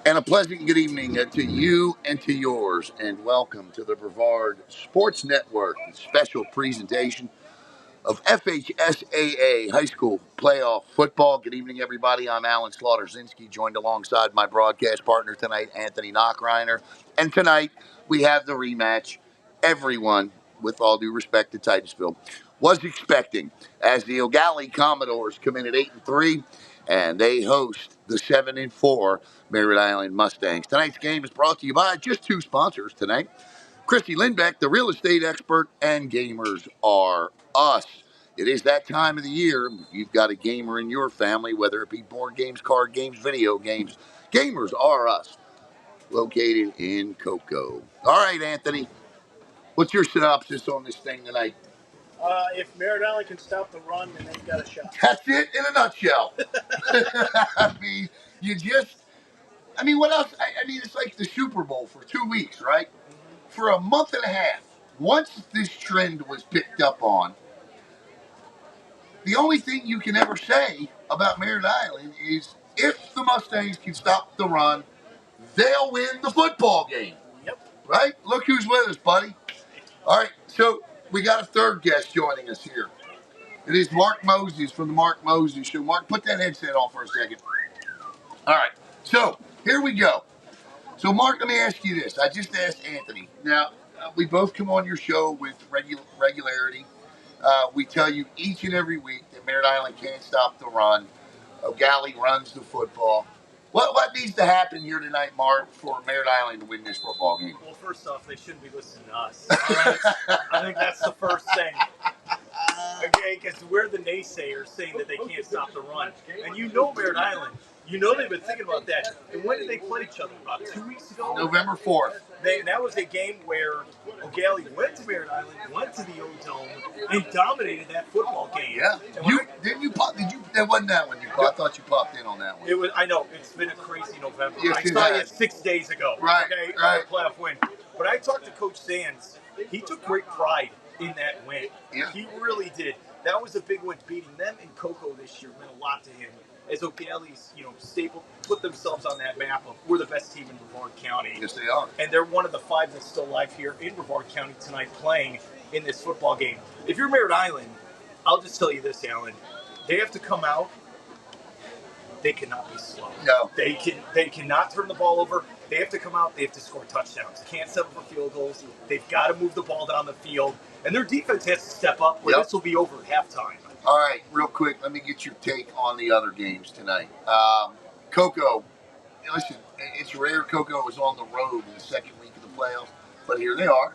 And a pleasant good evening to you and to yours, and welcome to the Brevard Sports Network special presentation of FHSAA High School Playoff Football. Good evening, everybody. I'm Alan Slaughter-Zinski, joined alongside my broadcast partner tonight, Anthony Knockreiner. And tonight, we have the rematch everyone, with all due respect to Titusville, was expecting, as the Eau Gallie Commodores come in at 8-3, and they host the 7-4 Merritt Island Mustangs. Tonight's game is brought to you by just two sponsors tonight: Christy Lindbeck, the real estate expert, and Gamers Are Us. It is that time of the year. You've got a gamer in your family, whether it be board games, card games, video games. Gamers Are Us, located in Cocoa. All right, Anthony, what's your synopsis on this thing tonight? If Merritt Island can stop the run, then they've got a shot. That's it in a nutshell. I mean, what else? It's like the Super Bowl for 2 weeks, right? For a month and a half. Once this trend was picked up on, the only thing you can ever say about Merritt Island is if the Mustangs can stop the run, they'll win the football game. Yep. Right? Look who's with us, buddy. All right, so we got a third guest joining us here. It is Mark Moses from the Mark Moses Show. Mark, put that headset on for a second. All right, so here we go. So, Mark, let me ask you this. I just asked Anthony. Now, we both come on your show with regularity. We tell you each and every week that Merritt Island can't stop the run. Ogalli runs the football. What needs to happen here tonight, Mark, for Merritt Island to win this football game? Well, first off, they shouldn't be listening to us. All right? I think that's the first thing. Okay, because we're the naysayers saying that they can't stop the run. And you know Merritt Island. You know they've been thinking about that. And when did they play each other? About 2 weeks ago? November 4th. That was a game where Ogalli went to Merritt Island, went to the Old Dome, and dominated that football game. Yeah. That wasn't that one you popped. I thought you popped in on that one. It was. I know. It's been a crazy November. Yes, I saw you 6 days ago. Right, Okay, right. Playoff win. But I talked to Coach Sands. He took great pride in that win. Yeah. He really did. That was a big win. Beating them in Cocoa this year meant a lot to him. As Ogalli's, put themselves on that map of we're the best team in Brevard County. Yes, they are. And they're one of the 5 that's still alive here in Brevard County tonight playing in this football game. If you're Merritt Island, I'll just tell you this, Alan. They have to come out. They cannot be slow. No. They cannot turn the ball over. They have to come out. They have to score touchdowns. They can't settle for field goals. They've got to move the ball down the field. And their defense has to step up, or this will be over at halftime. All right, real quick, let me get your take on the other games tonight. Cocoa, listen, it's rare Cocoa is on the road in the second week of the playoffs, but here they are.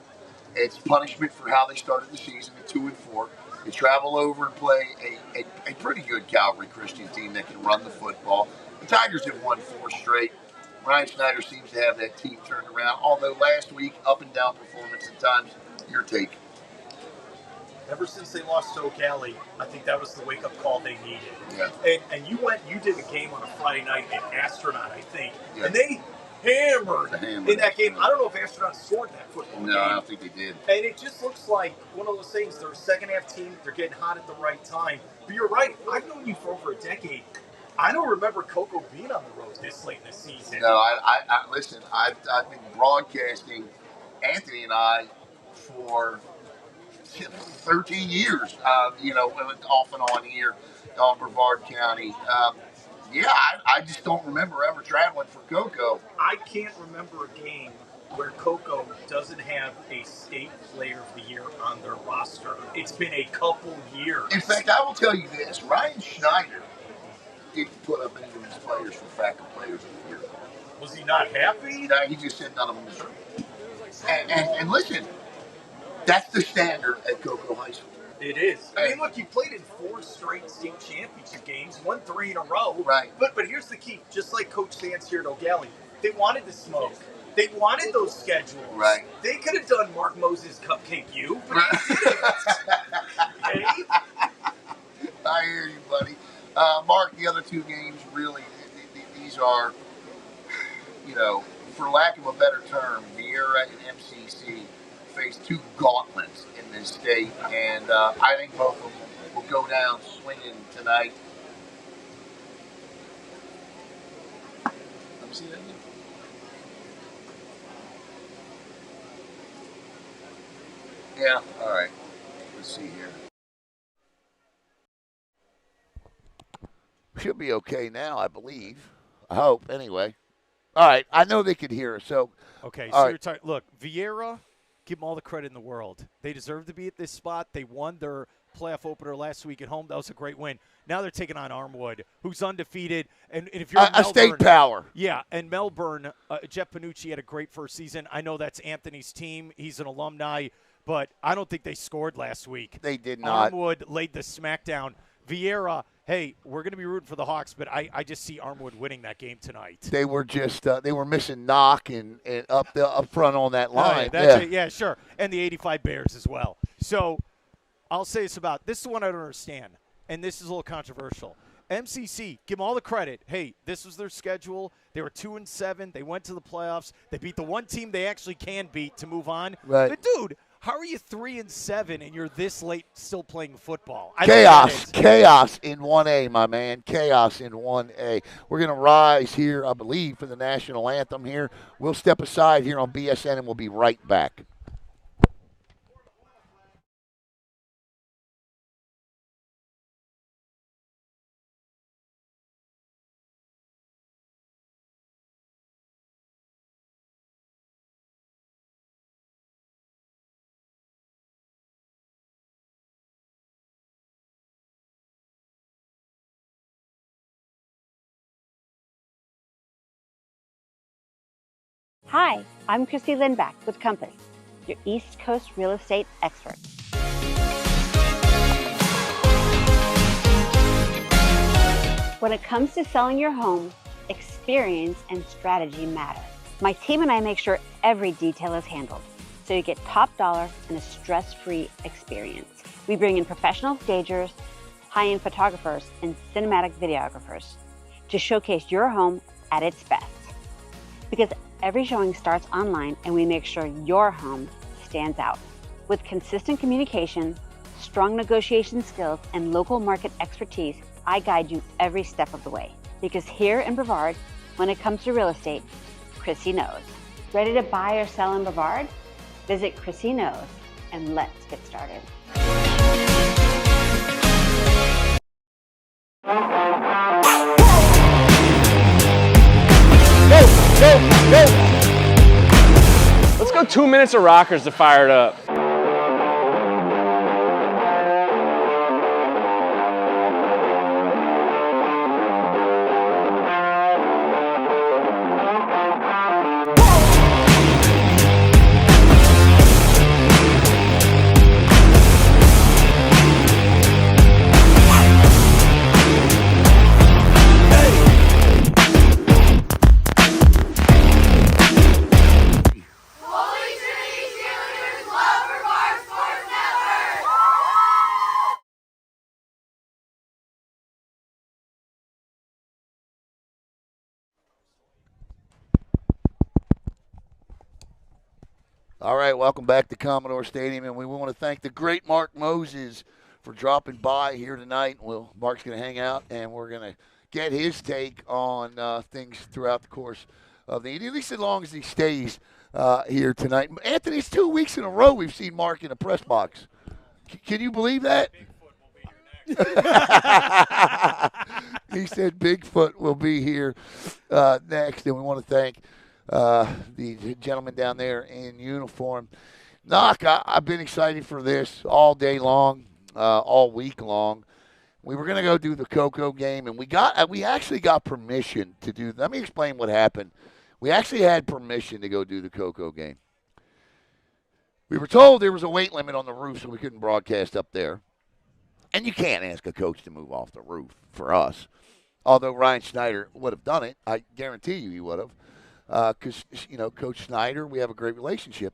It's punishment for how they started the season at 2-4. They travel over and play a pretty good Calvary Christian team that can run the football. The Tigers have won 4 straight. Ryan Schneider seems to have that team turned around, although last week, up and down performance at times. Your take? Ever since they lost to Eau Gallie, I think that was the wake-up call they needed. Yeah. And you did a game on a Friday night at Astronaut, I think. Yeah. And they hammered in that game. I don't know if Astronaut scored that football game. No, I don't think they did. And it just looks like one of those things. They're a second-half team. They're getting hot at the right time. But you're right. I've known you for over a decade. I don't remember Cocoa being on the road this late in the season. No, listen, I've been broadcasting Anthony and I for 13 years, off and on here on Brevard County. I just don't remember ever traveling for Cocoa. I can't remember a game where Cocoa doesn't have a state player of the year on their roster. It's been a couple years. In fact, I will tell you this. Ryan Schneider didn't put up any of these players for faculty players of the year. Was he not happy? No, he just said none of them was true. And listen, that's the standard at Cocoa High School. It is. I mean, look, you played in 4 straight state championship games, won 3 in a row. Right. But here's the key. Just like Coach Sands here at Eau Gallie, they wanted the smoke. They wanted those schedules. Right. They could have done Mark Moses Cupcake U, but they didn't. Okay? I hear you, buddy. Mark, the other 2 games, really, these are, for lack of a better term, Vieira and MCC face 2 gauntlets in this state, and I think both of them will go down swinging tonight. Let me see that again. Yeah. All right. Let's see here. Should be okay now, I believe. I hope. Anyway. All right. I know they could hear us. So, Okay, all so right. you're talking. Look, Vieira, give them all the credit in the world. They deserve to be at this spot. They won their playoff opener last week at home. That was a great win. Now they're taking on Armwood, who's undefeated. And if you're A state power. yeah, and Melbourne, Jeff Panucci had a great first season. I know that's Anthony's team. He's an alumni, but I don't think they scored last week. They did not. Armwood laid the smackdown. Vieira, hey, we're going to be rooting for the Hawks, but I just see Armwood winning that game tonight. They were just they were missing Knock and up front on that line. Yeah, sure. And the 85 Bears as well. So I'll say this is the one I don't understand, and this is a little controversial. MCC, give them all the credit. Hey, this was their schedule. They were 2-7. They went to the playoffs. They beat the one team they actually can beat to move on. Right. But, dude, how are you 3-7 and you're this late still playing football? Chaos in 1A, my man. Chaos in 1A. We're going to rise here, I believe, for the national anthem here. We'll step aside here on BSN, and we'll be right back. Hi, I'm Christy Lindback with Compass, your East Coast real estate expert. When it comes to selling your home, experience and strategy matter. My team and I make sure every detail is handled, so you get top dollar and a stress-free experience. We bring in professional stagers, high-end photographers, and cinematic videographers to showcase your home at its best. Because every showing starts online, and we make sure your home stands out. With consistent communication, strong negotiation skills, and local market expertise, I guide you every step of the way. Because here in Brevard, when it comes to real estate, Chrissy knows. Ready to buy or sell in Brevard? Visit Chrissy Knows, and let's get started. Go! Let's go 2 minutes of rockers to fire it up. All right, welcome back to Commodore Stadium, and we want to thank the great Mark Moses for dropping by here tonight. Mark's going to hang out, and we're going to get his take on things throughout the course of the evening, at least as long as he stays here tonight. Anthony, it's 2 weeks in a row we've seen Mark in a press box. Can you believe that? He said Bigfoot will be here next, and we want to thank the gentleman down there in uniform. Knock, I've been excited for this all day long, all week long. We were going to go do the Cocoa game, and we actually got permission to do. Let me explain what happened. We actually had permission to go do the Cocoa game. We were told there was a weight limit on the roof, so we couldn't broadcast up there. And you can't ask a coach to move off the roof for us. Although Ryan Schneider would have done it, I guarantee you he would have. Because, Coach Snyder, we have a great relationship.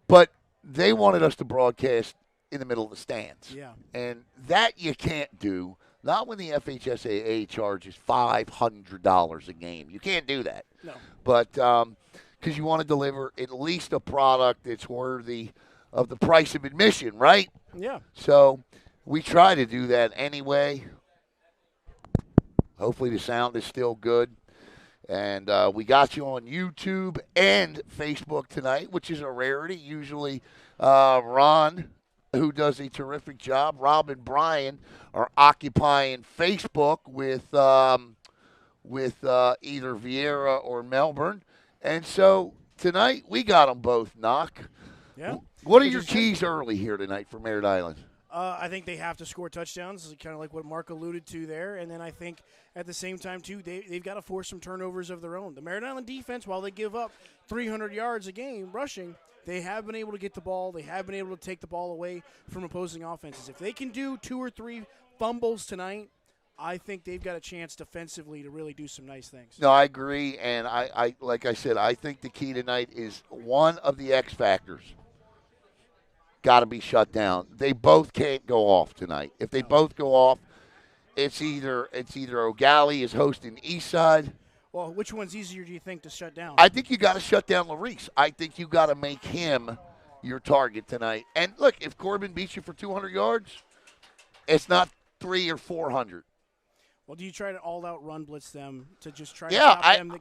But they wanted us to broadcast in the middle of the stands. Yeah. And that you can't do, not when the FHSAA charges $500 a game. You can't do that. No. But because you want to deliver at least a product that's worthy of the price of admission, right? Yeah. So we try to do that anyway. Hopefully the sound is still good. And we got you on YouTube and Facebook tonight, which is a rarity. Usually Ron, who does a terrific job, Rob and Brian are occupying Facebook with either Vieira or Melbourne. And so tonight we got them both, Knock. Yeah. What are your keys early here tonight for Merritt Island? I think they have to score touchdowns, kind of like what Mark alluded to there. And then I think at the same time, too, they've got to force some turnovers of their own. The Merritt Island defense, while they give up 300 yards a game rushing, they have been able to get the ball. They have been able to take the ball away from opposing offenses. If they can do 2 or 3 fumbles tonight, I think they've got a chance defensively to really do some nice things. No, I agree. And I like I said, I think the key tonight is one of the X factors. Got to be shut down. They both can't go off tonight. If they both go off, it's either Eau Gallie is hosting Eastside. Well, which one's easier do you think to shut down? I think you got to shut down Larice. I think you got to make him your target tonight. And look, if Corbin beats you for 200 yards, it's not 300 or 400. Well, do you try to all-out run blitz them to just try to stop them?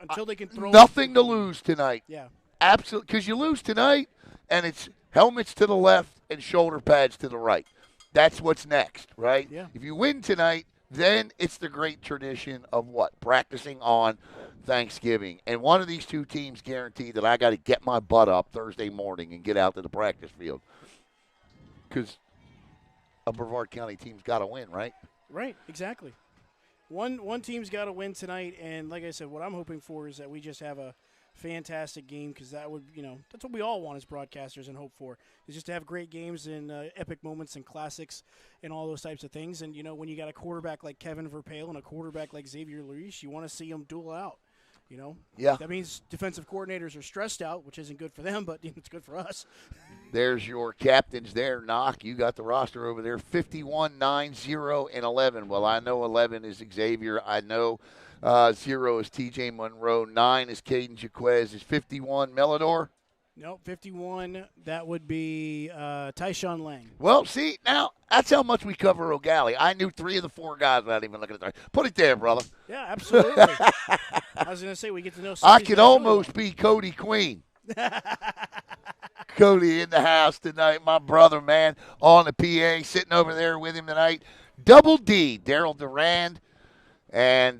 Until they can throw. Nothing to lose tonight. Yeah. Absolutely. Because you lose tonight, and it's helmets to the left and shoulder pads to the right. That's what's next, right? Yeah. If you win tonight, then it's the great tradition of what? Practicing on Thanksgiving. And one of these two teams guaranteed that I got to get my butt up Thursday morning and get out to the practice field. Because a Brevard County team's got to win, right? Right, exactly. One team's got to win tonight, and like I said, what I'm hoping for is that we just have a fantastic game, because that would, that's what we all want as broadcasters and hope for, is just to have great games and epic moments and classics and all those types of things. And, when you got a quarterback like Kevin Verpail and a quarterback like Xavier Larice, you want to see them duel out. Yeah. That means defensive coordinators are stressed out, which isn't good for them, but it's good for us. There's your captains there, Knock. You got the roster over there, 51, 9, 0, and 11. Well, I know 11 is Xavier. I know 0 is TJ Monroe. 9 is Caden Jaquez. Is 51 Melidor? No, 51, that would be Tyshawn Lang. Well, see, now, that's how much we cover Eau Gallie. I knew 3 of the 4 guys without even looking at their. Put it there, brother. Yeah, absolutely. I was going to say, we get to know I could almost be Cody Queen. Cody in the house tonight, my brother, man, on the PA, sitting over there with him tonight. Double D, Daryl Durand. And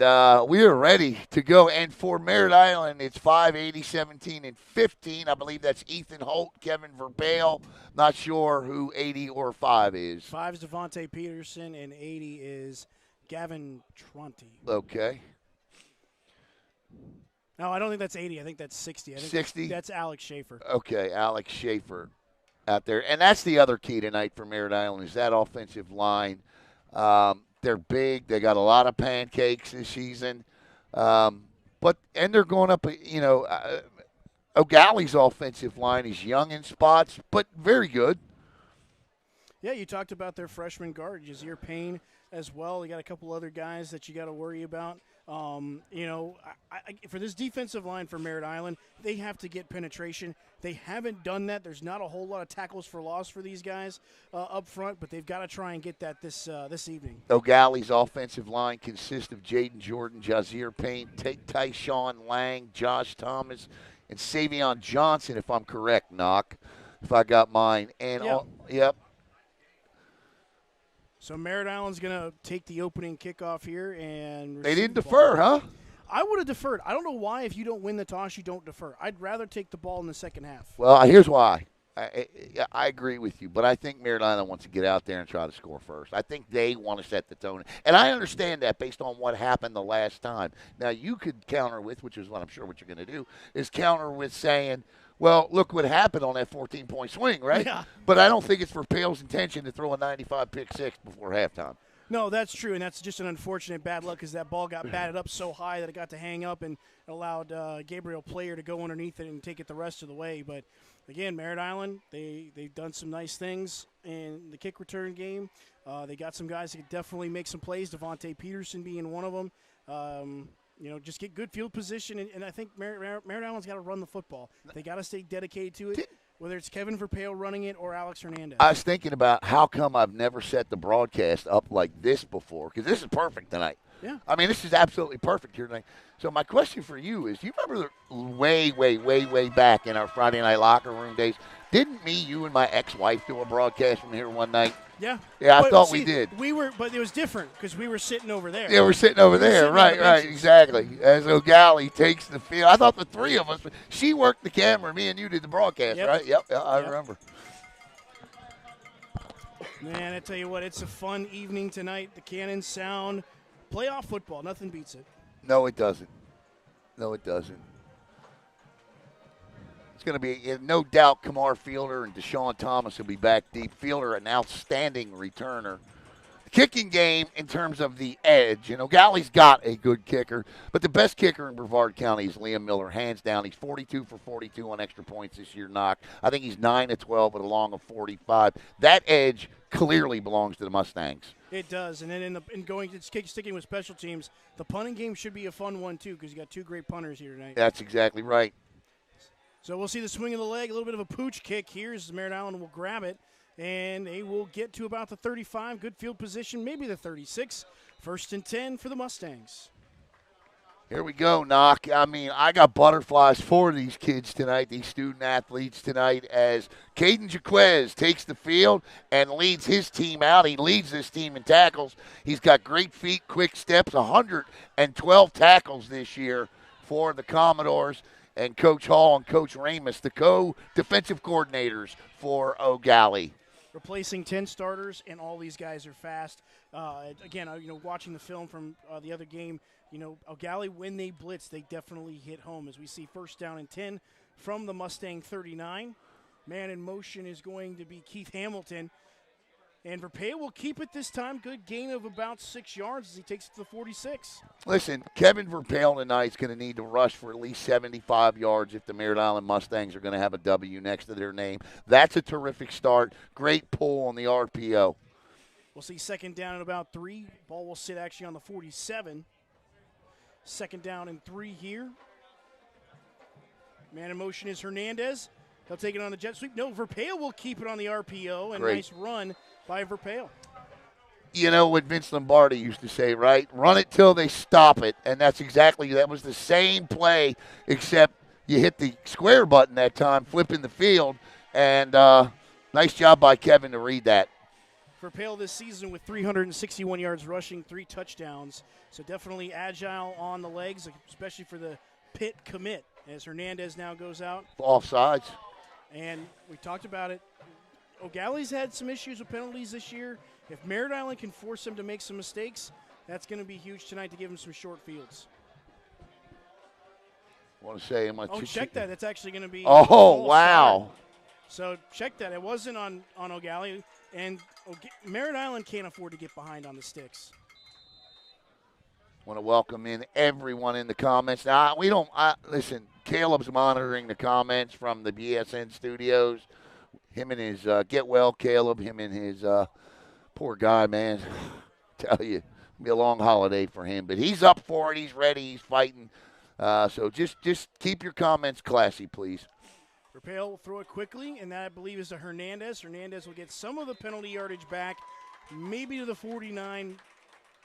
we are ready to go. And for Merritt Island, it's 5, 80, 17, and 15. I believe that's Ethan Holt, Kevin Verbail. Not sure who 80 or 5 is. 5 is Devontae Peterson, and 80 is Gavin Tronte. Okay. No, I don't think that's 80. I think that's 60. I think 60? That's Alex Schaefer. Okay, Alex Schaefer out there. And that's the other key tonight for Merritt Island is that offensive line. They're big. They got a lot of pancakes this season. And they're going up, Ogallie's offensive line is young in spots, but very good. Yeah, you talked about their freshman guard, Jazir Payne, as well. You got a couple other guys that you got to worry about. For this defensive line for Merritt Island, they have to get penetration. They haven't done that. There's not a whole lot of tackles for loss for these guys up front, but they've got to try and get that this evening. Ogallie's offensive line consists of Jaden Jordan, Jazir Payne, Tyshawn Lang, Josh Thomas, and Savion Johnson, if I'm correct, Knock, if I got mine. And yep. So Merritt Island's going to take the opening kickoff here. And they didn't defer, huh? I would have deferred. I don't know why if you don't win the toss, you don't defer. I'd rather take the ball in the second half. Well, here's why. I agree with you, but I think Merritt Island wants to get out there and try to score first. I think they want to set the tone. And I understand that based on what happened the last time. Now, you could counter with, which is what I'm sure what you're going to do, is counter with saying, well, look what happened on that 14-point swing, right? Yeah. But I don't think it's for Pale's intention to throw a 95 pick six before halftime. No, that's true, and that's just an unfortunate bad luck because that ball got batted up so high that it got to hang up and allowed Gabriel Player to go underneath it and take it the rest of the way. But, again, Merritt Island, they've done some nice things in the kick return game. They got some guys that could definitely make some plays, Devontae Peterson being one of them. Just get good field position, and I think Merritt Island's got to run the football. They got to stay dedicated to it, whether it's Kevin Verpail running it or Alex Hernandez. I was thinking about how come I've never set the broadcast up like this before, because this is perfect tonight. Yeah. I mean, this is absolutely perfect here tonight. So my question for you is, do you remember way back in our Friday night locker room days, didn't you and my ex-wife do a broadcast from here one night? Yeah. Yeah, I But thought see, we did. but it was different because we were sitting over there. Yeah, we're sitting over We were there. sitting on the Right, benches. exactly. As Ogalli takes the field. I thought the three of us, she worked the camera, me and you did the broadcast, Yep. right? Yep, I Yep. remember. Man, I tell you what, it's a fun evening tonight. The Cannon Sound, playoff football, nothing beats it. No, it doesn't. No, it doesn't. It's going to be, no doubt, Kamar Fielder and Deshaun Thomas will be back deep. Fielder, an outstanding returner. The kicking game, in terms of the edge, Galli's got a good kicker, but the best kicker in Brevard County is Liam Miller, hands down. He's 42 for 42 on extra points this year, knock. I think he's 9 of 12 with a long of 45. That edge clearly belongs to the Mustangs. It does, and then sticking with special teams, the punting game should be a fun one too because you got two great punters here tonight. That's exactly right. So we'll see the swing of the leg, a little bit of a pooch kick here as Merritt Island will grab it, and they will get to about the 35, good field position, maybe the 36. 1st and 10 for the Mustangs. Here we go, Knock. I mean, I got butterflies for these kids tonight, these student athletes tonight, as Caden Jaquez takes the field and leads his team out. He leads this team in tackles. He's got great feet, quick steps, 112 tackles this year for the Commodores. And Coach Hall and Coach Ramus, the co-defensive coordinators for Eau Gallie. Replacing 10 starters, and all these guys are fast. Again, watching the film from the other game, Ogalli, when they blitz, they definitely hit home. As we see 1st down and 10 from the Mustang 39. Man in motion is going to be Keith Hamilton. And Verpea will keep it this time. Good gain of about 6 yards as he takes it to the 46. Listen, Kevin Verpale tonight is going to need to rush for at least 75 yards if the Merritt Island Mustangs are going to have a W next to their name. That's a terrific start. Great pull on the RPO. We'll see 2nd down and about 3. Ball will sit actually on the 47. 2nd down and 3 here. Man in motion is Hernandez. He'll take it on the jet sweep. No, Verpale will keep it on the RPO. And Great. Nice run by Verpale. You know what Vince Lombardi used to say, right? Run it till they stop it. And that was the same play, except you hit the square button that time, flipping the field. And nice job by Kevin to read that. Verpale this season with 361 yards rushing, 3 touchdowns. So definitely agile on the legs, especially for the pit commit as Hernandez now goes out. Offsides. And we talked about it. Ogalli's had some issues with penalties this year. If Merritt Island can force them to make some mistakes, that's going to be huge tonight to give them some short fields. Want to say, check that. That's actually going to be. Oh, wow. So check that. It wasn't on Eau Gallie, and Merritt Island can't afford to get behind on the sticks. Want to welcome in everyone in the comments. Now, listen, Caleb's monitoring the comments from the BSN studios. Him and his, get well, Caleb, him and his, poor guy, man. Tell you, it'll be a long holiday for him. But he's up for it. He's ready. He's fighting. So just keep your comments classy, please. Verpale will throw it quickly, and that, I believe, is to Hernandez. Hernandez will get some of the penalty yardage back, maybe to the 49,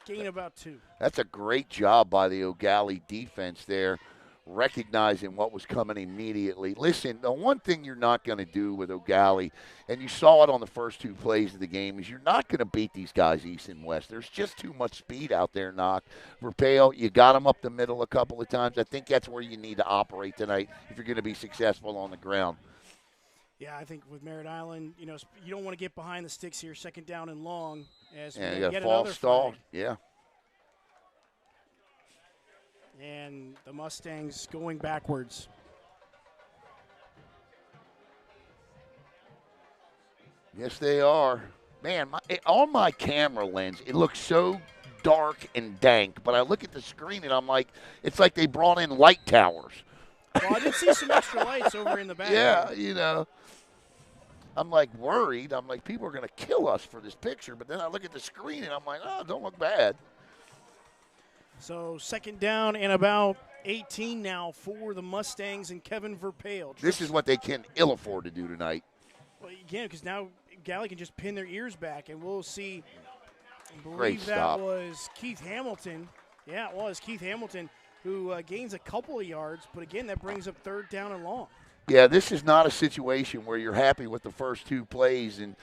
gain about 2. That's a great job by the Eau Gallie defense there, recognizing what was coming immediately. Listen, the one thing you're not going to do with Eau Gallie, and you saw it on the first 2 plays of the game, is you're not going to beat these guys east and west. There's just too much speed out there, Knock. Verpale, you got him up the middle a couple of times. I think that's where you need to operate tonight if you're going to be successful on the ground. Yeah, I think with Merritt Island, you don't want to get behind the sticks here, 2nd down and long. As we you got get false another stall. flag. Yeah. And the Mustangs going backwards. Yes, they are. Man, on my camera lens, it looks so dark and dank, but I look at the screen and I'm like, it's like they brought in light towers. Well, I did see some extra lights over in the back. Yeah, I'm like worried. I'm like, people are going to kill us for this picture, but then I look at the screen and I'm like, oh, don't look bad. So 2nd down and about 18 now for the Mustangs and Kevin Verpale. This is what they can ill afford to do tonight. Well, again, because now Gallie can just pin their ears back, and we'll see. I believe Great that stop. was Keith Hamilton Yeah, it was Keith Hamilton who gains a couple of yards, but again, that brings up 3rd down and long. Yeah, this is not a situation where you're happy with the first 2 plays and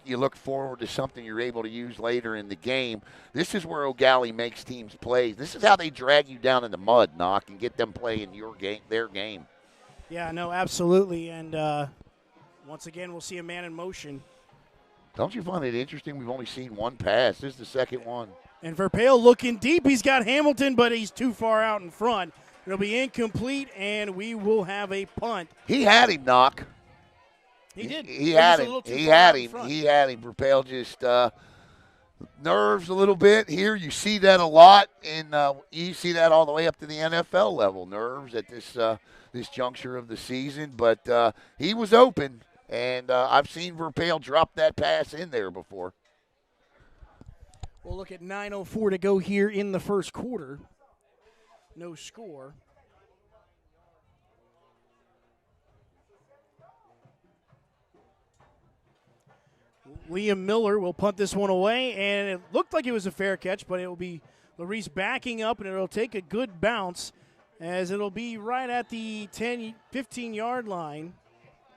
you look forward to something you're able to use later in the game. This is where Ogalli makes teams play. This is how they drag you down in the mud, Knock, and get them playing their game. Yeah, no, absolutely. And once again, we'll see a man in motion. Don't you find it interesting? We've only seen one pass. This is the second one. And Verpail looking deep. He's got Hamilton, but he's too far out in front. It'll be incomplete, and we will have a punt. He had him, Knock. He did. He had him. He had him. Verpail just nerves a little bit here. You see that a lot, and you see that all the way up to the NFL level. Nerves at this juncture of the season, but he was open, and I've seen Verpail drop that pass in there before. We'll look at 9:04 to go here in the first quarter. No score. Liam Miller will punt this one away, and it looked like it was a fair catch, but it will be Larice backing up, and it'll take a good bounce as it'll be right at the 10, 15-yard line.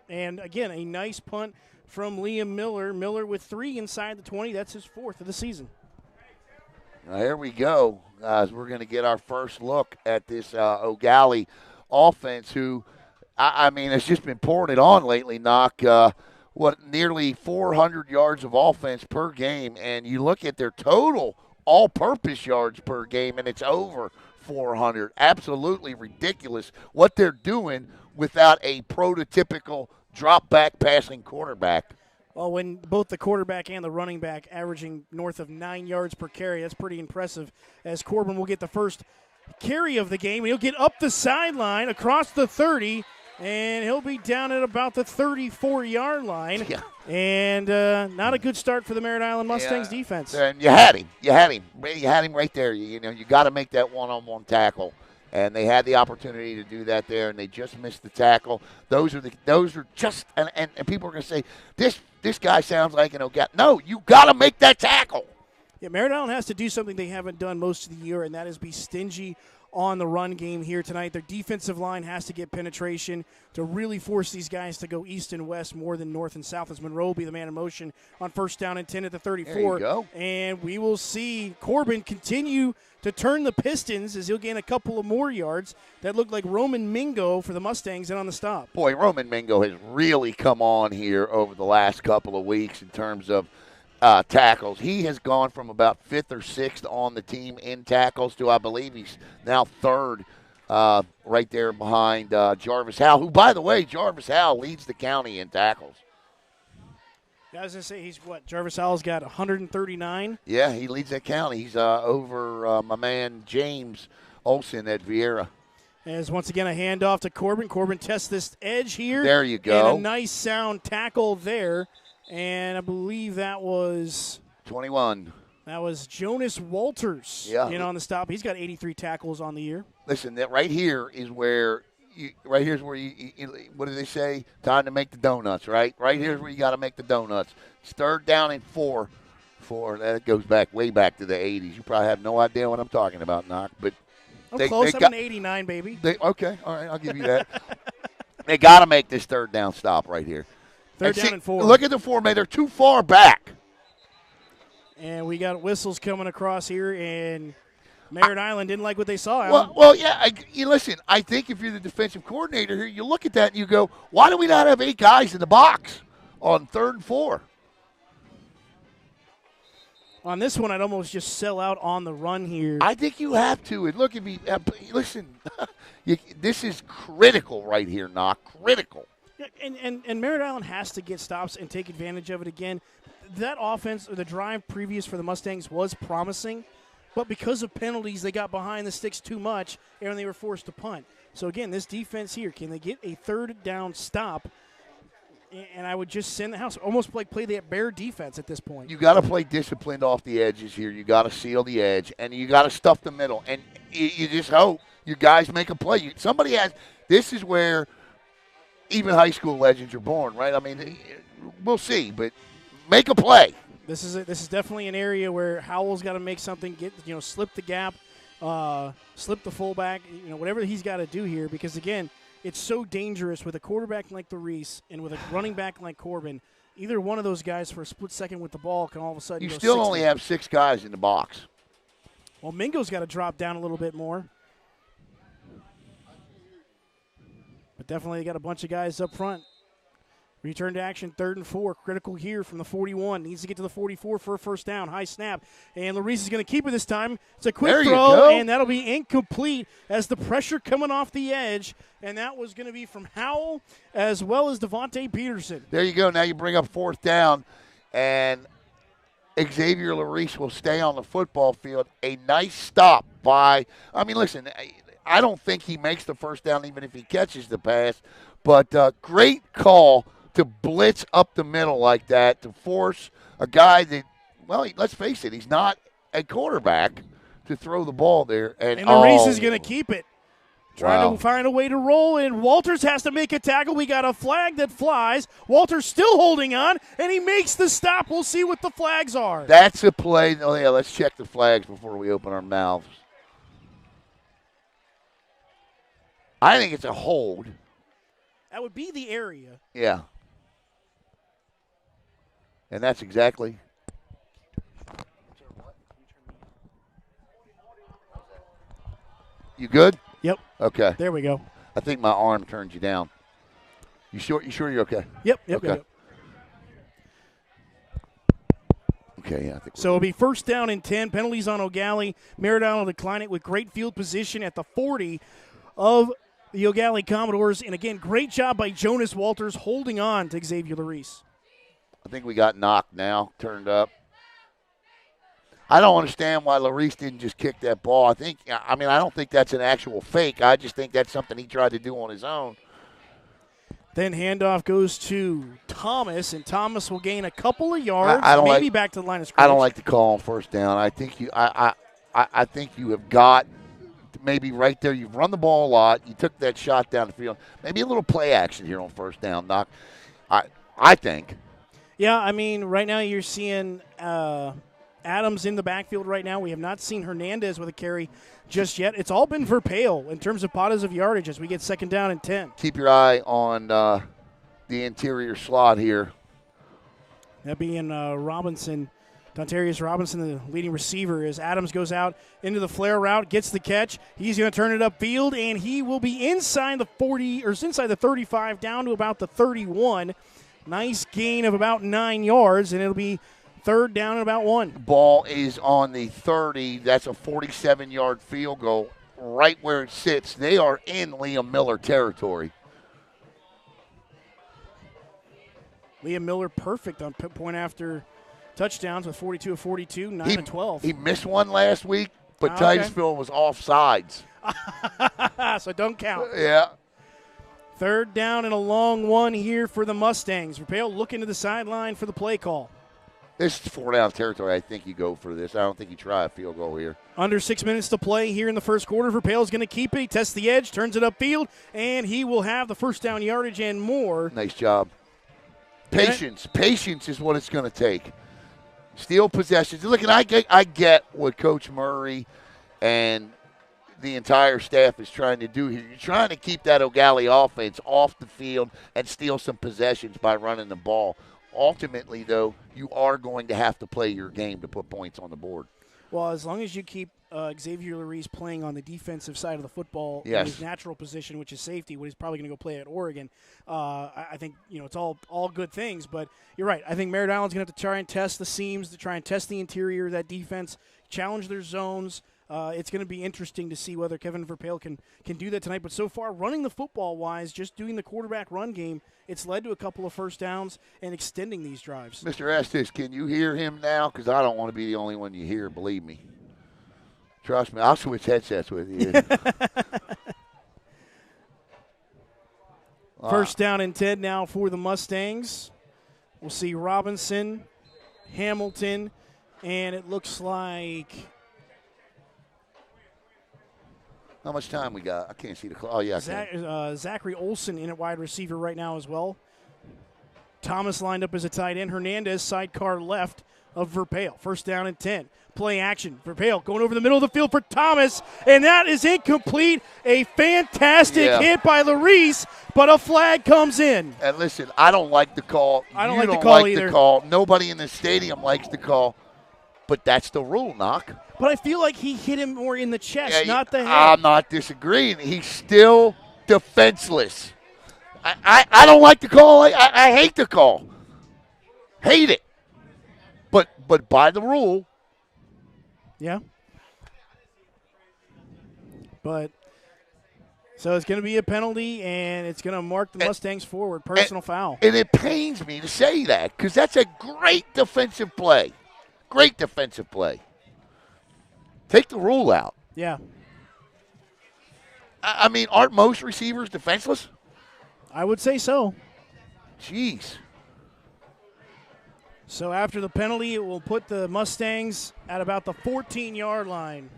And, again, a nice punt from Liam Miller. Miller with 3 inside the 20. That's his 4th of the season. Now, here we go, guys. We're going to get our first look at this Ogalli offense who, I mean, has just been pouring it on lately, Knock. Nearly 400 yards of offense per game, and you look at their total all-purpose yards per game, and it's over 400. Absolutely ridiculous what they're doing without a prototypical drop-back passing quarterback. Well, when both the quarterback and the running back averaging north of 9 yards per carry, that's pretty impressive, as Corbin will get the first carry of the game. He'll get up the sideline across the 30, and he'll be down at about the 34-yard line. Yeah. And not a good start for the Merritt Island Mustangs defense. And you had him. You had him right there. You got to make that one-on-one tackle. And they had the opportunity to do that there, and they just missed the tackle. Those are just and people are going to say this guy sounds like an Ogalli. No, you got to make that tackle. Yeah, Merritt Island has to do something they haven't done most of the year, and that is be stingy on the run game here tonight. Their defensive line has to get penetration to really force these guys to go east and west more than north and south, as Monroe will be the man in motion on 1st down and 10 at the 34. There you go. And we will see Corbin continue to turn the Pistons as he'll gain a couple of more yards. That looked like Roman Mingo for the Mustangs in on the stop. Boy, Roman Mingo has really come on here over the last couple of weeks in terms of tackles. He has gone from about 5th or 6th on the team in tackles to, I believe, he's now 3rd right there behind Jarvis Howell, who, by the way, Jarvis Howell leads the county in tackles. I was going to say, he's what? Jarvis Howell's got 139? Yeah, he leads that county. He's over my man James Olson at Vieira. As once again a handoff to Corbin. Corbin tests this edge here. There you go. And a nice sound tackle there. And I believe that was 21. That was Jonas Walters in on the stop. He's got 83 tackles on the year. Listen, that right here is where you, what do they say? Time to make the donuts, right? Right here's where you got to make the donuts. It's 3rd down and 4. That goes way back to the 80s. You probably have no idea what I'm talking about, Knock. But close. I'm an 89, baby. Okay, all right, I'll give you that. They got to make this 3rd down stop right here. 3rd down and 4. Look at the formation. They're too far back. And we got whistles coming across here, and Merritt Island didn't like what they saw. Well, yeah. Listen, I think if you're the defensive coordinator here, you look at that and you go, why do we not have 8 guys in the box on 3rd and 4? On this one, I'd almost just sell out on the run here. I think you have to. And look at me. Listen, this is critical right here, Knock. Critical. And Merritt Island has to get stops and take advantage of it again. That offense, or the drive previous for the Mustangs, was promising, but because of penalties, they got behind the sticks too much, and they were forced to punt. So, again, this defense here, can they get a 3rd down stop? And I would just send the house, almost like play the Bear defense at this point. You got to play disciplined off the edges here. You got to seal the edge, and you got to stuff the middle. And you just hope your guys make a play. Somebody has – this is where – even high school legends are born, right? I mean, we'll see, but make a play. This is definitely an area where Howell's got to make something, slip the gap, slip the fullback, whatever he's got to do here, because, again, it's so dangerous with a quarterback like Larice and with a running back like Corbin. Either one of those guys for a split second with the ball can all of a sudden You go still 60. only have 6 guys in the box. Well, Mingo's got to drop down a little bit more. But definitely got a bunch of guys up front. Return to action, 3rd and 4. Critical here from the 41. Needs to get to the 44 for a first down. High snap. And Larice is going to keep it this time. It's a quick throw, and that'll be incomplete as the pressure coming off the edge. And that was going to be from Howell as well as Devontae Peterson. There you go. Now you bring up 4th down, and Xavier Larice will stay on the football field. A nice stop by – listen, I don't think he makes the first down even if he catches the pass, but great call to blitz up the middle like that, to force a guy that, well, let's face it, he's not a quarterback, to throw the ball there. And Larice is going to keep it. Trying Wow. to find a way to roll, and Walters has to make a tackle. We got a flag that flies. Walters still holding on, and he makes the stop. We'll see what the flags are. That's a play. Oh, yeah, let's check the flags before we open our mouths. I think it's a hold. That would be the area. Yeah. And that's exactly. You good? Yep. Okay. There we go. I think my arm turned you down. You sure you're okay? Yep. Okay. Yep. Okay, yeah. I think So it'll be first down and 10. Penalties on Ogalli. Merritt will decline it with great field position at the 40 of the Ogalli Commodores. And, again, great job by Jonas Walters holding on to Xavier Larice. I think we got knocked now, turned up. I don't understand why Larice didn't just kick that ball. I don't think that's an actual fake. I just think that's something he tried to do on his own. Then handoff goes to Thomas, and Thomas will gain a couple of yards, maybe back to the line of scrimmage. I don't like to call on first down. I think you have got maybe right there. You've run the ball a lot. You took that shot down the field. Maybe a little play action here on first down, Doc. I think. Yeah, right now you're seeing Adams in the backfield right now. We have not seen Hernandez with a carry just yet. It's all been Verpail in terms of positive yardage as we get second down and 10. Keep your eye on the interior slot here. That being Robinson, Dontarius Robinson, the leading receiver, as Adams goes out into the flare route, gets the catch. He's going to turn it upfield, and he will be inside the 40 or inside the 35, down to about the 31. Nice gain of about 9 yards, and it'll be third down and about 1. Ball is on the 30. That's a 47-yard field goal right where it sits. They are in Liam Miller territory. Liam Miller perfect on point after touchdowns with 42 of 42, 9 of 12. He missed one last week, but Titusville was offsides. So don't count. Yeah. Third down and a long one here for the Mustangs. Verpail looking to the sideline for the play call. This is 4 down territory. I think you go for this. I don't think you try a field goal here. Under 6 minutes to play here in the first quarter. Verpail is going to keep it. He tests the edge, turns it upfield, and he will have the first down yardage and more. Nice job. Patience. Patience is what it's going to take. Steal possessions. Look, and I get what Coach Murray and the entire staff is trying to do here. You're trying to keep that Ogalli offense off the field and steal some possessions by running the ball. Ultimately, though, you are going to have to play your game to put points on the board. Well, as long as you keep Xavier Larice playing on the defensive side of the football in Yes. his natural position, which is safety, what he's probably going to go play at Oregon, I think it's all good things. But you're right. I think Merritt Island's going to have to try and test the seams, to try and test the interior of that defense, challenge their zones. It's going to be interesting to see whether Kevin Verpail can do that tonight. But so far, running the football-wise, just doing the quarterback run game, it's led to a couple of first downs and extending these drives. Mr. Estes, can you hear him now? Because I don't want to be the only one you hear, believe me. Trust me, I'll switch headsets with you. First down and 10 now for the Mustangs. We'll see Robinson, Hamilton, and it looks like How much time we got? I can't see the clock. Oh, yeah. Zachary Olsen in at wide receiver right now as well. Thomas lined up as a tight end. Hernandez sidecar left of Verpail. First down and 10. Play action. Verpail going over the middle of the field for Thomas, and that is incomplete. A fantastic hit by Larice, but a flag comes in. And listen, I don't like the call. I don't you like the don't call like either. The call. Nobody in the stadium likes the call, but that's the rule, Knock. But I feel like he hit him more in the chest, not the head. I'm not disagreeing. He's still defenseless. I don't like the call. I hate the call. Hate it. But by the rule. Yeah. But so it's going to be a penalty, and it's going to mark the Mustangs forward. Personal foul. And it pains me to say that because that's a great defensive play. Great defensive play. Take the rule out. Yeah. I mean, aren't most receivers defenseless? I would say so. Jeez. So after the penalty, it will put the Mustangs at about the 14-yard line.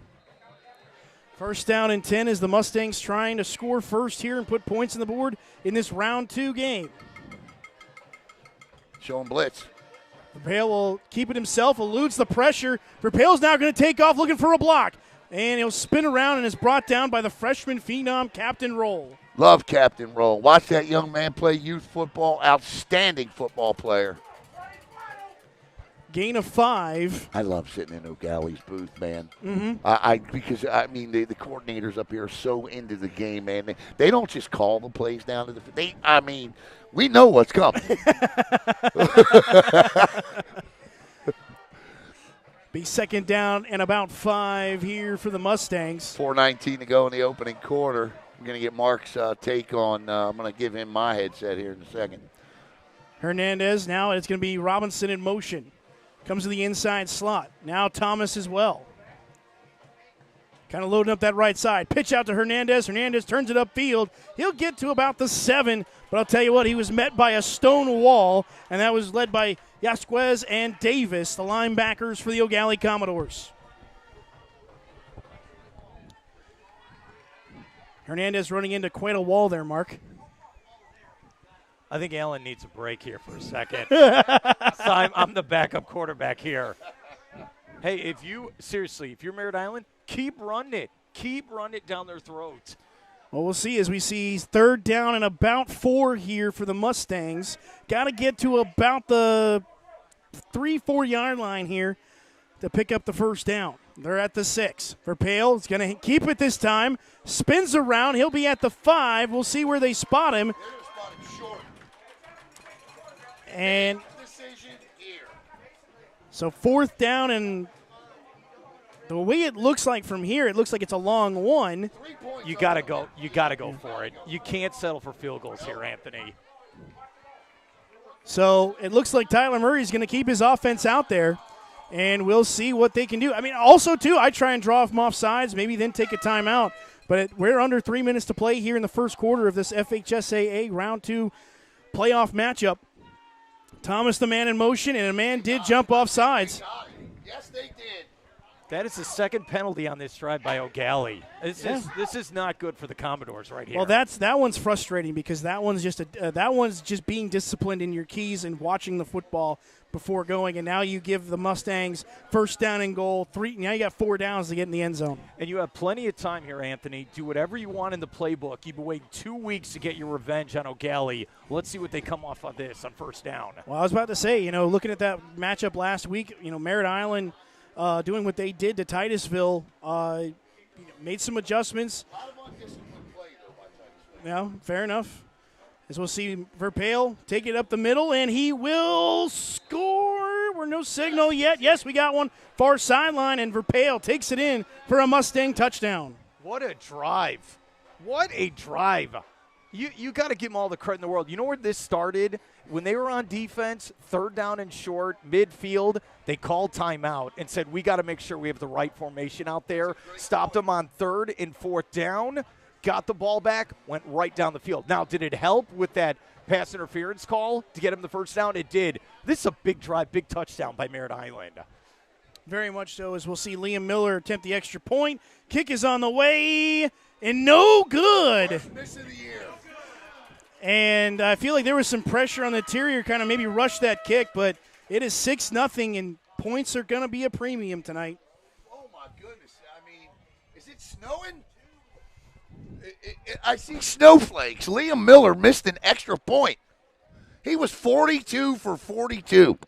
First down and 10 as the Mustangs trying to score first here and put points on the board in this round 2 game. Show him blitz. Verpail will keep it himself, eludes the pressure. Verpail's now going to take off looking for a block. And he'll spin around and is brought down by the freshman phenom, Captain Roll. Love Captain Roll. Watch that young man play youth football. Outstanding football player. Gain of 5. I love sitting in Ogalli's booth, man. Mm-hmm. Because the coordinators up here are so into the game, man. They don't just call the plays down to the. We know what's coming. Be second down and about 5 here for the Mustangs. 4:19 to go in the opening quarter. We're going to get Mark's take on. I'm going to give him my headset here in a second. Hernandez now. It's going to be Robinson in motion. Comes to the inside slot. Now Thomas as well. Kind of loading up that right side. Pitch out to Hernandez. Hernandez turns it upfield. He'll get to about the 7, but I'll tell you what, he was met by a stone wall, and that was led by Yasquez and Davis, the linebackers for the Eau Gallie Commodores. Hernandez running into quite a wall there, Mark. I think Allen needs a break here for a second. So I'm the backup quarterback here. Hey, if you're Merritt Island, keep running it. Keep running it down their throats. Well, we'll see as we see third down and about 4 here for the Mustangs. Got to get to about the 3-4 yard line here to pick up the first down. They're at the 6. Verpail is going to keep it this time. Spins around. He'll be at the 5. We'll see where they spot him. And so fourth down, and the way it looks like from here, it looks like it's a long one. You got to go. You got to go for it. You can't settle for field goals here, Anthony. So it looks like Tyler Murray's going to keep his offense out there, and we'll see what they can do. I mean, also, too, I try and draw them off sides, maybe then take a timeout. But we're under 3 minutes to play here in the first quarter of this FHSAA Round 2 playoff matchup. Thomas the man in motion, and a man did jump off sides. Yes, they did. That is the second penalty on this drive by Ogalli. This is not good for the Commodores right here. Well, that one's frustrating because that one's just being disciplined in your keys and watching the football before going. And now you give the Mustangs first down and goal. Now you got 4 downs to get in the end zone. And you have plenty of time here, Anthony. Do whatever you want in the playbook. You've been waiting 2 weeks to get your revenge on Ogalli. Let's see what they come off on this on first down. Well, I was about to say, looking at that matchup last week, Merritt Island doing what they did to Titusville, made some adjustments. A lot of undisciplined play, though, by Titusville. Yeah, fair enough. As we'll see Verpail take it up the middle, and he will score. We're no signal yet. Yes, we got one. Far sideline, and Verpail takes it in for a Mustang touchdown. What a drive. What a drive. You got to give them all the credit in the world. You know where this started? When they were on defense, third down and short, midfield, they called timeout and said, we got to make sure we have the right formation out there. Stopped them on third and fourth down, got the ball back, went right down the field. Now, did it help with that pass interference call to get him the first down? It did. This is a big drive, big touchdown by Merritt Island. Very much so, as we'll see Liam Miller attempt the extra point. Kick is on the way, and no good. First miss of the year. And I feel like there was some pressure on the interior, kind of maybe rushed that kick, but it is 6-0, and points are going to be a premium tonight. Oh, my goodness. I mean, is it snowing? I see snowflakes. Liam Miller missed an extra point. He was 42 for 42.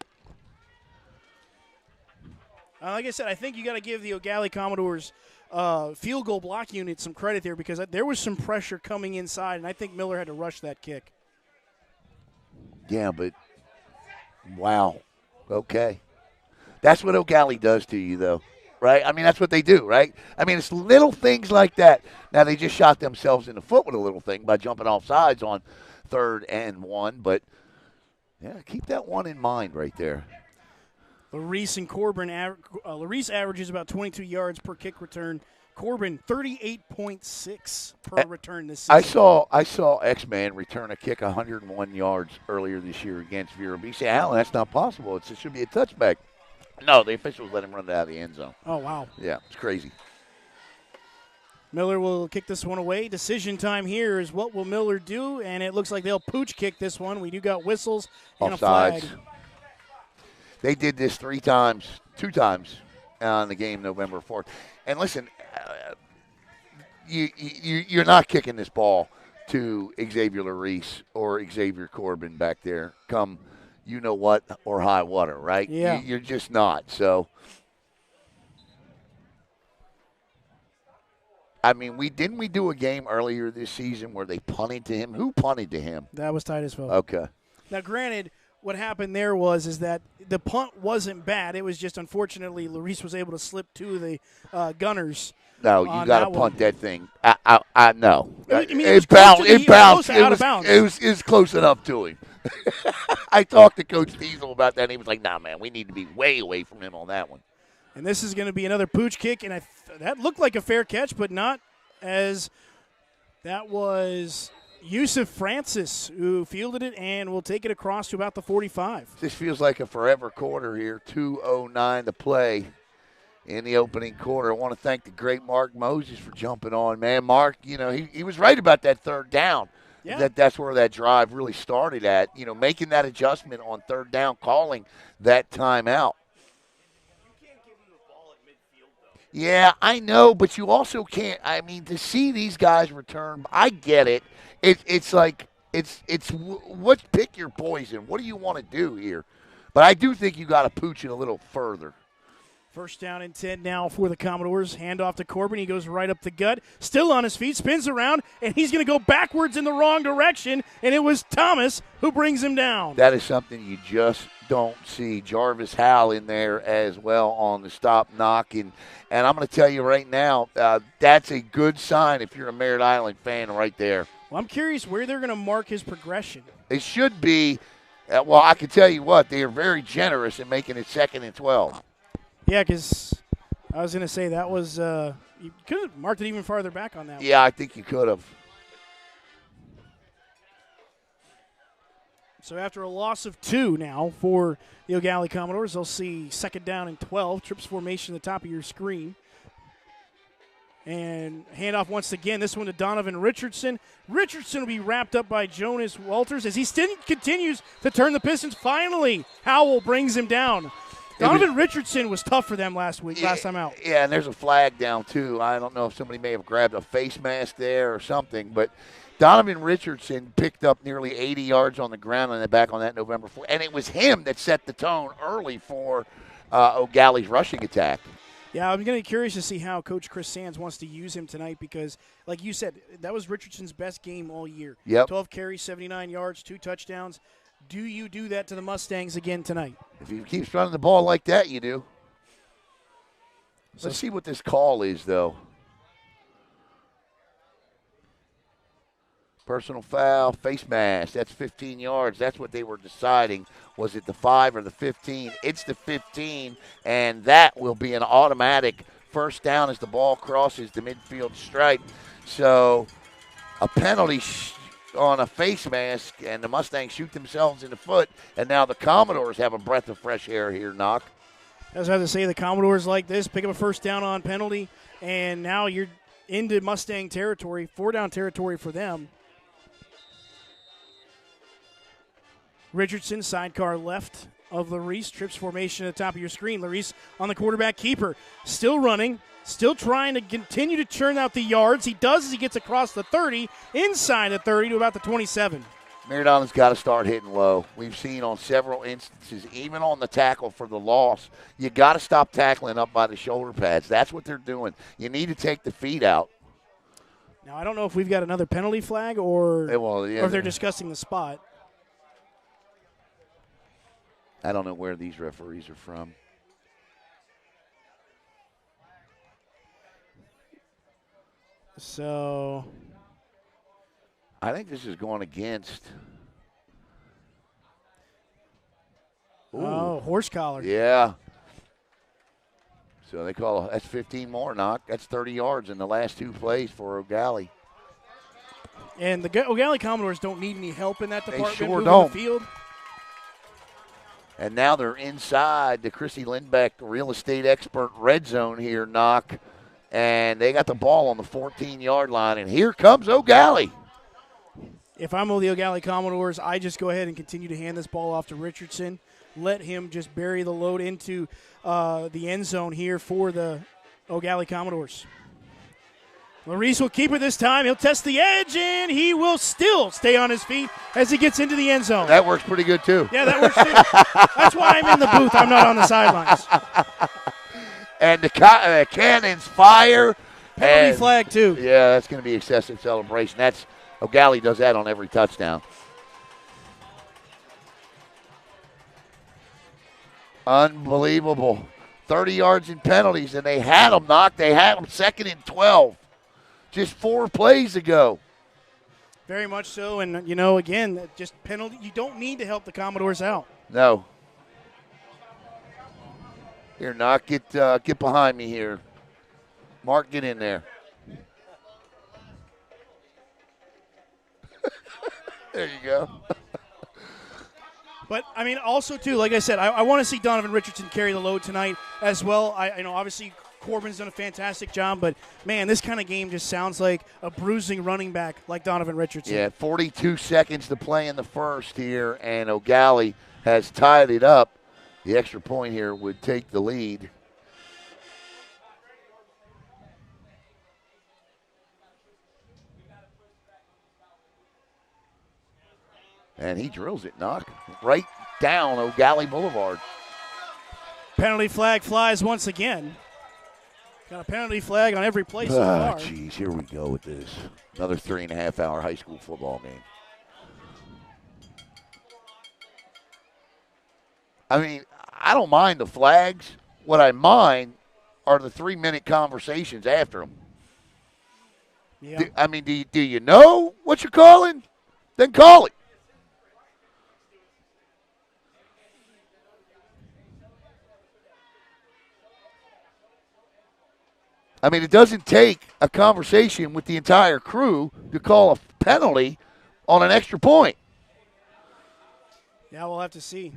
Like I said, I think you got to give the Eau Gallie Commodores field goal block unit some credit there because there was some pressure coming inside, and I think Miller had to rush that kick. Yeah, but wow. Okay. That's what Eau Gallie does to you, though, right? I mean, that's what they do, right? I mean, it's little things like that. Now, they just shot themselves in the foot with a little thing by jumping off sides on 3rd and 1, but, yeah, keep that one in mind right there. Larice and Corbin, Larice averages about 22 yards per kick return. Corbin, 38.6 per return this season. I saw X-Man return a kick 101 yards earlier this year against Vera B. Say, Alan, that's not possible. It should be a touchback. No, the officials let him run it out of the end zone. Oh, wow. Yeah, it's crazy. Miller will kick this one away. Decision time here is what will Miller do, and it looks like they'll pooch kick this one. We do got whistles and a flag. They did this 2 times on the game November 4th. And listen, you're not kicking this ball to Xavier Larice or Xavier Corbin back there come you know what or high water, right? Yeah. You're just not. So, I mean, we do a game earlier this season where they punted to him. Who punted to him? That was Titus Phil. Okay. Now, granted, what happened there is that the punt wasn't bad. It was just, unfortunately, Larice was able to slip 2 of the gunners. No, you got to punt that thing. No. I mean, it bounced. It was close enough to him. I talked to Coach Diesel about that, and he was like, nah, man, we need to be way away from him on that one. And this is going to be another pooch kick, and that looked like a fair catch, but not as that was Yusuf Francis who fielded it and will take it across to about the 45. This feels like a forever quarter here. 2:09 to play in the opening quarter. I want to thank the great Mark Moses for jumping on, man. Mark, he was right about that 3rd down. Yeah. That's where that drive really started at, making that adjustment on 3rd down, calling that timeout. You can't give him the ball at midfield, though. Yeah, I know, but you also can't. I mean, to see these guys return, I get it. It's like what pick your poison. What do you want to do here? But I do think you got to pooch it a little further. 1st down and 10 now for the Commodores. Hand off to Corbin. He goes right up the gut. Still on his feet. Spins around, and he's going to go backwards in the wrong direction, and it was Thomas who brings him down. That is something you just don't see. Jarvis Howell in there as well on the stop knock. And I'm going to tell you right now, that's a good sign if you're a Merritt Island fan right there. Well, I'm curious where they're going to mark his progression. It should be, I can tell you what, they are very generous in making it 2nd and 12. Yeah, because I was going to say that was you could have marked it even farther back on that. Yeah, I think you could have. So after a loss of 2 now for the Eau Gallie Commodores, they'll see 2nd down and 12. Trips formation at the top of your screen. And handoff once again, this one to Donovan Richardson. Richardson will be wrapped up by Jonas Walters as he still continues to turn the Pistons. Finally, Howell brings him down. Donovan Richardson was tough for them last time out. Yeah, and there's a flag down, too. I don't know if somebody may have grabbed a face mask there or something, but Donovan Richardson picked up nearly 80 yards on the ground and back on that November 4th. And it was him that set the tone early for Eau Gallie's rushing attack. Yeah, I'm going to be curious to see how Coach Chris Sands wants to use him tonight because, like you said, that was Richardson's best game all year. Yep. 12 carries, 79 yards, 2 touchdowns. Do you do that to the Mustangs again tonight? If he keeps running the ball like that, you do. Let's see what this call is, though. Personal foul, face mask. That's 15 yards. That's what they were deciding. Was it the 5 or the 15? It's the 15, and that will be an automatic 1st down as the ball crosses the midfield stripe. So a penalty on a face mask, and the Mustangs shoot themselves in the foot, and now the Commodores have a breath of fresh air here, Knock. As I have to say, the Commodores like this, pick up a 1st down on penalty, and now you're into Mustang territory, 4-down territory for them. Richardson, sidecar left, of Larice. Trips formation at the top of your screen. Larice on the quarterback keeper. Still running. Still trying to continue to churn out the yards. He does as he gets across the 30, inside the 30 to about the 27. Merritt Island's got to start hitting low. We've seen on several instances, even on the tackle for the loss, you got to stop tackling up by the shoulder pads. That's what they're doing. You need to take the feet out. Now, I don't know if we've got another penalty flag or if they're discussing the spot. I don't know where these referees are from. So I think this is going against. Ooh. Horse collar. Yeah. So they call that's 15 more knock. That's 30 yards in the last 2 plays for Eau Gallie. And the Eau Gallie Commodores don't need any help in that department. They sure moving don't. The field. And now they're inside the Chrissy Lindbeck real estate expert red zone here, knock. And they got the ball on the 14-yard line. And here comes Eau Gallie. If I'm the Eau Gallie Commodores, I just go ahead and continue to hand this ball off to Richardson. Let him just bury the load into the end zone here for the Eau Gallie Commodores. Larice will keep it this time. He'll test the edge, and he will still stay on his feet as he gets into the end zone. That works pretty good, too. Yeah, that works, too. That's why I'm in the booth. I'm not on the sidelines. And the cannons fire. Penalty flag, too. Yeah, that's going to be excessive celebration. That's Eau Gallie does that on every touchdown. Unbelievable. 30 yards in penalties, and they had them knocked. They had them 2nd and 12 just 4 plays ago. Very much so. And, again, just penalty. You don't need to help the Commodores out. No. Here, Knock, get behind me here. Mark, get in there. There you go. But, also, too, like I said, I want to see Donovan Richardson carry the load tonight as well. I know, obviously, Corbin's done a fantastic job, but, man, this kind of game just sounds like a bruising running back like Donovan Richardson. Yeah, 42 seconds to play in the first here, and Eau Gallie has tied it up. The extra point here would take the lead. And he drills it, Knock, right down Eau Gallie Boulevard. Penalty flag flies once again. Got a penalty flag on every play so far. Jeez, here we go with this. Another 3.5-hour high school football game. I don't mind the flags. What I mind are the 3-minute conversations after them. Yeah. Do you know what you're calling? Then call it. It doesn't take a conversation with the entire crew to call a penalty on an extra point. Yeah, we'll have to see.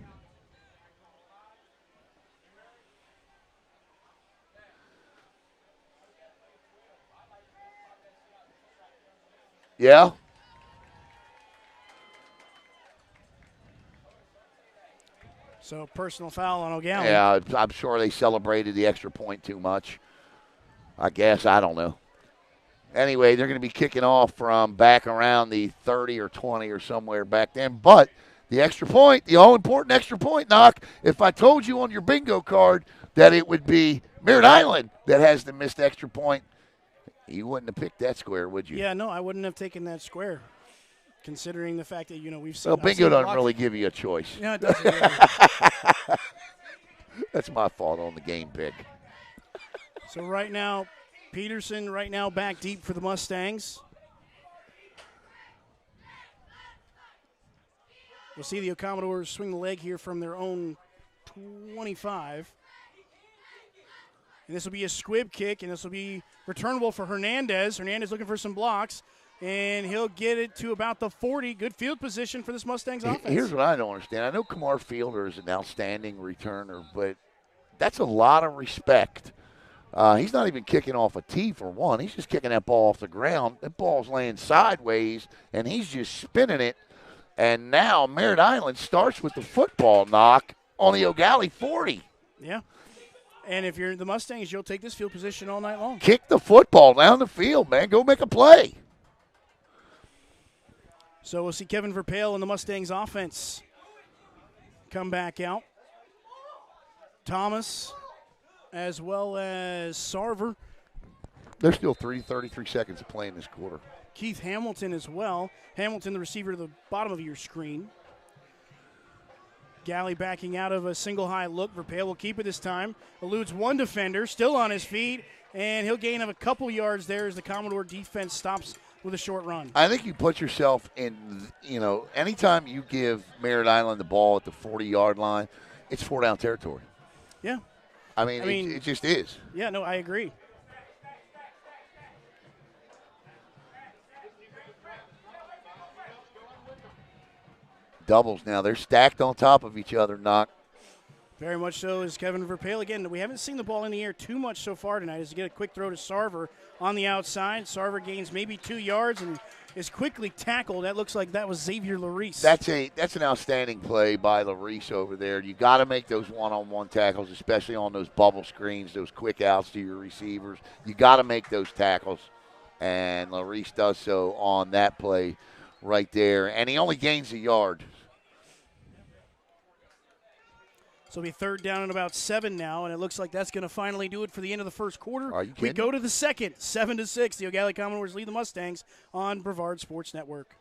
Yeah? So, personal foul on Eau Gallie. Yeah, I'm sure they celebrated the extra point too much. I guess. I don't know. Anyway, they're going to be kicking off from back around the 30 or 20 or somewhere back then. But the extra point, the all-important extra point, Knock, if I told you on your bingo card that it would be Merritt Island that has the missed extra point, you wouldn't have picked that square, would you? Yeah, no, I wouldn't have taken that square, considering the fact that, we've seen. Well, bingo doesn't really give you a choice. No, it doesn't really. That's my fault on the game pick. So right now, Peterson back deep for the Mustangs. We'll see the Commodores swing the leg here from their own 25. And this will be a squib kick, and this will be returnable for Hernandez. Hernandez looking for some blocks, and he'll get it to about the 40. Good field position for this Mustangs offense. Here's what I don't understand. I know Kamar Fielder is an outstanding returner, but that's a lot of respect. He's not even kicking off a tee for one. He's just kicking that ball off the ground. That ball's laying sideways, and he's just spinning it. And now Merritt Island starts with the football, Knock, on the Eau Gallie 40. Yeah. And if you're the Mustangs, you'll take this field position all night long. Kick the football down the field, man. Go make a play. So we'll see Kevin Verpail and the Mustangs offense come back out. Thomas as well as Sarver. There's still 33 seconds to play in this quarter. Keith Hamilton as well. Hamilton, the receiver to the bottom of your screen. Gallie backing out of a single high look. Verpail will keep it this time. Eludes one defender, still on his feet, and he'll gain a couple yards there as the Commodore defense stops with a short run. I think you put yourself in, anytime you give Merritt Island the ball at the 40-yard line, it's 4-down territory. Yeah. I mean, it just is. Yeah, no, I agree. Doubles now. They're stacked on top of each other, Knock. Very much so is Kevin Verpail. Again, we haven't seen the ball in the air too much so far tonight as you get a quick throw to Sarver on the outside. Sarver gains maybe 2 yards and is quickly tackled. That looks like that was Xavier Larice. That's an outstanding play by Larice over there. You got to make those one-on-one tackles, especially on those bubble screens, those quick outs to your receivers. You got to make those tackles, and Larice does so on that play right there, and he only gains a yard. So it'll be third down and about 7 now, and it looks like that's going to finally do it for the end of the first quarter. Are you kidding? We go to the second, 7-6. The Eau Gallie Commodores lead the Mustangs on Brevard Sports Network.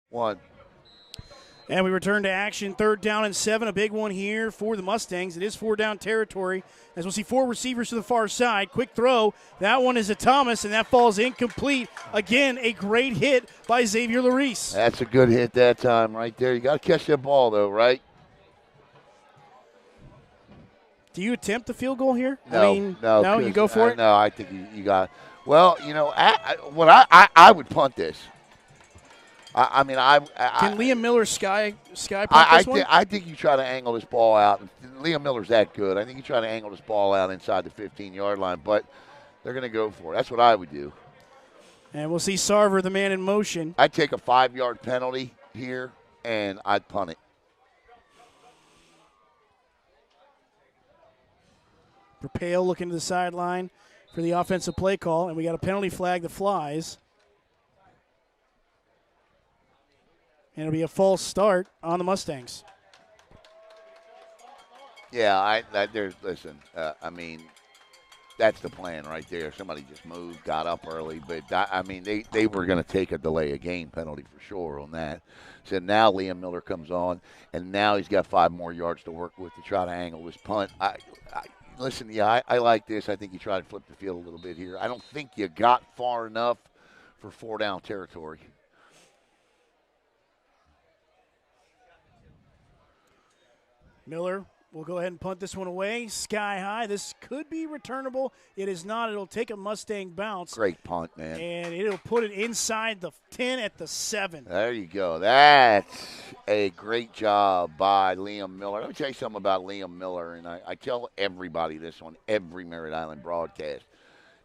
One. And we return to action, third down and 7, a big one here for the Mustangs. It is 4-down territory, as we'll see 4 receivers to the far side. Quick throw. That one is a Thomas, and that falls incomplete. Again, a great hit by Xavier Larice. That's a good hit that time right there. You got to catch that ball, though, right? Do you attempt the field goal here? No, no, you go for it? No, I think you got it. Well, I would punt this. Can Liam Miller sky punt this one? I think you try to angle this ball out. Liam Miller's that good. I think you try to angle this ball out inside the 15-yard line, but they're going to go for it. That's what I would do. And we'll see Sarver, the man in motion. I'd take a 5-yard penalty here, and I'd punt it. Verpail looking to the sideline for the offensive play call, and we got a penalty flag that flies. And it'll be a false start on the Mustangs. Yeah, that's the plan right there. Somebody just moved, got up early, but they were going to take a delay of game penalty for sure on that. So now Liam Miller comes on, and now he's got 5 more yards to work with to try to angle this punt. I like this. I think you try to flip the field a little bit here. I don't think you got far enough for 4-down territory. Miller will go ahead and punt this one away. Sky high. This could be returnable. It is not. It'll take a Mustang bounce. Great punt, man. And it'll put it inside the 10 at the 7. There you go. That's a great job by Liam Miller. Let me tell you something about Liam Miller, and I tell everybody this on every Merritt Island broadcast.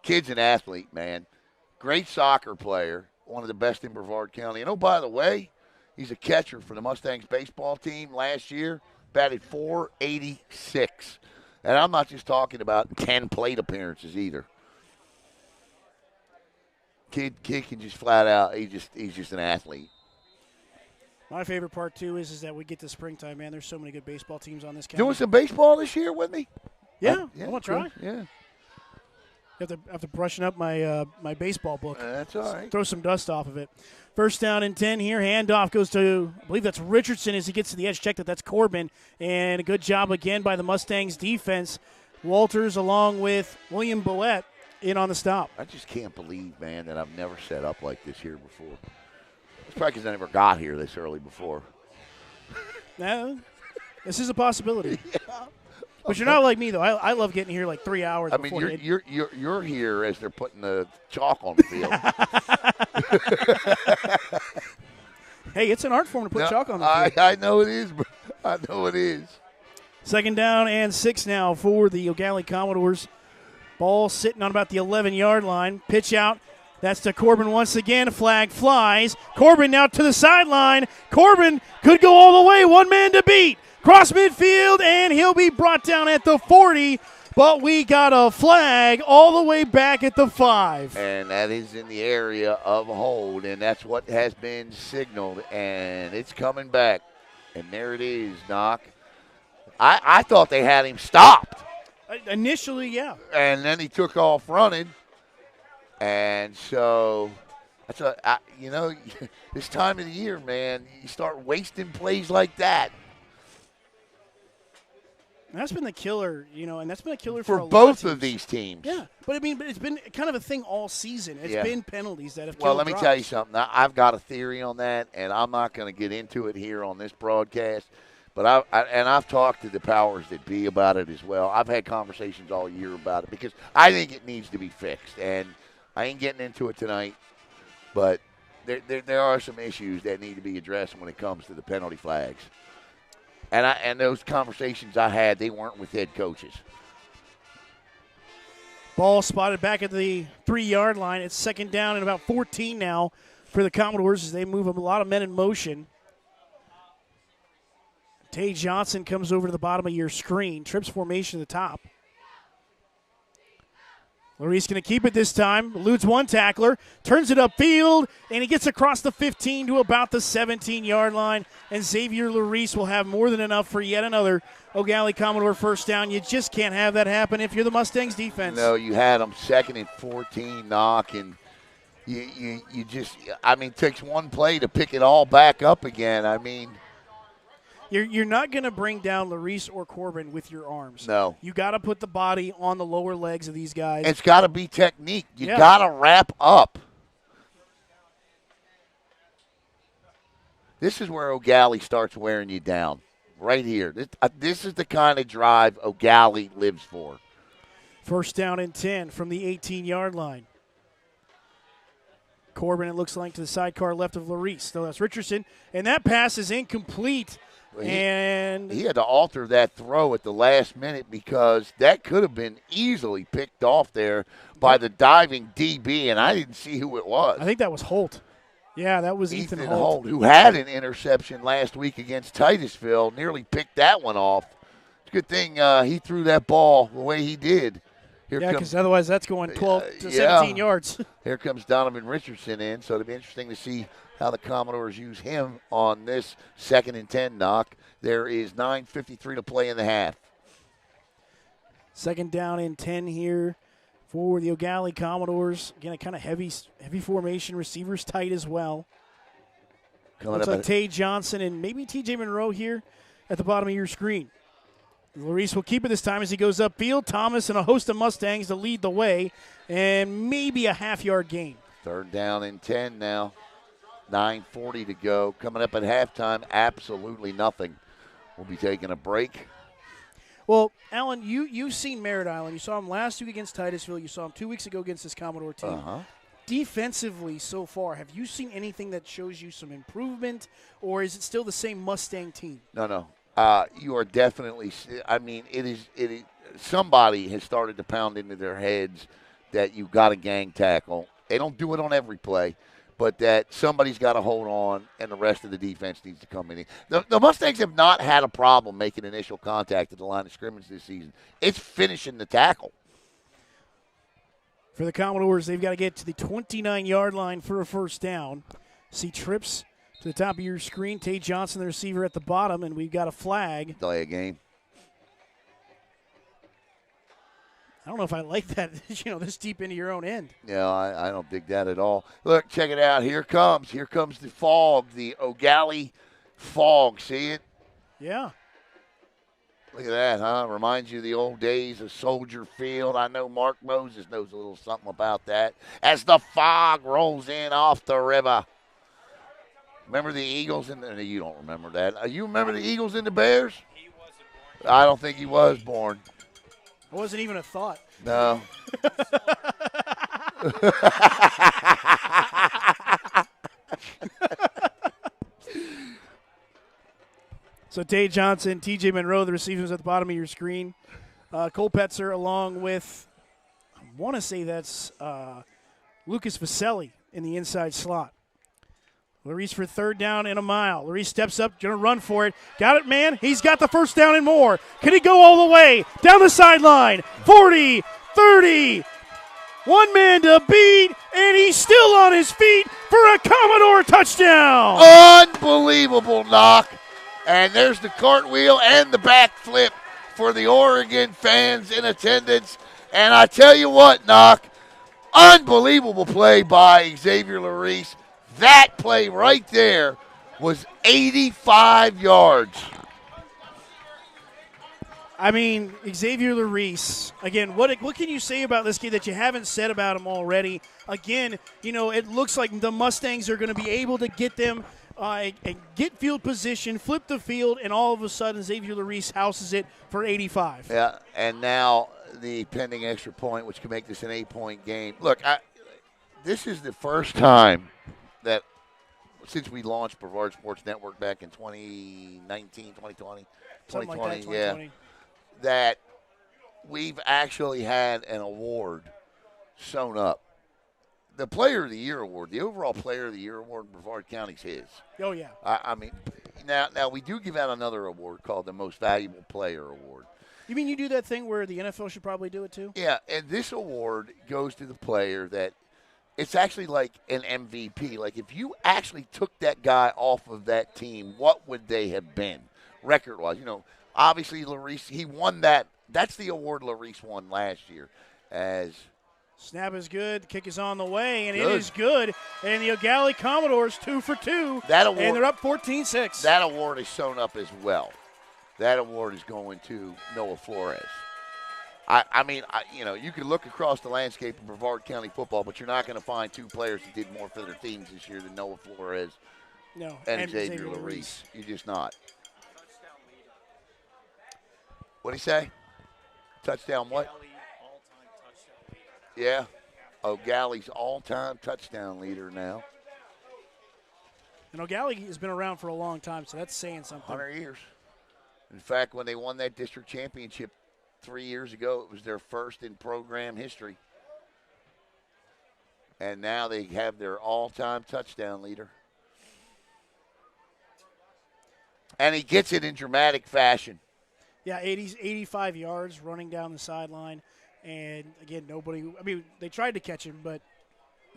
Kid's an athlete, man. Great soccer player, one of the best in Brevard County. And, oh, by the way, he's a catcher for the Mustangs baseball team last year. Batted .486. And I'm not just talking about 10 plate appearances either. Kid can just flat out, he's just an athlete. My favorite part, too, is that we get to springtime, man. There's so many good baseball teams on this county. Doing some baseball this year with me? Yeah, I want to try. Yeah. have to brushing up my my baseball book. That's all right. Throw some dust off of it. First down and 10 here. Handoff goes to, I believe that's Richardson as he gets to the edge. Check that's Corbin. And a good job again by the Mustangs defense. Walters along with William Boett in on the stop. I just can't believe, man, that I've never set up like this here before. It's probably because I never got here this early before. No, this is a possibility. Yeah. But you're not like me, though. I love getting here like 3 hours I mean, before. you're here as they're putting the chalk on the field. Hey, it's an art form to put chalk on the field. I know it is, bro. I know it is. Second down and 6 now for the Eau Gallie Commodores. Ball sitting on about the 11-yard line. Pitch out. That's to Corbin once again. Flag flies. Corbin now to the sideline. Corbin could go all the way. One man to beat. Cross midfield, and he'll be brought down at the 40. But we got a flag all the way back at the 5. And that is in the area of a hold, and that's what has been signaled, and it's coming back. And there it is, Knock. I thought they had him stopped. Initially, yeah. And then he took off running. And so, this time of the year, man, you start wasting plays like that. That's been the killer, and that's been a killer for a both lot of these teams. Yeah, but it's been kind of a thing all season. It's been penalties that have killed Well, let me drives. tell you something. I've got a theory on that, and I'm not going to get into it here on this broadcast. But I've talked to the powers that be about it as well. I've had conversations all year about it because I think it needs to be fixed. And I ain't getting into it tonight, but there are some issues that need to be addressed when it comes to the penalty flags. And those conversations I had, they weren't with head coaches. Ball spotted back at the 3-yard line. It's second down and about 14 now for the Commodores as they move a lot of men in motion. Tay Johnson comes over to the bottom of your screen. Trips formation to the top. Larice going to keep it this time. Eludes one tackler. Turns it upfield. And he gets across the 15 to about the 17-yard line. And Xavier Larice will have more than enough for yet another Eau Gallie Commodore first down. You just can't have that happen if you're the Mustangs defense. No, you had them second and 14, Knock. And you just, it takes one play to pick it all back up again. You're not going to bring down Larice or Corbin with your arms. No. You got to put the body on the lower legs of these guys. It's got to be technique. You got to wrap up. This is where Eau Gallie starts wearing you down. Right here. This is the kind of drive Eau Gallie lives for. First down and 10 from the 18-yard line. Corbin, it looks like, to the sidecar left of Larice. No, that's Richardson. And that pass is incomplete. He had to alter that throw at the last minute because that could have been easily picked off there by the diving DB, and I didn't see who it was. I think that was Holt. Yeah, that was Ethan Holt. Who had an interception last week against Titusville, nearly picked that one off. It's a good thing he threw that ball the way he did. Because otherwise that's going 12 to 17 yards. Here comes Donovan Richardson in, so it'll be interesting to see how the Commodores use him on this 2nd and 10 Knock. There is 9:53 to play in the half. Second down and 10 here for the Eau Gallie Commodores. Again, a kind of heavy formation. Receivers tight as well. Looks like Tay Johnson and maybe TJ Monroe here at the bottom of your screen. Larice will keep it this time as he goes upfield. Thomas and a host of Mustangs to lead the way, and maybe a half-yard gain. Third down and 10 now. 9:40 to go. Coming up at halftime, absolutely nothing. We'll be taking a break. Well, Alan, you've seen Merritt Island. You saw him last week against Titusville. You saw him 2 weeks ago against this Commodore team. Defensively so far, have you seen anything that shows you some improvement, or is it still the same Mustang team? No. You are definitely – it is somebody has started to pound into their heads that you've got a gang tackle. They don't do it on every play, but that somebody's got to hold on and the rest of the defense needs to come in. The Mustangs have not had a problem making initial contact at the line of scrimmage this season. It's finishing the tackle. For the Commodores, they've got to get to the 29-yard line for a first down. See trips to the top of your screen. Tay Johnson, the receiver, at the bottom, and we've got a flag. Delay a game. I don't know if I like that, this deep into your own end. Yeah, I don't dig that at all. Look, check it out. Here comes the fog, the Ogalli fog. See it? Yeah. Look at that, huh? Reminds you of the old days of Soldier Field. I know Mark Moses knows a little something about that. As the fog rolls in off the river. Remember the Eagles? You don't remember that. You remember the Eagles and the Bears? He wasn't born. I don't think he was born. It wasn't even a thought. No. So Tay Johnson, TJ Monroe, the receivers at the bottom of your screen. Cole Petzer along with, I want to say that's Lucas Vaselli in the inside slot. Larice for third down and a mile. Larice steps up, going to run for it. Got it, man. He's got the first down and more. Can he go all the way? Down the sideline. 40, 30. One man to beat, and he's still on his feet for a Commodore touchdown. Unbelievable knock. And there's the cartwheel and the backflip for the Oregon fans in attendance. And I tell you what, Knock, unbelievable play by Xavier Larice. That play right there was 85 yards. I mean, Xavier Larice, again, what can you say about this kid that you haven't said about him already? Again, it looks like the Mustangs are going to be able to get them get field position, flip the field, and all of a sudden Xavier Larice houses it for 85. Yeah, and now the pending extra point, which can make this an 8-point game. Look, this is the first time that since we launched Brevard Sports Network back in 2019, 2020, Something like that, 2020. yeah, that we've actually had an award sewn up. The Player of the Year award, the overall Player of the Year award in Brevard County's his. Oh, yeah. I mean, now we do give out another award called the Most Valuable Player Award. You mean you do that thing where the NFL should probably do it too? Yeah, and this award goes to the player that it's actually like an MVP. Like if you actually took that guy off of that team, what would they have been record-wise? Obviously Larice, he won that. That's the award Larice won last year as – snap is good. Kick is on the way, and it is good. And the Ogalli Commodores 2 for 2. That award, and they're up 14-6. That award is sewn up as well. That award is going to Noah Flores. I mean, you could look across the landscape of Brevard County football, but you're not going to find two players that did more for their teams this year than Noah Flores and Xavier Larice. You're just not. What'd he say? Touchdown what? Yeah. O'Gally's all-time touchdown leader now. And Ogalli has been around for a long time, so that's saying something. 100 years. In fact, when they won that district championship 3 years ago, it was their first in program history. And now they have their all-time touchdown leader. And he gets it in dramatic fashion. Yeah, 85 yards running down the sideline. And, again, they tried to catch him, but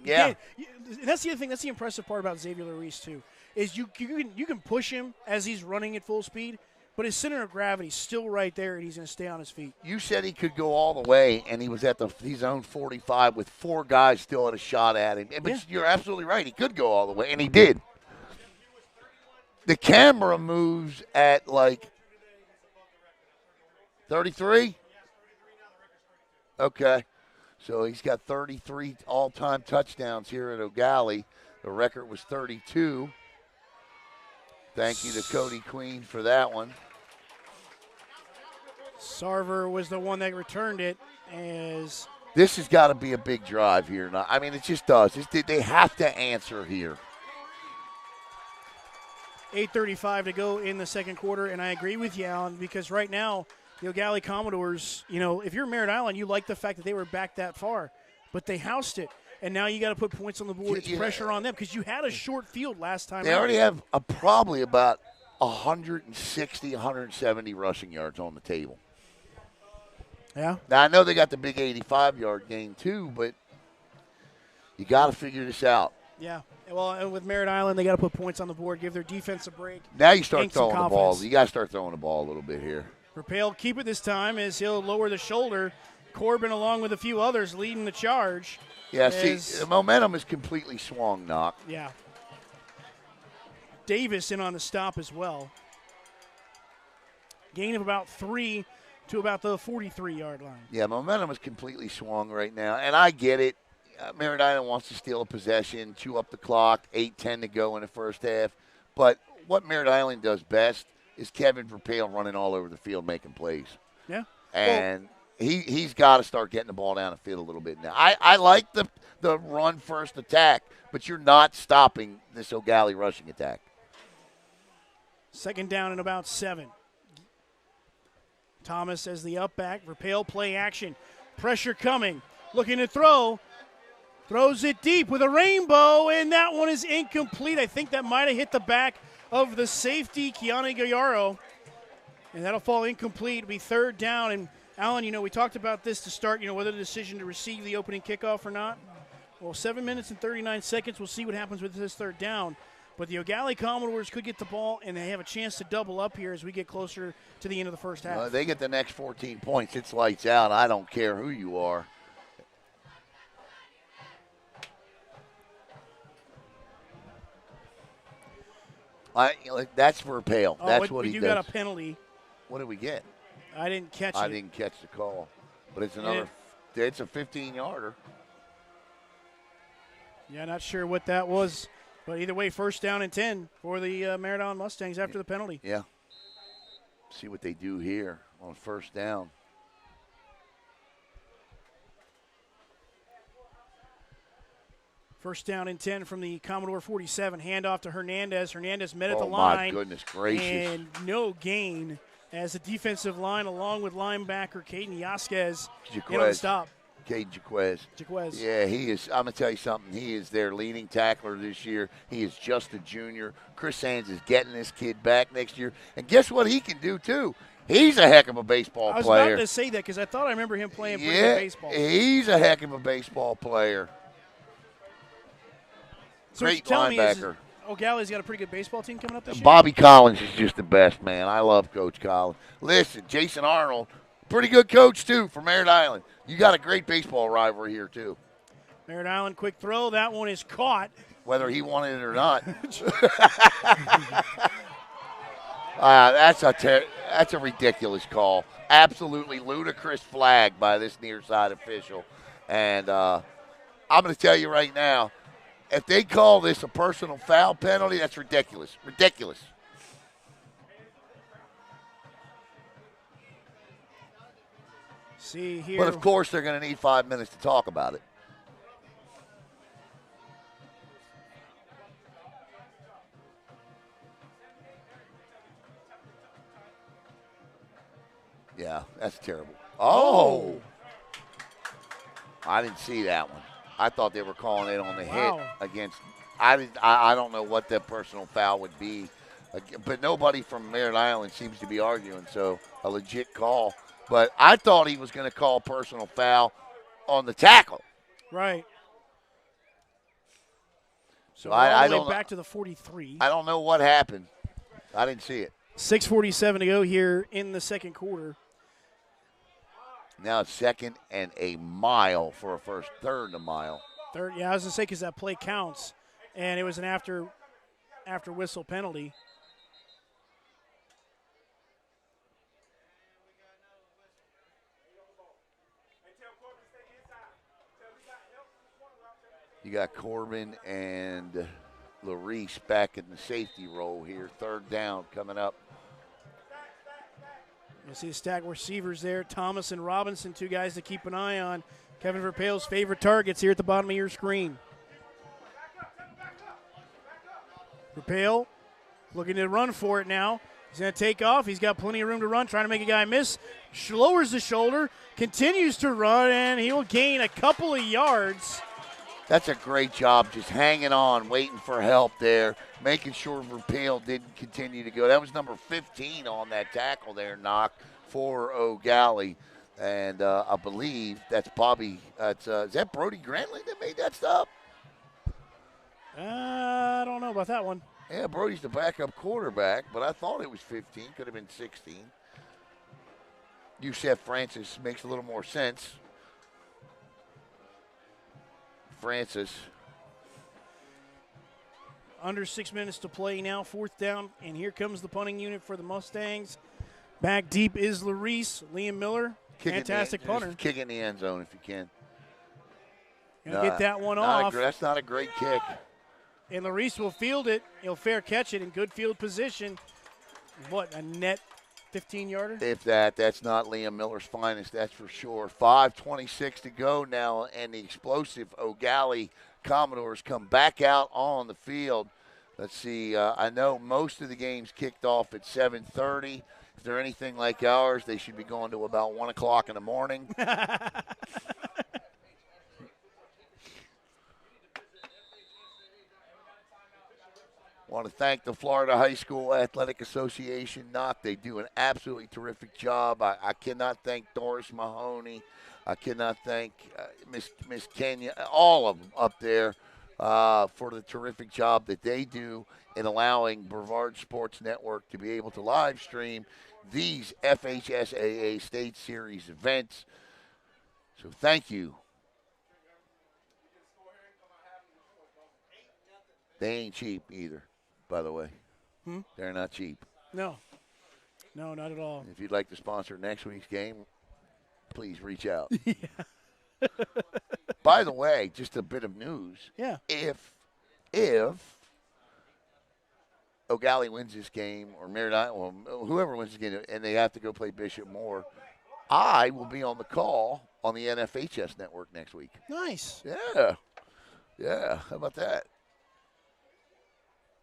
yeah. And that's the other thing. That's the impressive part about Xavier Larice, too, is you can push him as he's running at full speed, but his center of gravity is still right there, and he's going to stay on his feet. You said he could go all the way, and he was at his own 45 with four guys still at a shot at him. But you're absolutely right. He could go all the way, and he did. The camera moves at, 33? Okay. So he's got 33 all-time touchdowns here at Ogalli. The record was 32. Thank you to Cody Queen for that one. Sarver was the one that returned it. This has got to be a big drive here. I mean, it just does. They have to answer here. 8:35 to go in the second quarter, and I agree with you, Alan, because right now – the Ogalli Commodores, if you're Merritt Island, you like the fact that they were back that far, but they housed it, and now you got to put points on the board. It's pressure on them because you had a short field last time. They already have probably about 160, 170 rushing yards on the table. Yeah. Now, I know they got the big 85-yard gain too, but you got to figure this out. Yeah. Well, and with Merritt Island, they got to put points on the board, give their defense a break. Now you start throwing the ball. You got to start throwing the ball a little bit here. Raphael keep it this time as he'll lower the shoulder. Corbin, along with a few others, leading the charge. Yeah, see, the momentum is completely swung, Knock. Yeah. Davis in on the stop as well. Gain of about 3 to about the 43-yard line. Yeah, momentum is completely swung right now, and I get it. Merritt Island wants to steal a possession, chew up the clock, 8:10 to go in the first half. But what Merritt Island does best is Kevin Verpale running all over the field making plays. Yeah. And he's got to start getting the ball down the field a little bit now. I like the run-first attack, but you're not stopping this Eau Gallie rushing attack. Second down and about 7. Thomas as the up back. Verpale play action. Pressure coming. Looking to throw. Throws it deep with a rainbow, and that one is incomplete. I think that might have hit the back of the safety, Keanu Gallardo. And that'll fall incomplete. It'll be third down. And, Alan, we talked about this to start, whether the decision to receive the opening kickoff or not. Well, 7 minutes and 39 seconds. We'll see what happens with this third down. But the Eau Gallie Commodores could get the ball, and they have a chance to double up here as we get closer to the end of the first half. They get the next 14 points. It's lights out. I don't care who you are. That's Verpale. That's what he does. You got a penalty. What did we get? I didn't catch it. I didn't catch the call. But it's another – it's a 15-yarder. Yeah, not sure what that was. But either way, first down and 10 for the Merritt Island Mustangs after the penalty. Yeah. See what they do here on first down. First down and 10 from the Commodore 47. Handoff to Hernandez. Hernandez met at the line. Oh, my goodness gracious. And no gain as the defensive line, along with linebacker Caden Yasquez, in on the stop. Caden Jaquez. Yeah, he is. I'm going to tell you something. He is their leading tackler this year. He is just a junior. Chris Sands is getting this kid back next year. And guess what he can do, too? He's a heck of a baseball player. I was about to say that because I thought I remember him playing pretty good baseball. He's a heck of a baseball player. So Great linebacker. Eau Gallie's got a pretty good baseball team coming up this year? Bobby Collins is just the best, man. I love Coach Collins. Listen, Jason Arnold, pretty good coach, too, for Merritt Island. You got a great baseball rivalry here, too. Merritt Island, quick throw. That one is caught. Whether he wanted it or not. That's a ridiculous call. Absolutely ludicrous flag by this near side official. And I'm going to tell you right now, if they call this a personal foul penalty, that's ridiculous. Ridiculous. See here. But, of course, they're going to need 5 minutes to talk about it. Yeah, that's terrible. Oh! I didn't see that one. I thought they were calling it on the hit against – I don't know what that personal foul would be. But nobody from Merritt Island seems to be arguing, so a legit call. But I thought he was going to call personal foul on the tackle. Right. So I don't back to the 43. I don't know what happened. I didn't see it. 6:47 to go here in the second quarter. Now it's second and a mile for a first, third and a mile. Third, yeah, I was going to say because that play counts, and it was an after whistle penalty. You got Corbin and Larice back in the safety role here. Third down coming up. You'll see the stack of receivers there. Thomas and Robinson, two guys to keep an eye on. Kevin Verpale's favorite targets here at the bottom of your screen. Verpale looking to run for it now. He's going to take off. He's got plenty of room to run, trying to make a guy miss. Lowers the shoulder, continues to run, and he will gain a couple of yards. That's a great job, just hanging on, waiting for help there, making sure Verpale didn't continue to go. That was number 15 on that tackle there, Knock, for Eau Gallie. And I believe that's Bobby. Is that Brody Grantley that made that stop? I don't know about that one. Yeah, Brody's the backup quarterback, but I thought it was 15. Could have been 16. Yusef Francis makes a little more sense. Francis. Under 6 minutes to play now, 4th down, and here comes the punting unit for the Mustangs. Back deep is Larice. Liam Miller, fantastic punter. Just kick it in the end zone if you can. Gonna get that one off. That's not a great kick. And Larice will field it. He'll fair catch it in good field position. What, a net 15-yarder? If that's not Liam Miller's finest, that's for sure. 5:26 to go now, and the explosive Ogalli Commodores come back out on the field. Let's see. I know most of the games kicked off at 7:30. If they're anything like ours, they should be going to about 1 o'clock in the morning. Want to thank the Florida High School Athletic Association. They do an absolutely terrific job. I cannot thank Doris Mahoney. I cannot thank Miss Kenya, all of them up there for the terrific job that they do in allowing Brevard Sports Network to be able to live stream these FHSAA State Series events. So thank you. They ain't cheap either, by the way. They're not cheap. No, not at all. If you'd like to sponsor next week's game, please reach out. By the way, just a bit of news. Yeah. If Ogalli wins this game, or Merritt, whoever wins this game, and they have to go play Bishop Moore, I will be on the call on the NFHS network next week. Nice. Yeah. How about that?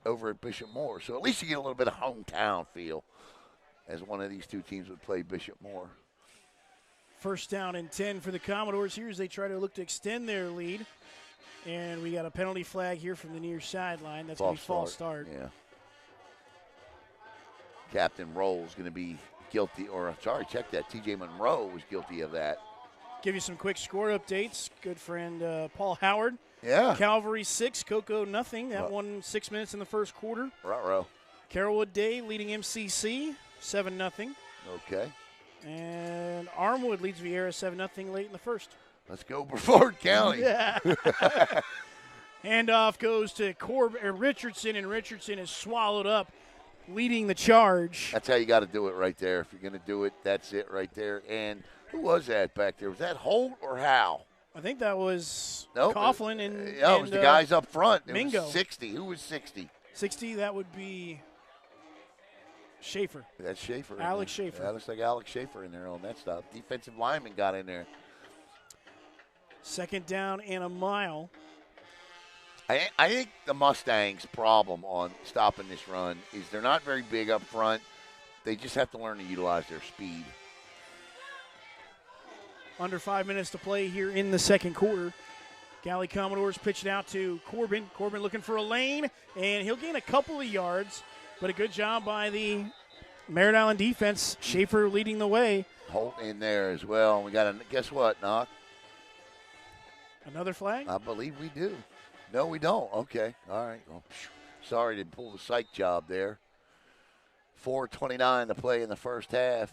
Over at Bishop Moore. So at least you get a little bit of hometown feel as one of these two teams would play Bishop Moore. 1st down and 10 for the Commodores here as they try to look to extend their lead. And we got a penalty flag here from the near sideline. That's going to be false start. Yeah. Captain Roll's going to be guilty, check that. TJ Monroe was guilty of that. Give you some quick score updates. Good friend Paul Howard. Yeah. Calvary 6, Cocoa nothing. That won 6 minutes in the first quarter. Ruh-roh. Carrollwood Day leading MCC 7-0. Okay. And Armwood leads Vieira 7-0 late in the first. Let's go Brevard County. Yeah. Handoff goes to Richardson, and Richardson is swallowed up, leading the charge. That's how you got to do it right there. If you're going to do it, that's it right there. And who was that back there? Was that Holt or Howe? I think that was Coughlin and it was the guys up front. It Mingo. Was 60. Who was 60? 60, that would be Schaefer. That's Schaefer. Alex Schaefer. Yeah, looks like Alex Schaefer in there on that stuff. Defensive lineman got in there. 2nd down and a mile. I think the Mustangs' problem on stopping this run is they're not very big up front. They just have to learn to utilize their speed. Under 5 minutes to play here in the second quarter. Gallie Commodores pitch it out to Corbin. Corbin looking for a lane, and he'll gain a couple of yards, but a good job by the Merritt Island defense. Schaefer leading the way. Holt in there as well. We got guess what, Knock? Another flag? I believe we do. No, we don't. Okay. All right. Well, sorry to pull the psych job there. 4:29 to play in the first half.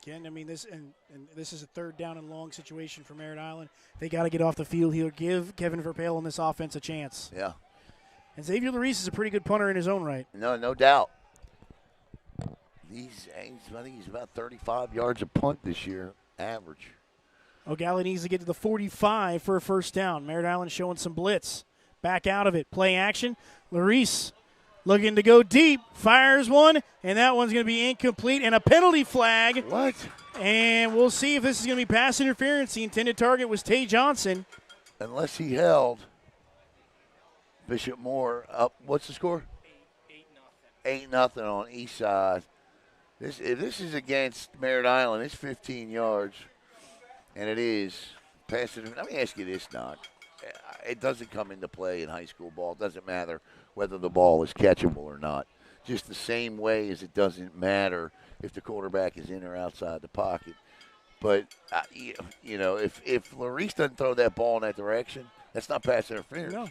Again, I mean, this is a 3rd down and long situation for Merritt Island. They got to get off the field. He'll give Kevin Verpale on this offense a chance. Yeah. And Xavier Larice is a pretty good punter in his own right. No doubt. I think he's about 35 yards a punt this year, average. Ogalli needs to get to the 45 for a 1st down. Merritt Island showing some blitz. Back out of it. Play action. Larice looking to go deep. Fires one, and that one's going to be incomplete. And a penalty flag. What? And we'll see if this is going to be pass interference. The intended target was Tay Johnson. Unless he held Bishop Moore up. What's the score? 8-0 on east side. If this is against Merritt Island, it's 15 yards. And it is. Pass it. Let me ask you this, Knock. It doesn't come into play in high school ball. It doesn't matter whether the ball is catchable or not. Just the same way as it doesn't matter if the quarterback is in or outside the pocket. But, if Larice doesn't throw that ball in that direction, that's not pass interference. No.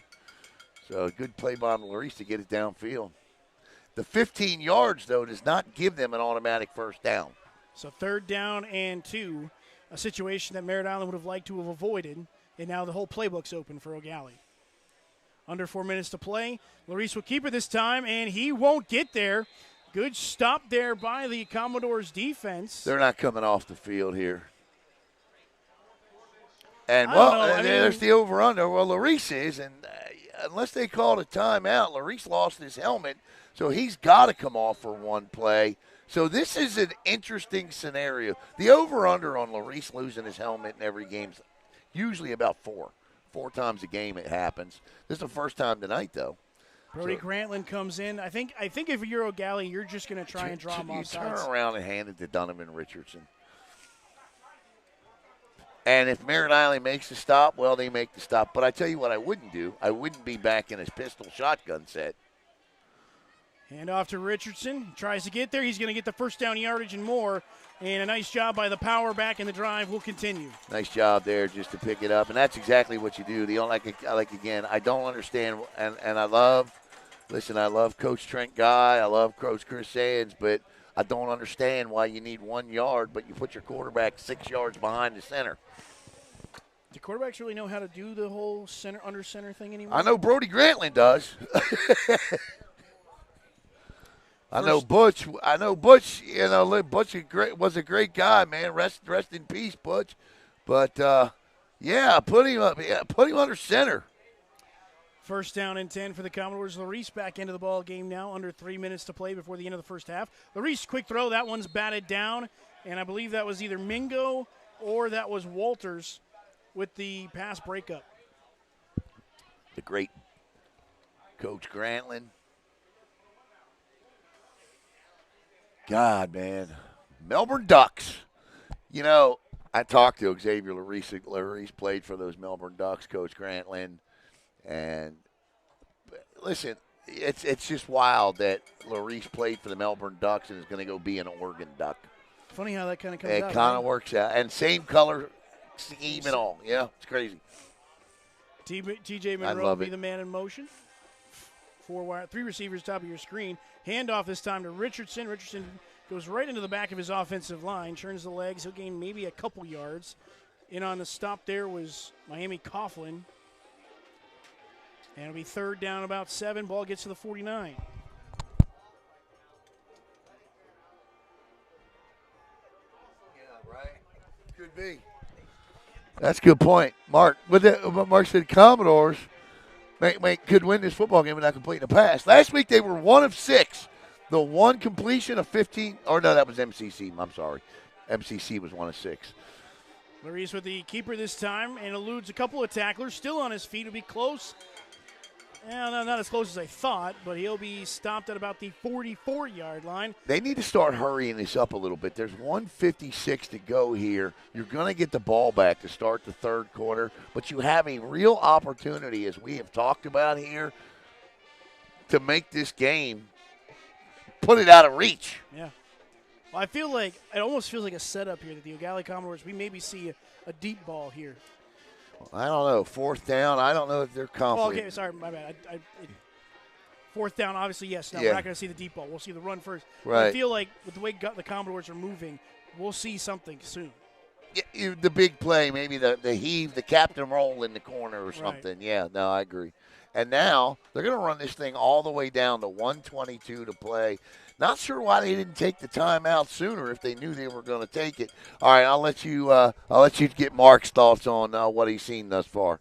So a good play by Larice to get it downfield. The 15 yards, though, does not give them an automatic first down. So 3rd down and 2, a situation that Merritt Island would have liked to have avoided, and now the whole playbook's open for Eau Gallie. Under 4 minutes to play. Larice will keep it this time, and he won't get there. Good stop there by the Commodores defense. They're not coming off the field here. And, there's the over-under. Well, Larice is, and unless they called a timeout, Larice lost his helmet, so he's got to come off for one play. So this is an interesting scenario. The over-under on Larice losing his helmet in every game is usually about 4. 4 times a game it happens. This is the first time tonight, though. Brody Grantland comes in. I think if you're Eau Gallie, you're just going to try and draw him off sides. Turn around and hand it to Donovan Richardson. And if Merritt Island makes the stop, well, they make the stop. But I tell you what I wouldn't do. I wouldn't be back in his pistol shotgun set. Hand off to Richardson. Tries to get there. He's going to get the first down yardage and more. And a nice job by the power back, and the drive will continue. Nice job there just to pick it up. And that's exactly what you do. Again, I don't understand. And I love Coach Trent Guy. I love Coach Chris Sands. But I don't understand why you need 1 yard, but you put your quarterback 6 yards behind the center. Do quarterbacks really know how to do the whole under center thing anymore? I know Brody Grantland does. I know Butch. You know, Butch was a great guy, man. Rest in peace, Butch. But put him up. Yeah, put him under center. First down and 10 for the Commodores. Larice back into the ball game now. Under 3 minutes to play before the end of the first half. Larice, quick throw. That one's batted down, and I believe that was either Mingo or that was Walters with the pass breakup. The great Coach Grantland. God, man. Melbourne Ducks. You know, I talked to Xavier Larice. Larice played for those Melbourne Ducks, Coach Grantland. And, listen, it's just wild that Larice played for the Melbourne Ducks and is going to go be an Oregon Duck. Funny how that kind of comes out. It kind of works out. And same color scheme and all. Yeah, it's crazy. TJ Monroe will be the man in motion. 3 receivers top of your screen. Handoff this time to Richardson. Richardson goes right into the back of his offensive line, turns the legs. He'll gain maybe a couple yards. In on the stop there was Miami Coughlin. And it'll be 3rd down, about 7. Ball gets to the 49. Yeah, right. Could be. That's a good point. Mark, Mark said Commodores could win this football game without completing a pass. Last week they were 1 of 6. The one completion of 15. Or no, that was MCC. I'm sorry. MCC was 1 of 6. Larice with the keeper this time and eludes a couple of tacklers. Still on his feet. It'll be close. Well, not as close as I thought, but he'll be stopped at about the 44-yard line. They need to start hurrying this up a little bit. There's 1:56 to go here. You're going to get the ball back to start the 3rd quarter, but you have a real opportunity, as we have talked about here, to make this game, put it out of reach. Yeah. Well, it almost feels like a setup here that the Eau Gallie Commodores, we maybe see a deep ball here. I don't know. 4th down. I don't know if they're confident. Oh, okay, sorry, my bad. 4th down, obviously, yes. No, yeah. We're not going to see the deep ball. We'll see the run first. Right. I feel like with the way the Commodores are moving, we'll see something soon. Yeah, the big play, maybe the heave, the captain roll in the corner or something. Right. Yeah, no, I agree. And now they're going to run this thing all the way down to 1:22 to play. Not sure why they didn't take the timeout sooner if they knew they were going to take it. All right, I'll let you get Mark's thoughts on what he's seen thus far.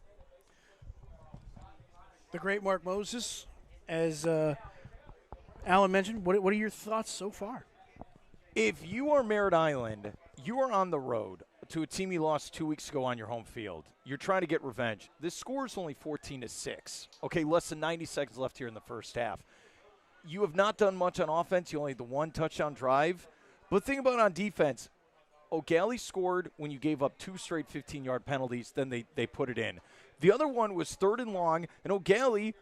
The great Mark Moses, as Alan mentioned, what are your thoughts so far? If you are Merritt Island, you are on the road to a team you lost 2 weeks ago on your home field. You're trying to get revenge. This score is only 14-6. Okay, less than 90 seconds left here in the first half. You have not done much on offense. You only had the 1 touchdown drive. But think about on defense. Ogalli scored when you gave up 2 straight 15-yard penalties. Then they put it in. The other one was 3rd and long, and Ogalli,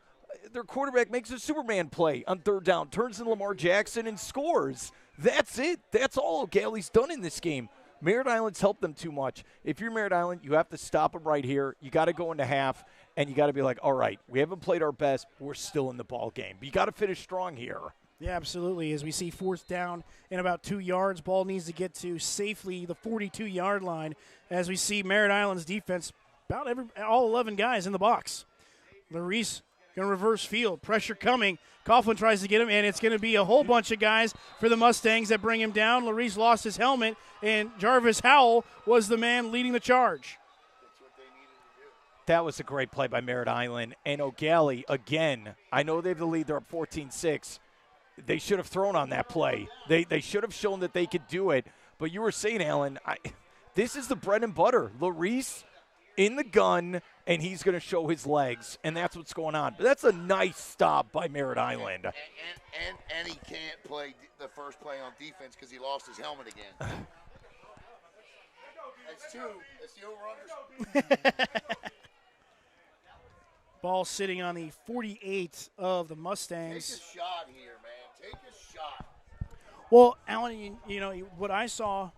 their quarterback, makes a Superman play on 3rd down, turns into Lamar Jackson and scores. That's it. That's all Ogalli's done in this game. Merritt Island's helped them too much. If you're Merritt Island, you have to stop them right here. You got to go into half. And you got to be like, all right, we haven't played our best, but we're still in the ball game. But you got to finish strong here. Yeah, absolutely. As we see 4th down in about 2 yards, ball needs to get to safely the 42-yard line. As we see Merritt Island's defense, all 11 guys in the box. Larice going to reverse field, pressure coming. Coughlin tries to get him, and it's going to be a whole bunch of guys for the Mustangs that bring him down. Larice lost his helmet, and Jarvis Howell was the man leading the charge. That was a great play by Merritt Island. And Ogalli, again, I know they have the lead. They're up 14-6. They should have thrown on that play. They should have shown that they could do it. But you were saying, Alan, this is the bread and butter. Larice in the gun, and he's going to show his legs, and that's what's going on. But that's a nice stop by Merritt Island. And he can't play the first play on defense because he lost his helmet again. That's 2. That's the over-under. Ball sitting on the 48 of the Mustangs. Take a shot here, man. Take a shot. Well, Alan, you know what I saw.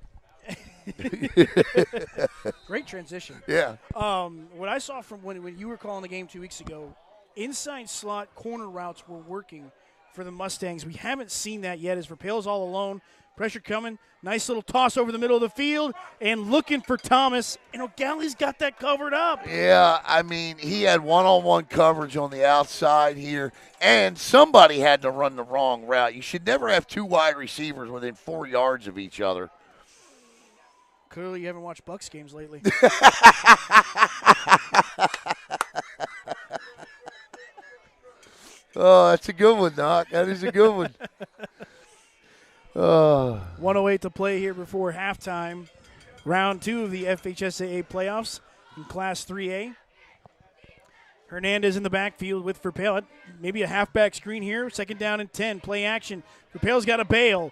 Great transition. Yeah. What I saw from when you were calling the game 2 weeks ago, inside slot corner routes were working for the Mustangs. We haven't seen that yet as Verpale's all alone. Pressure coming. Nice little toss over the middle of the field and looking for Thomas. And O'Galli's got that covered up. Yeah, I mean, he had one-on-one coverage on the outside here, and somebody had to run the wrong route. You should never have 2 wide receivers within 4 yards of each other. Clearly you haven't watched Bucks games lately. Oh, that's a good one, Doc. That is a good one. 1:08 to play here before halftime. Round 2 of the FHSAA playoffs in Class 3A. Hernandez in the backfield with Verpale. Maybe a halfback screen here. 2nd down and 10. Play action. Verpale's got a bail.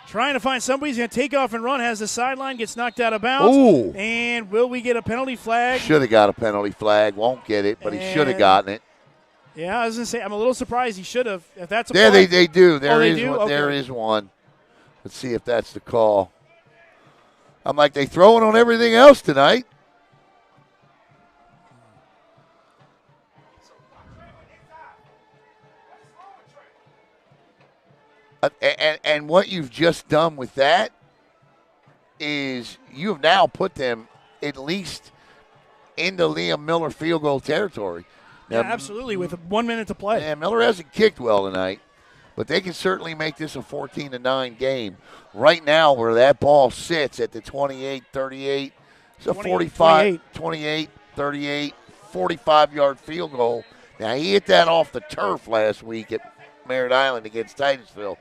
Trying to find somebody who's going to take off and run. Has the sideline. Gets knocked out of bounds. Ooh. And will we get a penalty flag? Should have got a penalty flag. Won't get it, but he should have gotten it. Yeah, I was going to say, I'm a little surprised he should have. If that's a Yeah, flag. they do. There they is do? one. Okay. There is one. Let's see if that's the call. I'm like, they throwing on everything else tonight. And what you've just done with that is you have now put them at least into Liam Miller field goal territory. Now, Yeah, absolutely, with 1 minute to play. yeah, Miller hasn't kicked well tonight, but they can certainly make this a 14-9 game. Right now, where that ball sits at the 28-38, it's a 45, 28, 38, 45-yard field goal. Now, he hit that off the turf last week at Merritt Island against Titusville.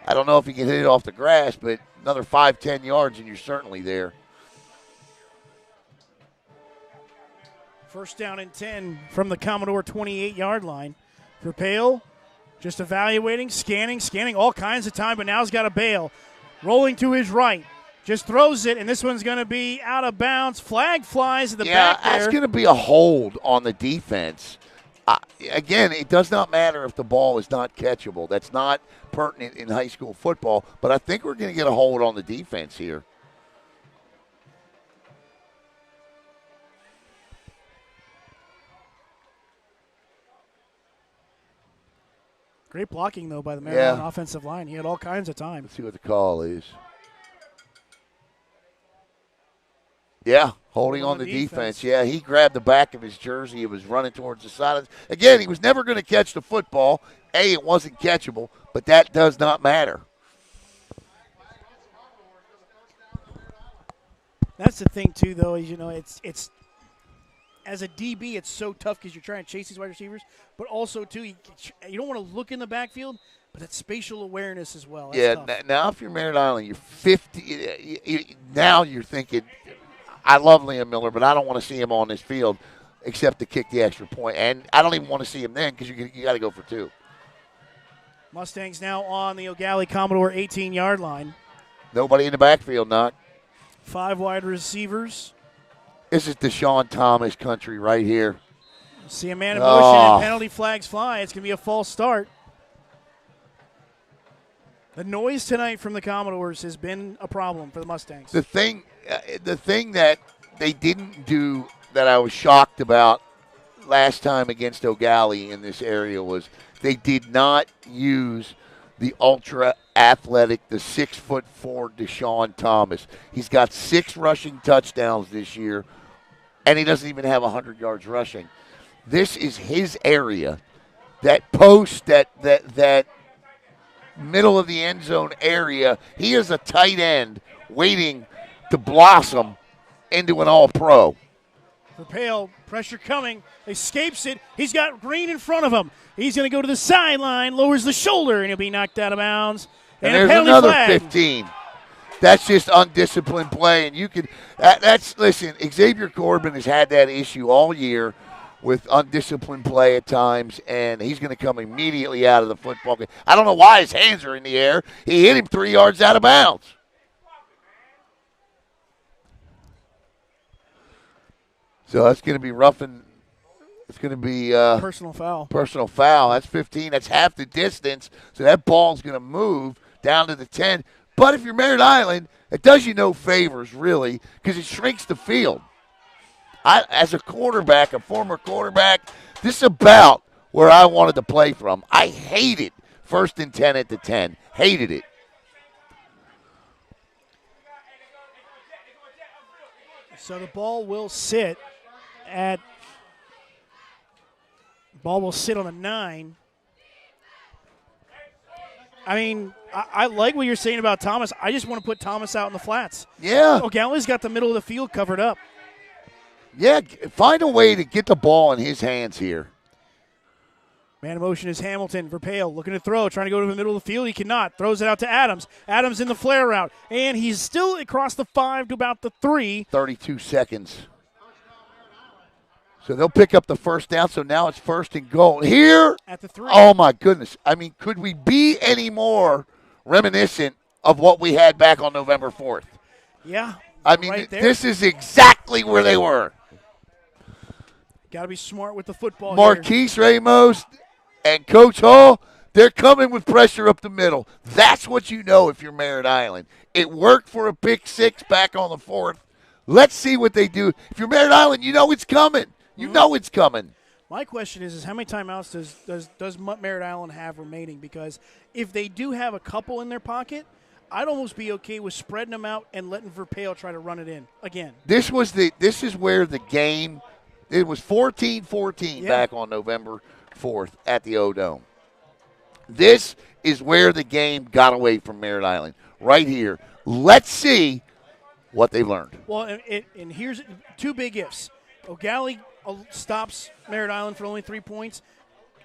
I don't know if he can hit it off the grass, but another 5-10 yards, and you're certainly there. 1st down and 10 from the Commodore 28-yard line. Verpale just evaluating, scanning all kinds of time, but now he's got a bail. Rolling to his right. Just throws it, and this one's going to be out of bounds. Flag flies at the back there. Yeah, that's going to be a hold on the defense. Again, it does not matter if the ball is not catchable. That's not pertinent in high school football, but I think we're going to get a hold on the defense here. Great blocking, though, by the Maryland offensive line. He had all kinds of time. Let's see what the call is. Yeah, holding on the defense. Yeah, he grabbed the back of his jersey. He was running towards the side. Again, he was never going to catch the football. It wasn't catchable, but that does not matter. That's the thing, too, though, is, it's as a DB, it's so tough because you're trying to chase these wide receivers, but also, too, you don't want to look in the backfield, but it's spatial awareness as well. That's tough. Now if you're Merritt Island, you're 50. Now you're thinking, I love Liam Miller, but I don't want to see him on this field except to kick the extra point. And I don't even want to see him then because you got to go for 2. Mustangs now on the Eau Gallie Commodore 18-yard line. Nobody in the backfield, Knock. 5 wide receivers. This is Deshaun Thomas country right here. See a man in motion and penalty flags fly. It's going to be a false start. The noise tonight from the Commodores has been a problem for the Mustangs. The thing that they didn't do that I was shocked about last time against Ogalli in this area was they did not use the ultra athletic, the 6'4" Deshaun Thomas. He's got 6 rushing touchdowns this year, and he doesn't even have 100 yards rushing. This is his area. That post, that middle of the end zone area, he is a tight end waiting to blossom into an all-pro. Verpail, pressure coming, escapes it. He's got Green in front of him. He's going to go to the sideline, lowers the shoulder, and he'll be knocked out of bounds. And a there's penalty another flag. 15. That's just undisciplined play. And you can listen, Xavier Corbin has had that issue all year with undisciplined play at times, and he's going to come immediately out of the football game. I don't know why his hands are in the air. He hit him 3 yards out of bounds. So that's going to be roughing. It's going to be Personal foul. Personal foul. That's 15. That's half the distance. So that ball's going to move down to the 10. But if you're Merritt Island, it does you no favors, really, because it shrinks the field. As a quarterback, a former quarterback, this is about where I wanted to play from. I hated 1st and 10 at the 10. Hated it. So the ball will sit on a 9. I mean, I like what you're saying about Thomas. I just want to put Thomas out in the flats. Yeah. Ogalli's got the middle of the field covered up. Yeah, find a way to get the ball in his hands here. Man in motion is Hamilton. Verpail looking to throw, trying to go to the middle of the field. He cannot. Throws it out to Adams. Adams in the flare route. And he's still across the 5 to about the 3. 32 seconds. So they'll pick up the first down, so now it's 1st and goal. Here, at the 3. Oh, my goodness. I mean, could we be any more reminiscent of what we had back on November 4th? Yeah. I mean, right there. this is exactly where they were. Got to be smart with the football Marquise Ramos and Coach Hall, they're coming with pressure up the middle. That's what you know if you're Merritt Island. It worked for a pick 6 back on the 4th. Let's see what they do. If you're Merritt Island, you know it's coming. You know it's coming. My question is how many timeouts does Merritt Island have remaining? Because if they do have a couple in their pocket, I'd almost be okay with spreading them out and letting Verpail try to run it in again. This is where the game, it was 14-14 back on November 4th at the O-Dome. This is where the game got away from Merritt Island, right here. Let's see what they've learned. Well, and here's 2 big ifs. Ogalli stops Merritt Island for only 3 points.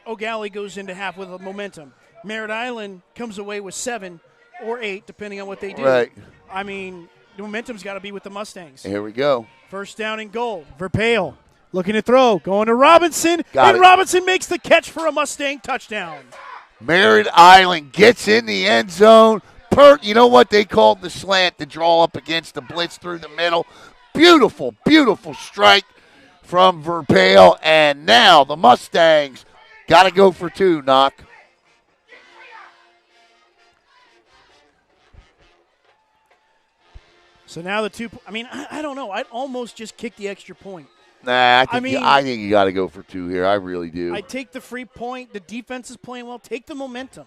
Ogalli goes into half with a momentum. Merritt Island comes away with 7 or 8, depending on what they do. Right. I mean, the momentum's got to be with the Mustangs. Here we go. 1st down and goal. Verpail looking to throw, going to Robinson, Got it. Robinson makes the catch for a Mustang touchdown. Merritt Island gets in the end zone. You know what they called the slant to draw up against the blitz through the middle. Beautiful, beautiful strike from Verpail, and now the Mustangs got to go for 2, Knock. So now the 2 – I mean, I don't know. I'd almost just kick the extra point. Nah, I think you got to go for 2 here. I really do. I take the free point. The defense is playing well. Take the momentum.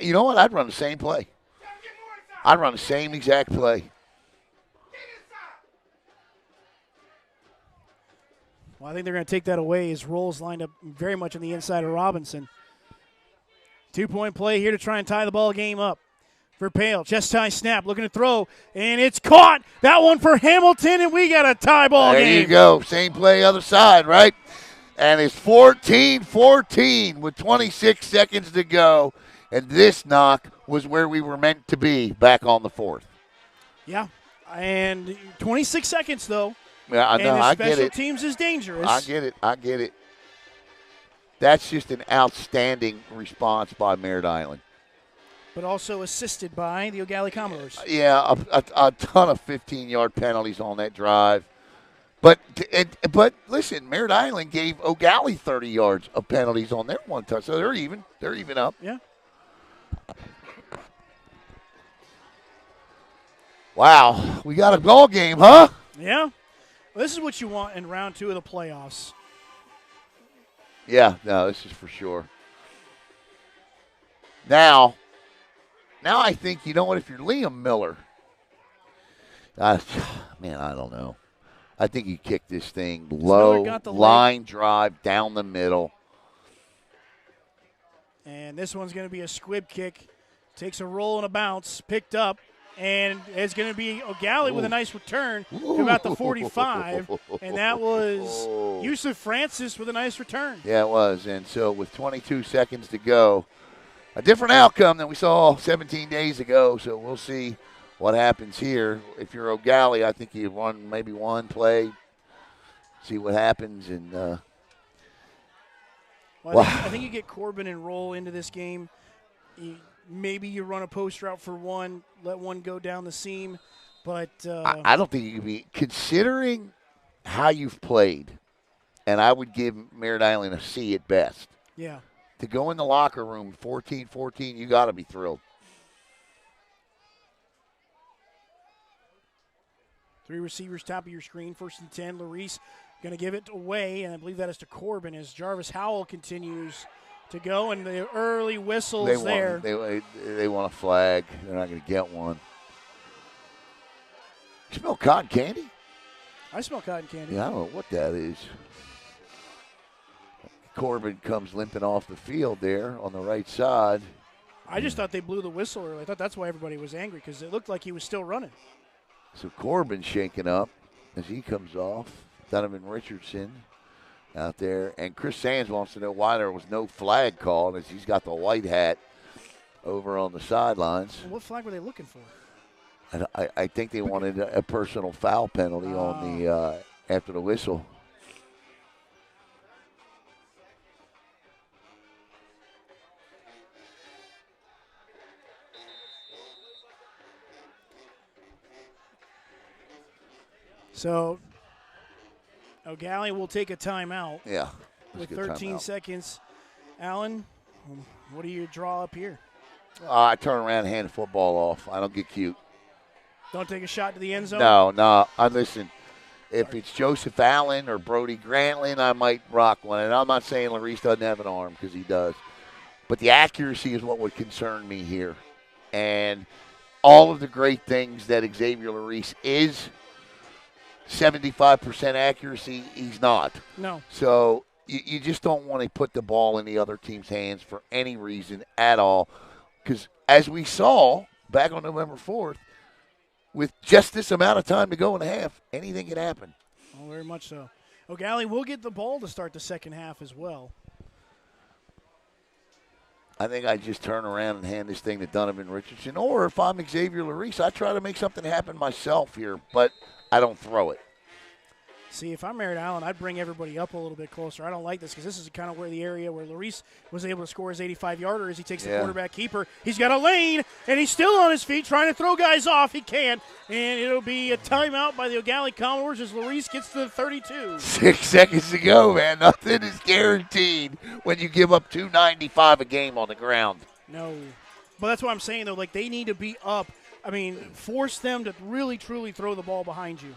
You know what? I'd run the same play. I'd run the same exact play. Well, I think they're going to take that away. His roll's lined up very much on the inside of Robinson. 2-point play here to try and tie the ball game up. Verpail, chest high snap, looking to throw, and it's caught. That one for Hamilton, and we got a tie ball game. There you go. Same play, other side, right? And it's 14-14 with 26 seconds to go. And this, Knock, was where we were meant to be back on the 4th. Yeah, and 26 seconds, though. Yeah, I know. I get it. Special teams is dangerous. I get it. That's just an outstanding response by Merritt Island. But also assisted by the Eau Gallie Commodores. Yeah, a ton of 15-yard penalties on that drive. But listen, Merritt Island gave Eau Gallie 30 yards of penalties on their one touch, so they're even. They're even up. Yeah. Wow, we got a ball game, huh? Yeah. Well, this is what you want in round 2 of the playoffs. Yeah, no, this is for sure. Now I think, you know what, if you're Liam Miller, man, I don't know. I think you kick this thing low, line drive down the middle. And this one's going to be a squib kick. Takes a roll and a bounce, picked up, and it's going to be Ogalli with a nice return to about the 45. And that was Yusuf Francis with a nice return. Yeah, it was. And so with 22 seconds to go, a different outcome than we saw 17 days ago. So we'll see what happens here. If you're Ogalli, I think you run maybe one play, see what happens. And I think you get Corbin and roll into this game. Maybe you run a post route for one, let one go down the seam. But I don't think you can be, considering how you've played, and I would give Merritt Island a C at best. Yeah. To go in the locker room 14-14, you got to be thrilled. Three receivers, top of your screen, 1st and 10. Larice going to give it away, and I believe that is to Corbin as Jarvis Howell continues to go, and the early whistles there. They want a flag. They're not going to get one. You smell cotton candy? I smell cotton candy. Yeah, I don't know what that is. Corbin comes limping off the field there on the right side. I just thought they blew the whistle early. I thought that's why everybody was angry, because it looked like he was still running. So Corbin shaking up as he comes off. Donovan Richardson out there. And Chris Sands wants to know why there was no flag called, as he's got the white hat over on the sidelines. Well, what flag were they looking for? I think they wanted a personal foul penalty on the after the whistle. So Ogalli will take a timeout. Yeah. With 13 seconds. Alan, what do you draw up here? I turn around and hand the football off. I don't get cute. Don't take a shot to the end zone? No. Listen, if it's Joseph Allen or Brody Grantland, I might rock one. And I'm not saying Larice doesn't have an arm, because he does. But the accuracy is what would concern me here. And all of the great things that Xavier Larice is, 75% accuracy, he's not. No. So you just don't want to put the ball in the other team's hands for any reason at all. Because as we saw back on November 4th, with just this amount of time to go in the half, anything can happen. Oh, very much so. Ogalli will get the ball to start the second half as well. I think I just turn around and hand this thing to Donovan Richardson. Or if I'm Xavier Larice, I try to make something happen myself here, but I don't throw it. See, if I'm Merritt Island, I'd bring everybody up a little bit closer. I don't like this, because this is kind of where the area where Larice was able to score his 85-yarder as he takes the quarterback keeper. He's got a lane, and he's still on his feet trying to throw guys off. He can't, and it'll be a timeout by the Ogalli Commodores as Larice gets to the 32. 6 seconds to go, man. Nothing is guaranteed when you give up 295 a game on the ground. No. But that's what I'm saying, though. Like, they need to be up. I mean, force them to really, truly throw the ball behind you.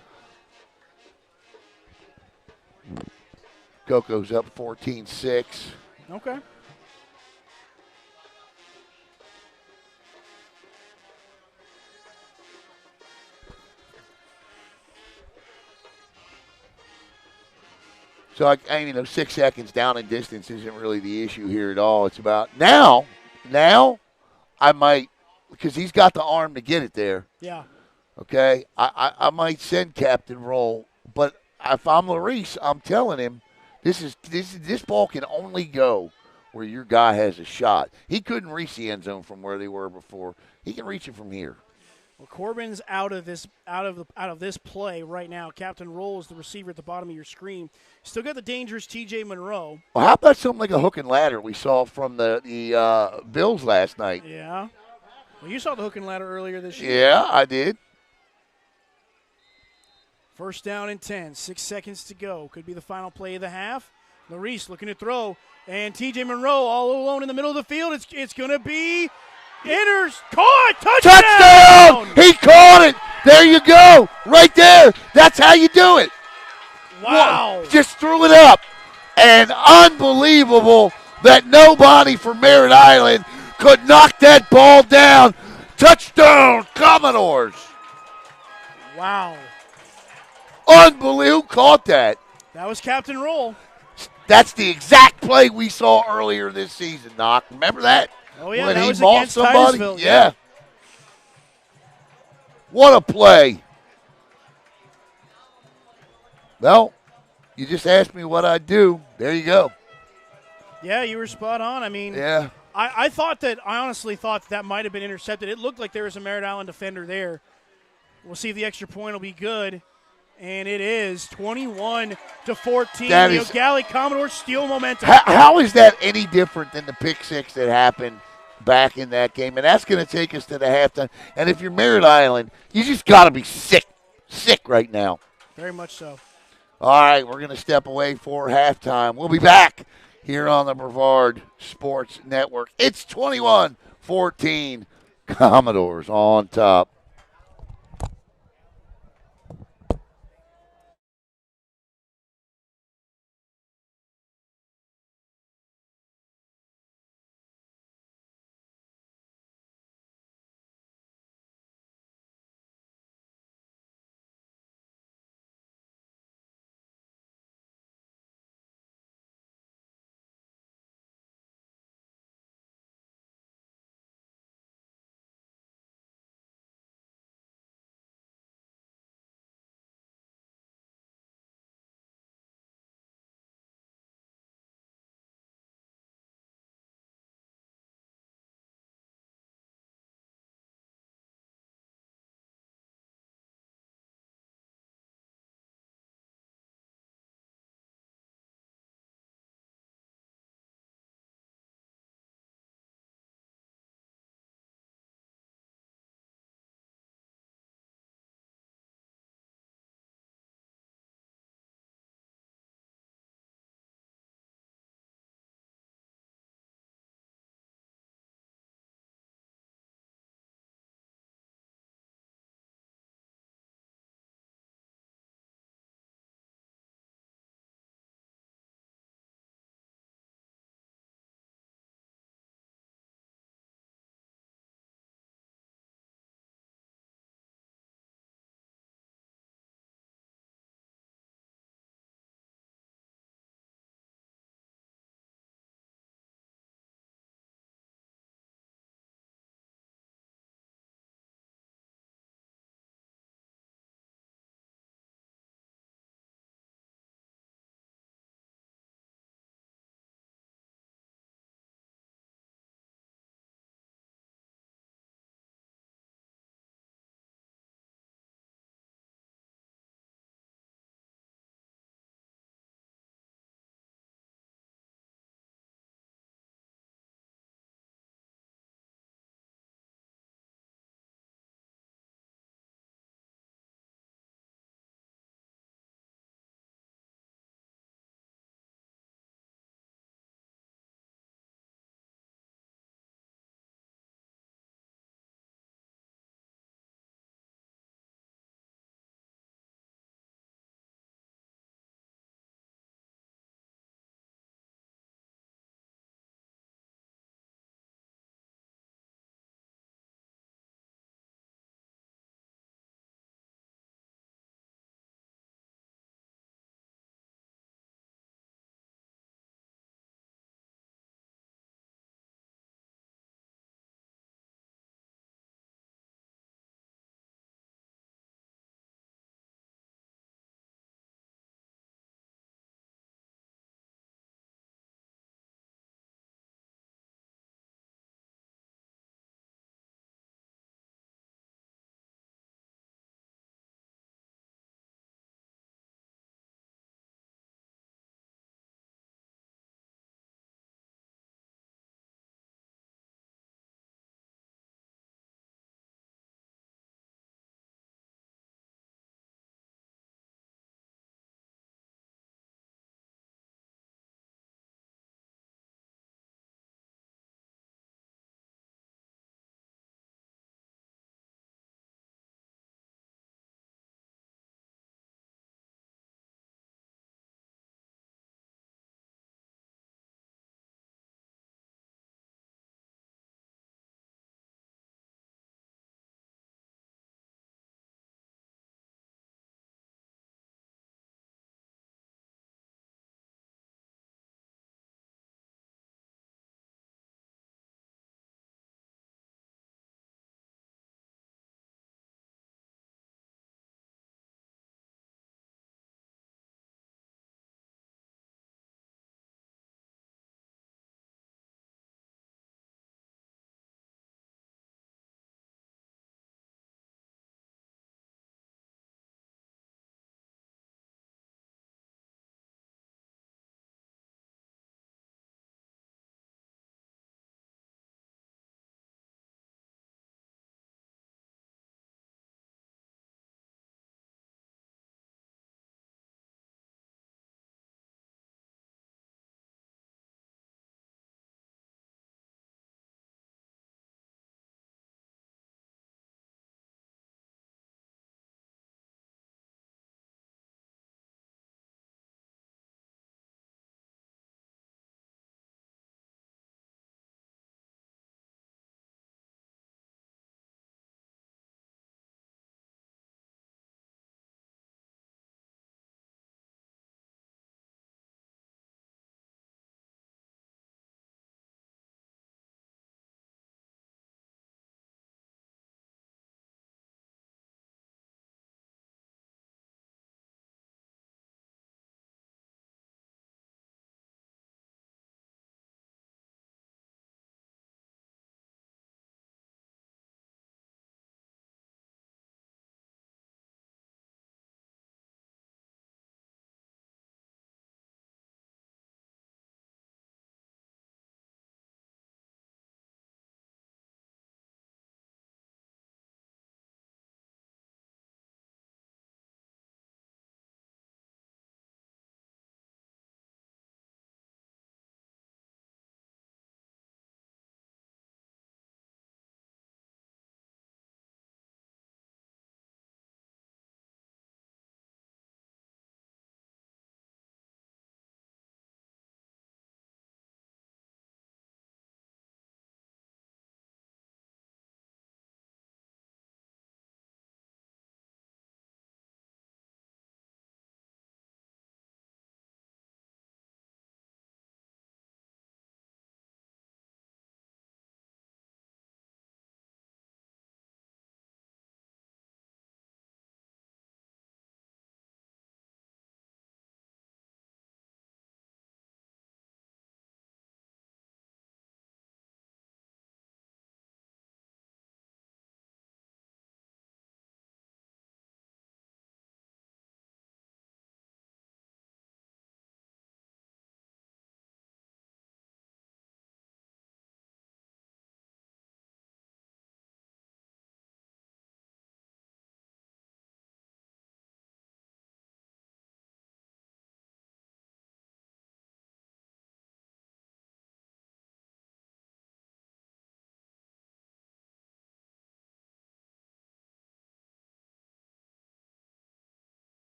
Coco's up 14-6. Okay. So, 6 seconds down in distance isn't really the issue here at all. It's about now I might, because he's got the arm to get it there. Yeah. Okay? I might send Captain Roll, but if I'm Larice, I'm telling him, this ball can only go where your guy has a shot. He couldn't reach the end zone from where they were before. He can reach it from here. Well, Corbin's out of this play right now. Captain Roll is the receiver at the bottom of your screen. Still got the dangerous T.J. Monroe. Well, how about something like a hook and ladder we saw from the Bills last night? Yeah. Well, you saw the hook and ladder earlier this year. Yeah, I did. First down and 10, 6 seconds to go. Could be the final play of the half. Larice looking to throw, and T.J. Monroe all alone in the middle of the field. It's going to be caught, touchdown! He caught it. There you go, right there. That's how you do it. Wow! Just threw it up, and unbelievable that nobody from Merritt Island could knock that ball down. Touchdown, Commodores. Wow. Unbelievable. Who caught that? That was Captain Roll. That's the exact play we saw earlier this season, Knock. Remember that? Oh, yeah, when that he was mauled against somebody? Titusville. Yeah. What a play. Well, you just asked me what I'd do. There you go. Yeah, you were spot on. I mean, Yeah. I honestly thought that might have been intercepted. It looked like there was a Merritt Island defender there. We'll see if the extra point will be good. And it is 21-14. That The is- Ogalli Commodores steal momentum. How is that any different than the pick six that happened back in that game? And that's going to take us to the halftime. And if you're Merritt Island, you just got to be sick right now. Very much so. All right, we're going to step away for halftime. We'll be back here on the Brevard Sports Network. It's 21-14. Commodores on top.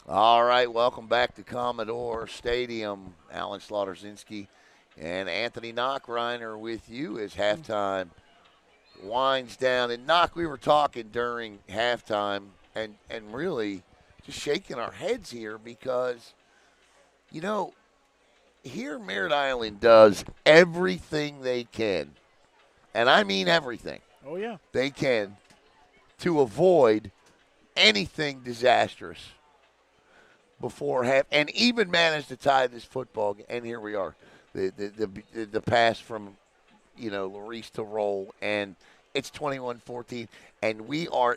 All right, welcome back to Commodore Stadium. Alan Slaughterzinski and Anthony Knockreiner with you as halftime winds down. And Knock, we were talking during halftime and really just shaking our heads here because, here Merritt Island does everything they can, and I mean everything Oh, yeah. they can to avoid anything disastrous before half, and even managed to tie this football game. And here we are, the pass from Larice to Roll, and it's 21-14, and we are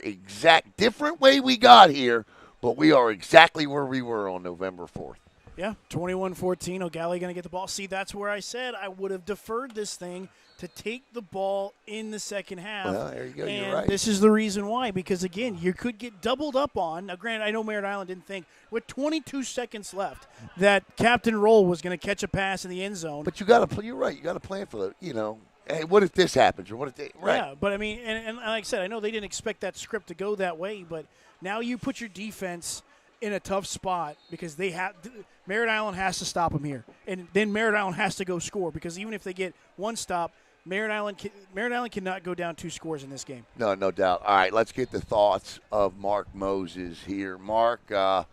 different way we got here, but we are exactly where we were on November 4th. Yeah, 21-14. Ogalli going to get the ball. See, that's where I said I would have deferred this thing to take the ball in the second half. Well, there you go. And you're right. this is the reason why, because, again, you could get doubled up on. Now, granted, I know Merritt Island didn't think, with 22 seconds left, that Captain Roll was going to catch a pass in the end zone. But you're right. You got to plan for the, hey, what if this happens? Or what if they, right. Yeah, but, I mean, and like I said, I know they didn't expect that script to go that way, but now you put your defense in a tough spot because Merritt Island has to stop them here, and then Merritt Island has to go score because even if they get one stop, Merritt Island cannot go down 2 scores in this game. No doubt. All right, let's get the thoughts of Mark Moses here. Mark, I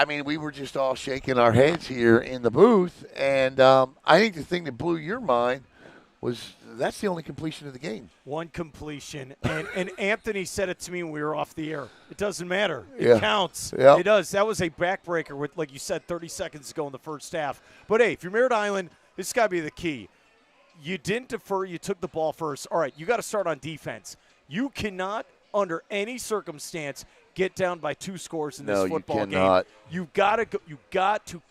mean, we were just all shaking our heads here in the booth, and I think the thing that blew your mind was that's the only completion of the game. One completion. And Anthony said it to me when we were off the air. It doesn't matter. It counts. Yep. It does. That was a backbreaker with, like you said, 30 seconds to go in the first half. But, hey, if you're Merritt Island, this has got to be the key. You didn't defer. You took the ball first. All right, you got to start on defense. You cannot, under any circumstance, get down by 2 scores in this football game. You've got to go. You've got to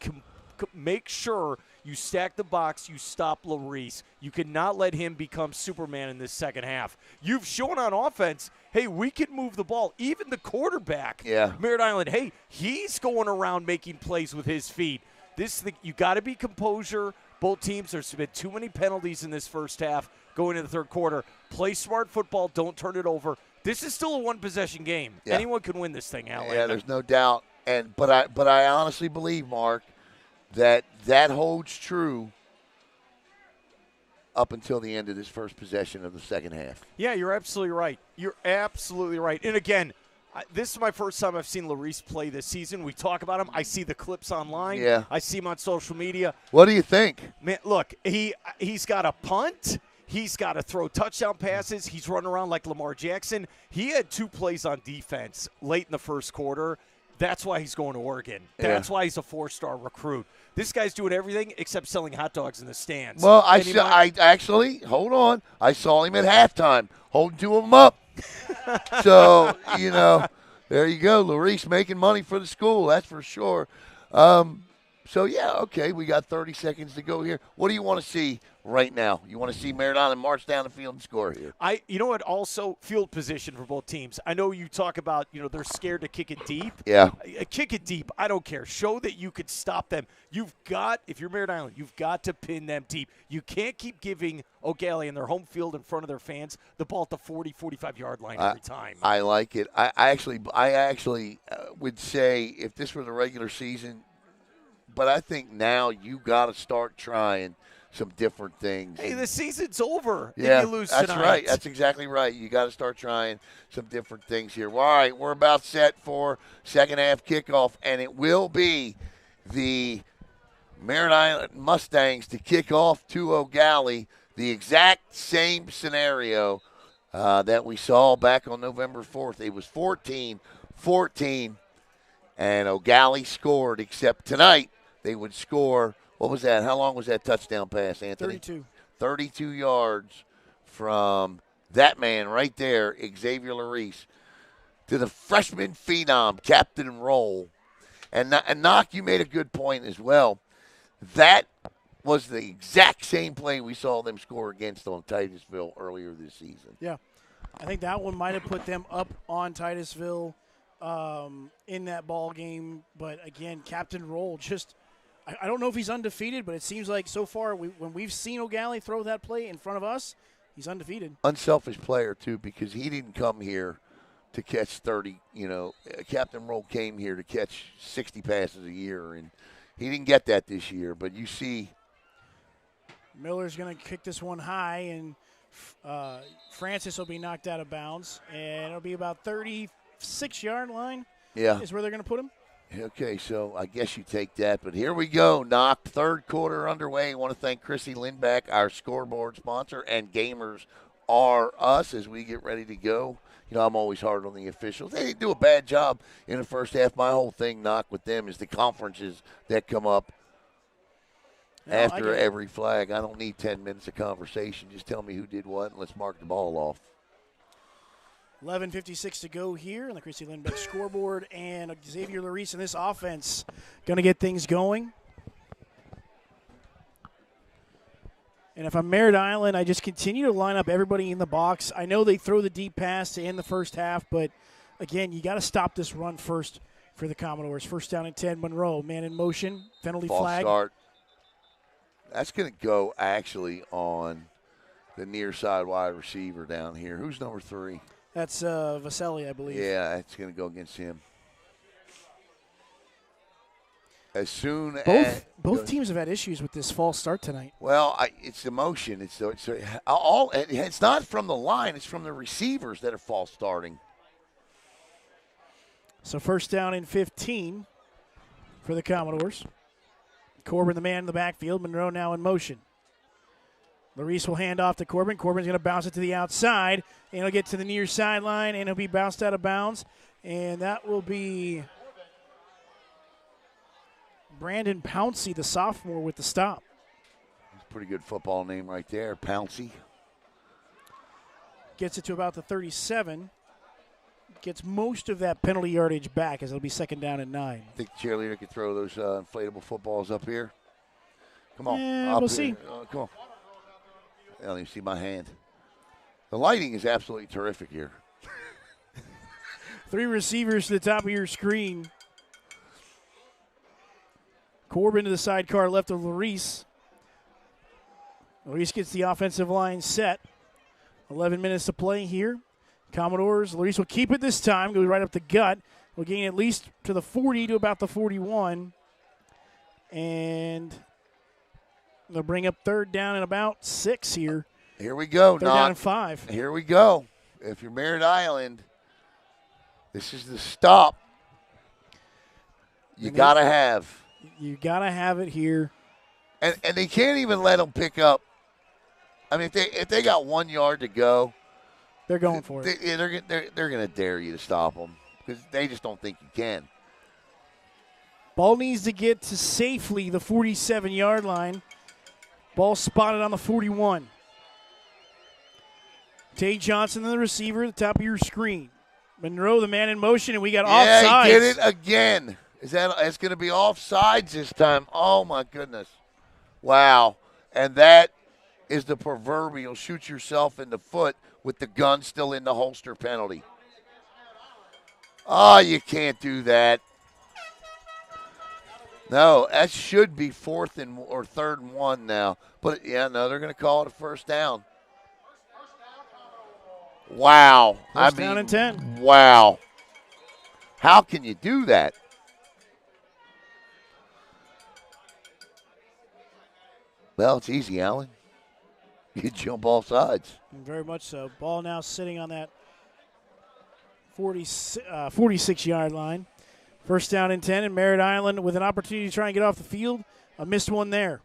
make sure you stack the box, you stop Larice. You cannot let him become Superman in this second half. You've shown on offense, hey, we can move the ball. Even the quarterback, Merritt Island, hey, he's going around making plays with his feet. You got to be composure. Both teams, there's been too many penalties in this first half going into the third quarter. Play smart football. Don't turn it over. This is still a one-possession game. Yeah. Anyone can win this thing, Alan. Yeah, there's no doubt. But I honestly believe, Mark, that holds true up until the end of this first possession of the second half. Yeah, you're absolutely right. You're absolutely right. And, again, this is my first time I've seen Larice play this season. We talk about him. I see the clips online. Yeah. I see him on social media. What do you think? Man, look, he's got a punt. He's got to throw touchdown passes. He's running around like Lamar Jackson. He had 2 plays on defense late in the first quarter. That's why he's going to Oregon. That's why he's a 4-star recruit. This guy's doing everything except selling hot dogs in the stands. Well, I actually, hold on. I saw him at halftime holding 2 of them up. So, there you go. Larice making money for the school, that's for sure. So, yeah, okay, we got 30 seconds to go here. What do you want to see right now? You want to see Merritt Island march down the field and score here? You know what, also, field position for both teams. I know you talk about, they're scared to kick it deep. Yeah. Kick it deep. I don't care. Show that you could stop them. If you're Merritt Island, you've got to pin them deep. You can't keep giving Eau Gallie in their home field in front of their fans the ball at the 40, 45-yard line every time. I like it. I actually would say if this were the regular season, but I think now you got to start trying some different things. Hey, the season's over if you lose that's tonight. Right. That's exactly right. You got to start trying some different things here. Well, all right, we're about set for second half kickoff, and it will be the Merritt Island Mustangs to kick off to Eau Gallie. The exact same scenario that we saw back on November 4th. It was 14-14, and Eau Gallie scored, except tonight they would score. What was that? How long was that touchdown pass, Anthony? 32. 32 yards from that man right there, Xavier Larice, to the freshman phenom, Captain Roll. And Knock, you made a good point as well. That was the exact same play we saw them score against on Titusville earlier this season. Yeah. I think that one might have put them up on Titusville in that ball game. But, again, Captain Roll just – I don't know if he's undefeated, but it seems like so far when we've seen Eau Gallie throw that play in front of us, he's undefeated. Unselfish player, too, because he didn't come here to catch 30. Captain Roll came here to catch 60 passes a year, and he didn't get that this year. But you see, Miller's going to kick this one high, and Francis will be knocked out of bounds, and it'll be about 36-yard line. Yeah, is where they're going to put him. Okay, so I guess you take that. But here we go, Knock. Third quarter underway. I want to thank Chrissy Lindback, our scoreboard sponsor, and Gamers R Us as we get ready to go. I'm always hard on the officials. They do a bad job in the first half. My whole thing, Knock, with them is the conferences that come up after every flag. I don't need 10 minutes of conversation. Just tell me who did what, and let's mark the ball off. 11:56 to go here on the Chrissy Lindbeck scoreboard, and Xavier Larice in this offense going to get things going. And if I'm Merritt Island, I just continue to line up everybody in the box. I know they throw the deep pass to end the first half, but, again, you got to stop this run first for the Commodores. First down and 10, Monroe. Man in motion, penalty flag. Start. That's going to go actually on the near side wide receiver down here. Who's number 3? That's Vaselli, I believe. Yeah, it's going to go against him. As soon as both teams have had issues with this false start tonight. Well, it's the motion. It's not from the line. It's from the receivers that are false starting. So first down and 15 for the Commodores. Corbin, the man in the backfield. Monroe now in motion. Larice will hand off to Corbin. Corbin's going to bounce it to the outside, and he'll get to the near sideline, and he'll be bounced out of bounds. And that will be Brandon Pouncey, the sophomore, with the stop. That's a pretty good football name right there, Pouncey. Gets it to about the 37. Gets most of that penalty yardage back as it'll be second down and 9. I think the cheerleader could throw those inflatable footballs up here. Come on. We'll see. Come on. I don't even see my hand. The lighting is absolutely terrific here. 3 receivers to the top of your screen. Corbin to the sidecar left of Larice. Larice gets the offensive line set. 11 minutes to play here. Commodores, Larice will keep it this time. Goes right up the gut. Will gain at least to the 40 to about the 41. And they'll bring up third down and about 6 here. Here we go. Third down and 5. Here we go. If you're Merritt Island, this is the stop you got to have. You got to have it here. And they can't even let them pick up. I mean, if they got 1 yard to go, they're going for it. They're going to dare you to stop them because they just don't think you can. Ball needs to get to safely the 47-yard line. Ball spotted on the 41. Tay Johnson, the receiver, at the top of your screen. Monroe, the man in motion, and we got offsides. Yeah, he did it again. It's going to be offsides this time. Oh, my goodness. Wow. And that is the proverbial shoot yourself in the foot with the gun still in the holster penalty. Oh, you can't do that. No, that should be 4th or 3rd and 1 now. But, yeah, no, they're going to call it a first down. Wow. First down and 10. Wow. How can you do that? Well, it's easy, Alan. You jump off sides. Very much so. Ball now sitting on that 46-yard line. First down and 10, and Merritt Island with an opportunity to try and get off the field. A missed one there.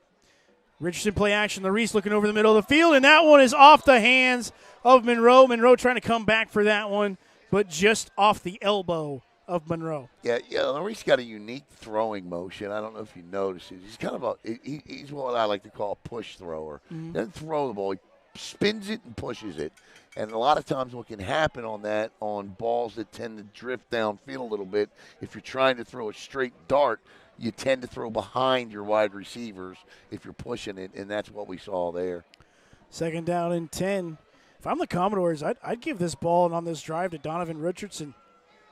Richardson play action. Larice looking over the middle of the field, and that one is off the hands of Monroe. Monroe trying to come back for that one, but just off the elbow of Monroe. Yeah, Larice got a unique throwing motion. I don't know if you noticed it. He's kind of he's what I like to call a push thrower. Mm-hmm. Doesn't throw the ball. He spins it and pushes it. And a lot of times what can happen on balls that tend to drift downfield a little bit, if you're trying to throw a straight dart, you tend to throw behind your wide receivers if you're pushing it, and that's what we saw there. Second down and 10. If I'm the Commodores, I'd give this ball and on this drive to Donovan Richardson.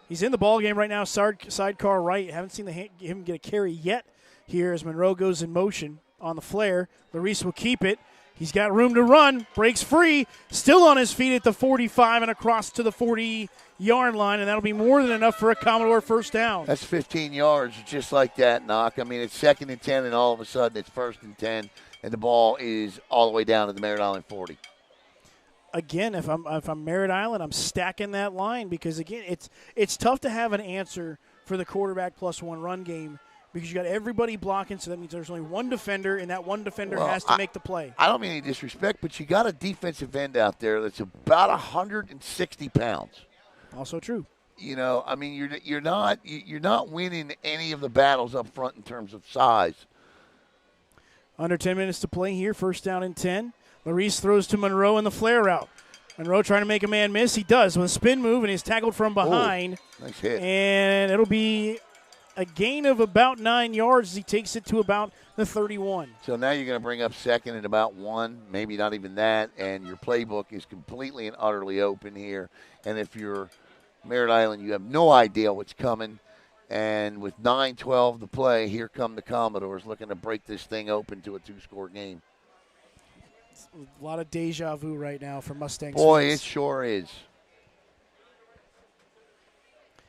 He's in the ball game right now, sidecar right. Haven't seen him get a carry yet here as Monroe goes in motion on the flare. Larice will keep it. He's got room to run, breaks free, still on his feet at the 45 and across to the 40 15-yard line, and that'll be more than enough for a Commodore first down. That's 15 yards just like that, Knock. I mean, it's 2nd and 10, and all of a sudden it's 1st and 10, and the ball is all the way down to the Merritt Island 40. Again, if I'm Merritt Island, I'm stacking that line because, again, it's tough to have an answer for the quarterback +1 run game because you got everybody blocking, so that means there's only one defender, and that one defender has to make the play. I don't mean any disrespect, but you got a defensive end out there that's about 160 pounds. Also true. You know, I mean, you're not winning any of the battles up front in terms of size. Under 10 minutes to play here, 1st down and 10. Larice throws to Monroe in the flare route. Monroe trying to make a man miss. He does with a spin move, and he's tackled from behind. Oh, nice hit. And it'll be a gain of about 9 yards as he takes it to about the 31. So now you're going to bring up 2nd and about 1, maybe not even that, and your playbook is completely and utterly open here. And if you're Merritt Island, you have no idea what's coming. And with 9:12 to play, here come the Commodores looking to break this thing open to a 2-score game. A lot of deja vu right now for Mustangs. Boy, fans. it sure is.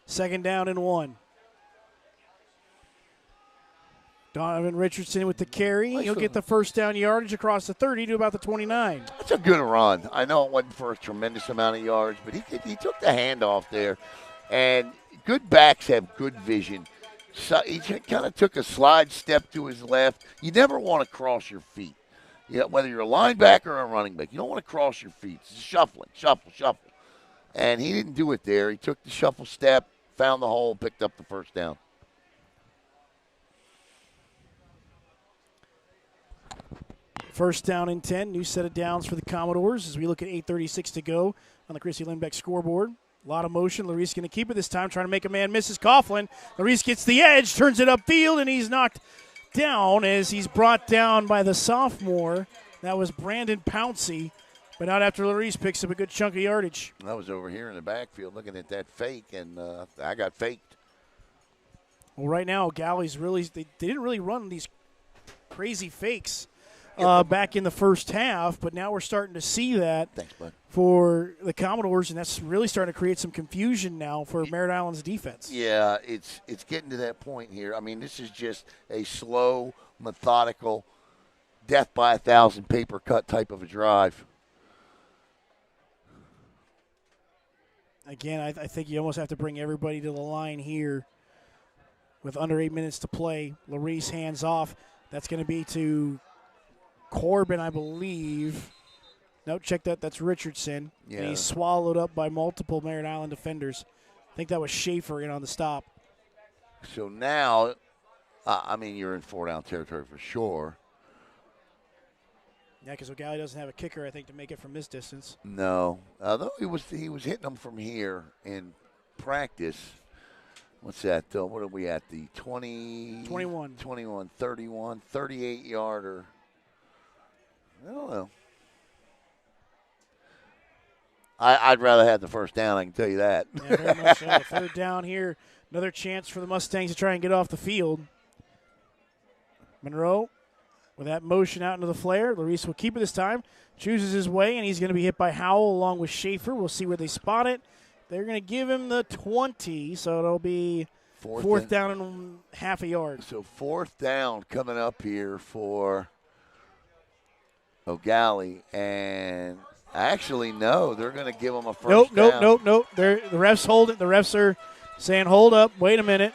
2nd down and 1. Donovan Richardson with the carry. He'll get the 1st down yardage across the 30 to about the 29. That's a good run. I know it wasn't for a tremendous amount of yards, but he took the handoff there. And good backs have good vision. So he kind of took a slide step to his left. You never want to cross your feet. Whether you're a linebacker or a running back, you don't want to cross your feet. It's shuffling, shuffle. And he didn't do it there. He took the shuffle step, found the hole, picked up the 1st down. First down and 10, new set of downs for the Commodores as we look at 8:36 to go on the Chrissy Lindbeck scoreboard. A lot of motion. Larice going to keep it this time, trying to make a man. Misses Coughlin. Larice gets the edge, turns it upfield, and he's knocked down as he's brought down by the sophomore. That was Brandon Pouncey, but not after Larice picks up a good chunk of yardage. I was over here in the backfield looking at that fake, and I got faked. Well, right now, Galli's really – they didn't really run these crazy fakes back in the first half, but now we're starting to see that. Thanks, bud. For the Commodores, and that's really starting to create some confusion now for Merritt Island's defense. Yeah, it's getting to that point here. I mean, this is just a slow, methodical, death by 1,000 paper cut type of a drive. Again, I think you almost have to bring everybody to the line here with under 8 minutes to play. Larice hands off. That's going to be to Corbin, I believe. No, check that. That's Richardson. Yeah. And he's swallowed up by multiple Merritt Island defenders. I think that was Schaefer in on the stop. So now, I mean, you're in 4-down territory for sure. Yeah, because Ogalli doesn't have a kicker, I think, to make it from this distance. No, although he was hitting them from here in practice. What's that? What are we at? The 21, 31, 38-yarder. I don't know. I'd rather have the 1st down, I can tell you that. Yeah, very much so. 3rd down here. Another chance for the Mustangs to try and get off the field. Monroe with that motion out into the flare. Larice will keep it this time. Chooses his way, and he's going to be hit by Howell along with Schaefer. We'll see where they spot it. They're going to give him the 20, so it'll be fourth down and half a yard. So 4th down coming up here for Ogalli, and actually, no, they're going to give him a first down. Nope. The refs hold it. The refs are saying, hold up, wait a minute.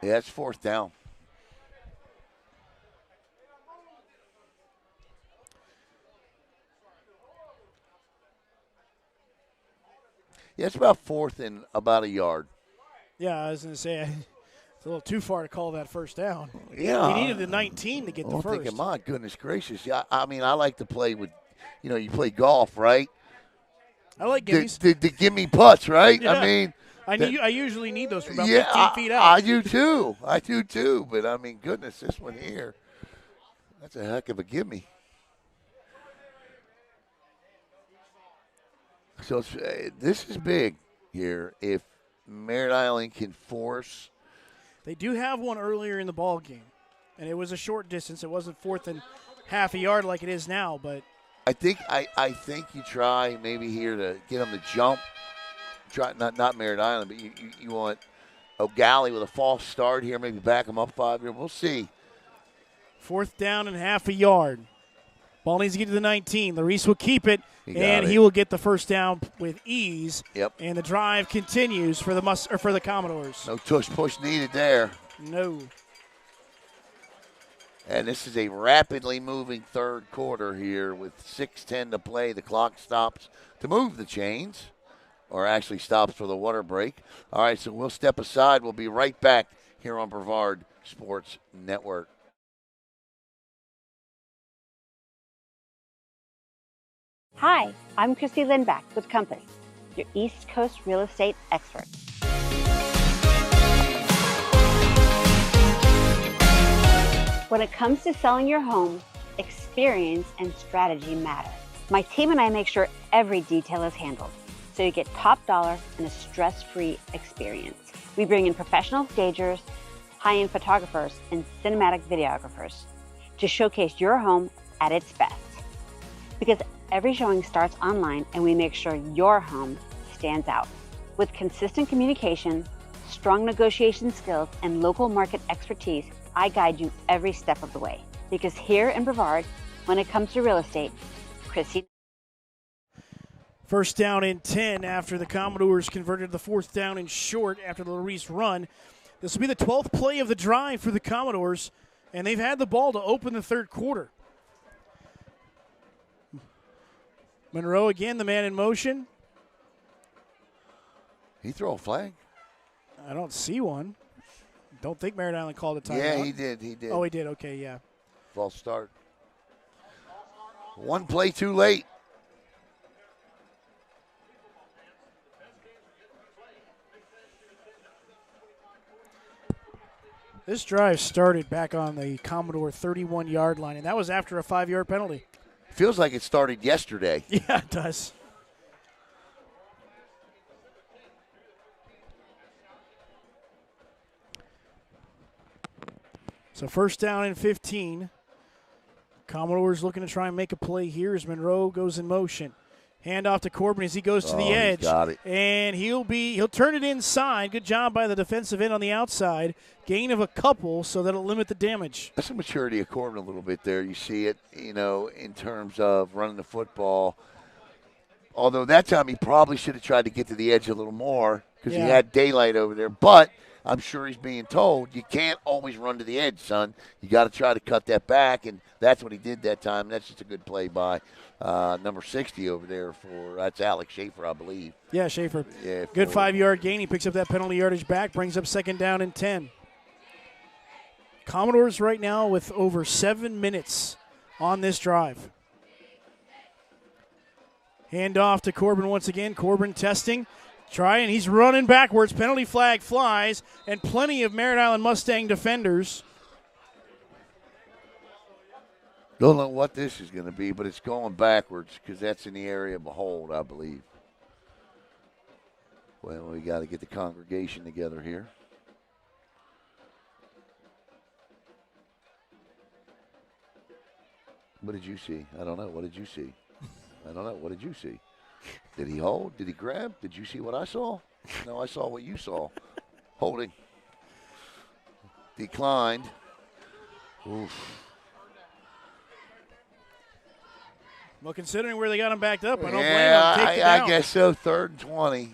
Yeah, it's 4th down. Yeah, it's about 4th and about a yard. Yeah, I was going to say, it's a little too far to call that 1st down. Yeah. He needed the 19 to get the I'm first. thinking, my goodness gracious. Yeah, I mean, I like to play with, you play golf, right? I like gimmies. The gimme putts, right? Yeah. I mean. I usually need those from about 15 feet out. I do too. But, I mean, goodness, this one here, that's a heck of a gimme. So this is big here. If Merritt Island can force. They do have one earlier in the ball game, and it was a short distance. It wasn't 4th and half a yard like it is now, but. I think you try maybe here to get them to jump. Try not Merritt Island, but you want Ogalli with a false start here, maybe back them up 5 here. We'll see. 4th down and half a yard. Ball needs to get to the 19. Larice will keep it, and it. he will get the first down with ease. Yep. And the drive continues for the Commodores. No tush push needed there. No. And this is a rapidly moving third quarter here with 6:10 to play. The clock stops to move the chains, or actually stops for the water break. All right, so we'll step aside. We'll be right back here on Brevard Sports Network. Hi, I'm Christy Lindback with Compass, your East Coast real estate expert. When it comes to selling your home, experience and strategy matter. My team and I make sure every detail is handled, so you get top dollar and a stress-free experience. We bring in professional stagers, high-end photographers, and cinematic videographers to showcase your home at its best. Because every showing starts online, and we make sure your home stands out. With consistent communication, strong negotiation skills, and local market expertise, I guide you every step of the way. Because here in Brevard, when it comes to real estate, Chrissy. 1st down and 10 after the Commodores converted the 4th down and short after the Larice run. This will be the 12th play of the drive for the Commodores, and they've had the ball to open the third quarter. Monroe again, the man in motion. He throw a flag? I don't see one. Don't think Merritt Island called a timeout. Yeah, he did. Oh, he did. Okay, yeah. False start. One play too late. This drive started back on the Commodore 31-yard line, and that was after a 5-yard penalty. Feels like it started yesterday. Yeah, it does. So 1st down and 15. Commodores looking to try and make a play here as Monroe goes in motion. Hand off to Corbin as he goes to the edge. Got it. And he'll turn it inside. Good job by the defensive end on the outside. Gain of a couple, so that'll limit the damage. That's the maturity of Corbin a little bit there. You see it, in terms of running the football. Although that time he probably should have tried to get to the edge a little more because he had daylight over there. But I'm sure he's being told, you can't always run to the edge, son. You got to try to cut that back, and that's what he did that time. That's just a good play by number 60 over there that's Alex Schaefer, I believe. Yeah, Schaefer. Yeah, good 5-yard gain. He picks up that penalty yardage back, brings up 2nd down and 10. Commodores right now with over 7 minutes on this drive. Hand off to Corbin once again. Corbin testing. Trying, he's running backwards. Penalty flag flies, and plenty of Merritt Island Mustang defenders. Don't know what this is going to be, but it's going backwards because that's in the area of a hold, I believe. Well, we got to get the congregation together here. What did you see? I don't know. What did you see? I don't know. What did you see? Did he hold? Did he grab? Did you see what I saw? No, I saw what you saw. Holding. Declined. Oof. Well, considering where they got him backed up, I don't blame him. Take it down. I guess so. 3rd and 20.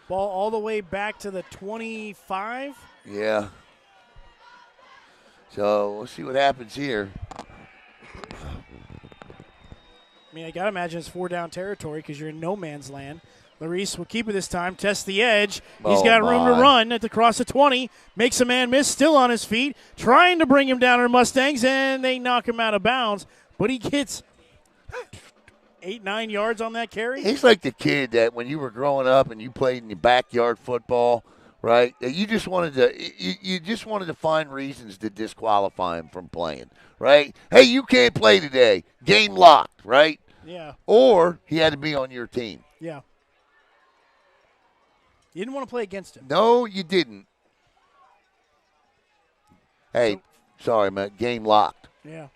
Ball all the way back to the 25. Yeah. So we'll see what happens here. I mean, I got to imagine it's 4-down territory because you're in no man's land. Larice will keep it this time, test the edge. He's got room to run at the cross of 20, makes a man miss, still on his feet, trying to bring him down to the Mustangs, and they knock him out of bounds. But he gets 8-9 yards on that carry. He's like the kid that when you were growing up and you played in the backyard football, right? You just wanted to find reasons to disqualify him from playing, right? Hey, you can't play today. Game locked, right? Yeah. Or he had to be on your team. Yeah. You didn't want to play against him. No, you didn't. Hey, sorry, man. Game locked. Yeah.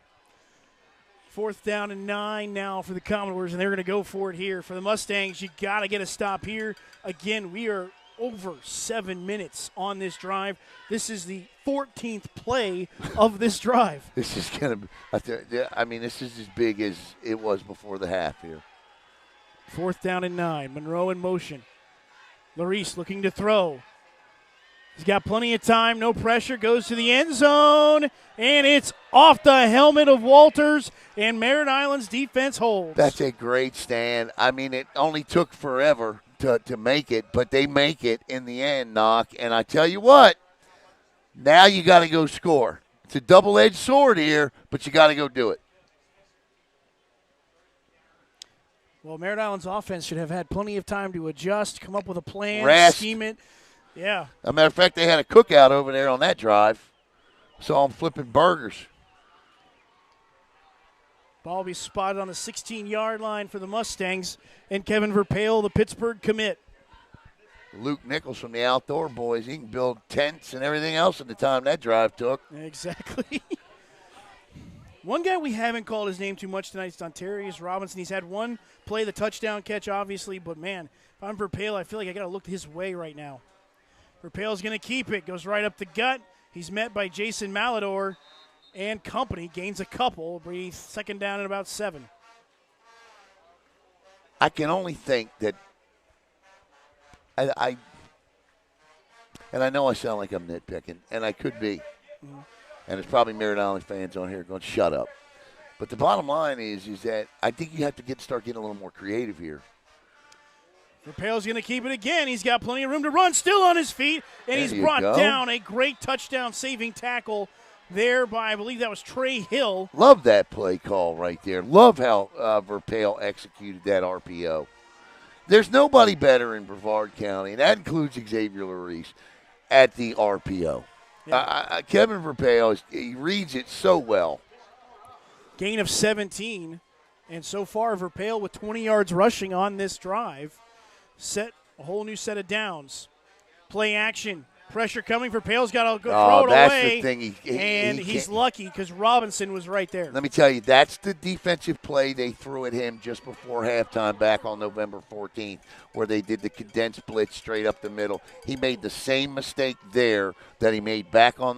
4th down and 9 now for the Commodores, and they're going to go for it here. For the Mustangs, you got to get a stop here. Again, we are over 7 minutes on this drive. This is the 14th play of this drive. This is going to – I mean, this is as big as it was before the half here. 4th down and 9. Monroe in motion. Larice looking to throw. He's got plenty of time, no pressure, goes to the end zone, and it's off the helmet of Walters, and Merritt Island's defense holds. That's a great stand. I mean, it only took forever to make it, but they make it in the end, Knock. And I tell you what, now you got to go score. It's a double-edged sword here, but you got to go do it. Well, Merritt Island's offense should have had plenty of time to adjust, come up with a plan, Rest. scheme it. Yeah. As a matter of fact, they had a cookout over there on that drive. Saw them flipping burgers. Ball will be spotted on the 16-yard line for the Mustangs, and Kevin Verpail, the Pittsburgh commit. Luke Nichols from the Outdoor Boys, he can build tents and everything else in the time that drive took. Exactly. One guy we haven't called his name too much tonight is Dontarius Robinson. He's had one play, the touchdown catch, obviously, but, man, if I'm Verpail, I feel like I got to look his way right now. Verpail's going to keep it, goes right up the gut. He's met by Jason Malador and company, gains a couple, breathes 2nd down and about 7. I can only think that I know I sound like I'm nitpicking, and I could be. Mm-hmm. And there's probably Merritt Island fans on here going, shut up. But the bottom line is that I think you have to start getting a little more creative here. Verpail's going to keep it again. He's got plenty of room to run, still on his feet, and he's brought down. A great touchdown-saving tackle there by, I believe that was Trey Hill. Love that play call right there. Love how Verpail executed that RPO. There's nobody better in Brevard County, and that includes Xavier Larice, at the RPO. Yeah. Kevin Verpail, he reads it so well. Gain of 17, and so far Verpail with 20 yards rushing on this drive. Set a whole new set of downs. Play action. Pressure coming. Verpail's got to go throw it that's away. The thing. He's lucky because Robinson was right there. Let me tell you, that's the defensive play they threw at him just before halftime back on November 14th, where they did the condensed blitz straight up the middle. He made the same mistake there that he made back on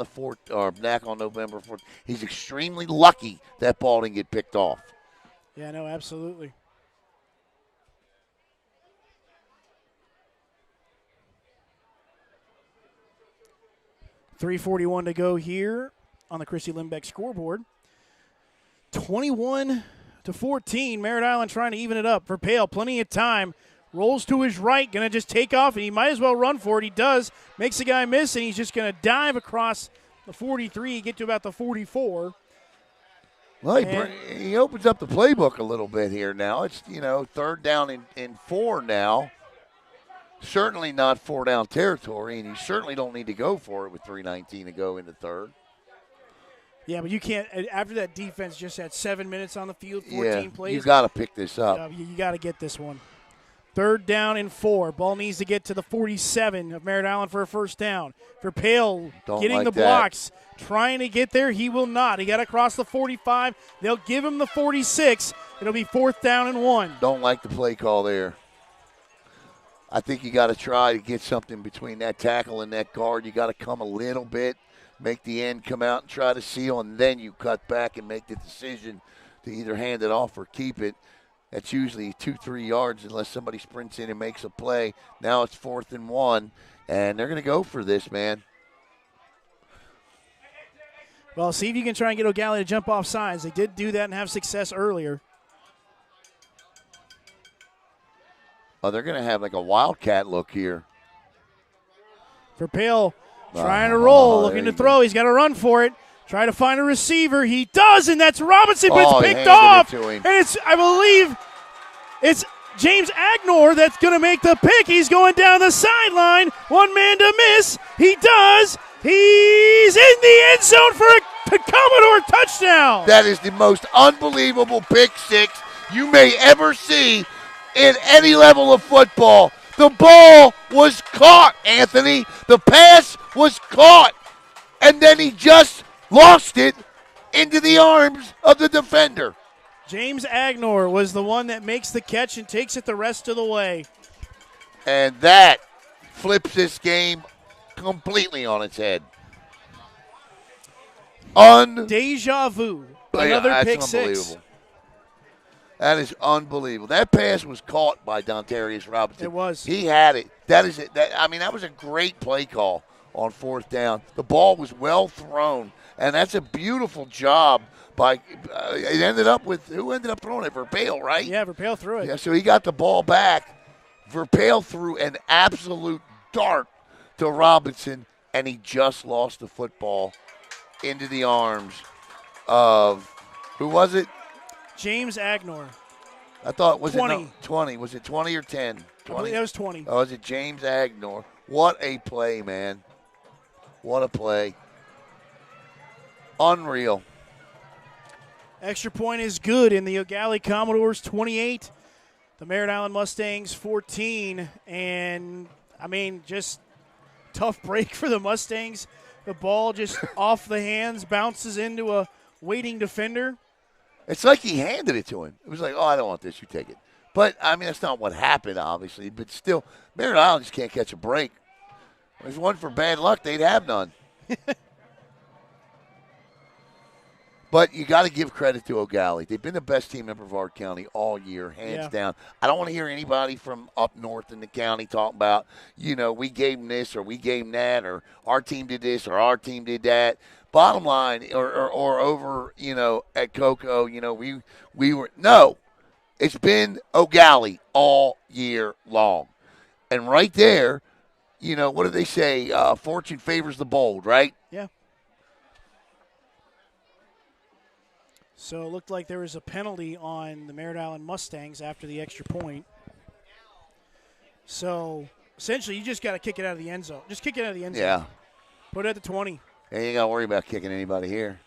back on November 14th. He's extremely lucky that ball didn't get picked off. Yeah, no, absolutely. .341 to go here on the Christy Limbeck scoreboard. 21-14, Merritt Island trying to even it up. Verpail, plenty of time. Rolls to his right, going to just take off, and he might as well run for it. He does. Makes the guy miss, and he's just going to dive across the 43, get to about the 44. Well, he opens up the playbook a little bit here now. It's, 3rd down and 4 now. Certainly not 4-down territory, and you certainly don't need to go for it with 3:19 to go in the third. Yeah, but you can't. After that defense just had 7 minutes on the field, 14 plays. You got to pick this up. You got to get this one. 3rd down and 4. Ball needs to get to the 47 of Merritt Island for a 1st down. Verpail getting the blocks, trying to get there. He will not. He got across the 45. They'll give him the 46. It'll be 4th down and 1. Don't like the play call there. I think you got to try to get something between that tackle and that guard. You got to come a little bit, make the end come out and try to seal, and then you cut back and make the decision to either hand it off or keep it. That's usually 2-3 yards unless somebody sprints in and makes a play. Now it's 4th and 1, and they're going to go for this, man. Well, see if you can try and get Ogalli to jump off sides. They did do that and have success earlier. Oh, they're going to have like a wildcat look here. Verpail trying to roll, looking to throw. He's got to run for it. Try to find a receiver. He does, and that's Robinson, but it's picked off. And I believe it's James Agnor that's going to make the pick. He's going down the sideline. One man to miss. He does. He's in the end zone for a Commodore touchdown. That is the most unbelievable pick six you may ever see in any level of football. The ball was caught, Anthony. The pass was caught. And then he just lost it into the arms of the defender. James Agnor was the one that makes the catch and takes it the rest of the way. And that flips this game completely on its head. Deja vu. Another that's pick unbelievable. six. That is unbelievable. That pass was caught by Dontarius Robinson. It was. He had it. That is it. That was a great play call on fourth down. The ball was well thrown, and that's a beautiful job by. It ended up with who ended up throwing it? Verpail, right? Yeah, Verpail threw it. Yeah, so he got the ball back. Verpail threw an absolute dart to Robinson, and he just lost the football into the arms of who was it? James Agnor. I thought was 20. it no, 20? Was it 20 or 10? 20. That was 20. Oh, is it James Agnor? What a play, man! What a play! Unreal. Extra point is good in the Eau Gallie Commodores 28, the Merritt Island Mustangs 14, and just tough break for the Mustangs. The ball just off the hands, bounces into a waiting defender. It's like he handed it to him. It was like, oh, I don't want this. You take it. But, that's not what happened, obviously. But still, Merritt Island just can't catch a break. If it wasn't for bad luck, they'd have none. But you got to give credit to Eau Gallie. They've been the best team in Brevard County all year, hands down. I don't want to hear anybody from up north in the county talk about, we gave them this or we gave them that or our team did this or our team did that. Bottom line, or over, at Cocoa, we were – no. It's been Eau Gallie all year long. And right there, what do they say? Fortune favors the bold, right? Yeah. So it looked like there was a penalty on the Merritt Island Mustangs after the extra point. So essentially, you just got to kick it out of the end zone. Just kick it out of the end zone. Yeah. Put it at the 20. You ain't got to worry about kicking anybody here.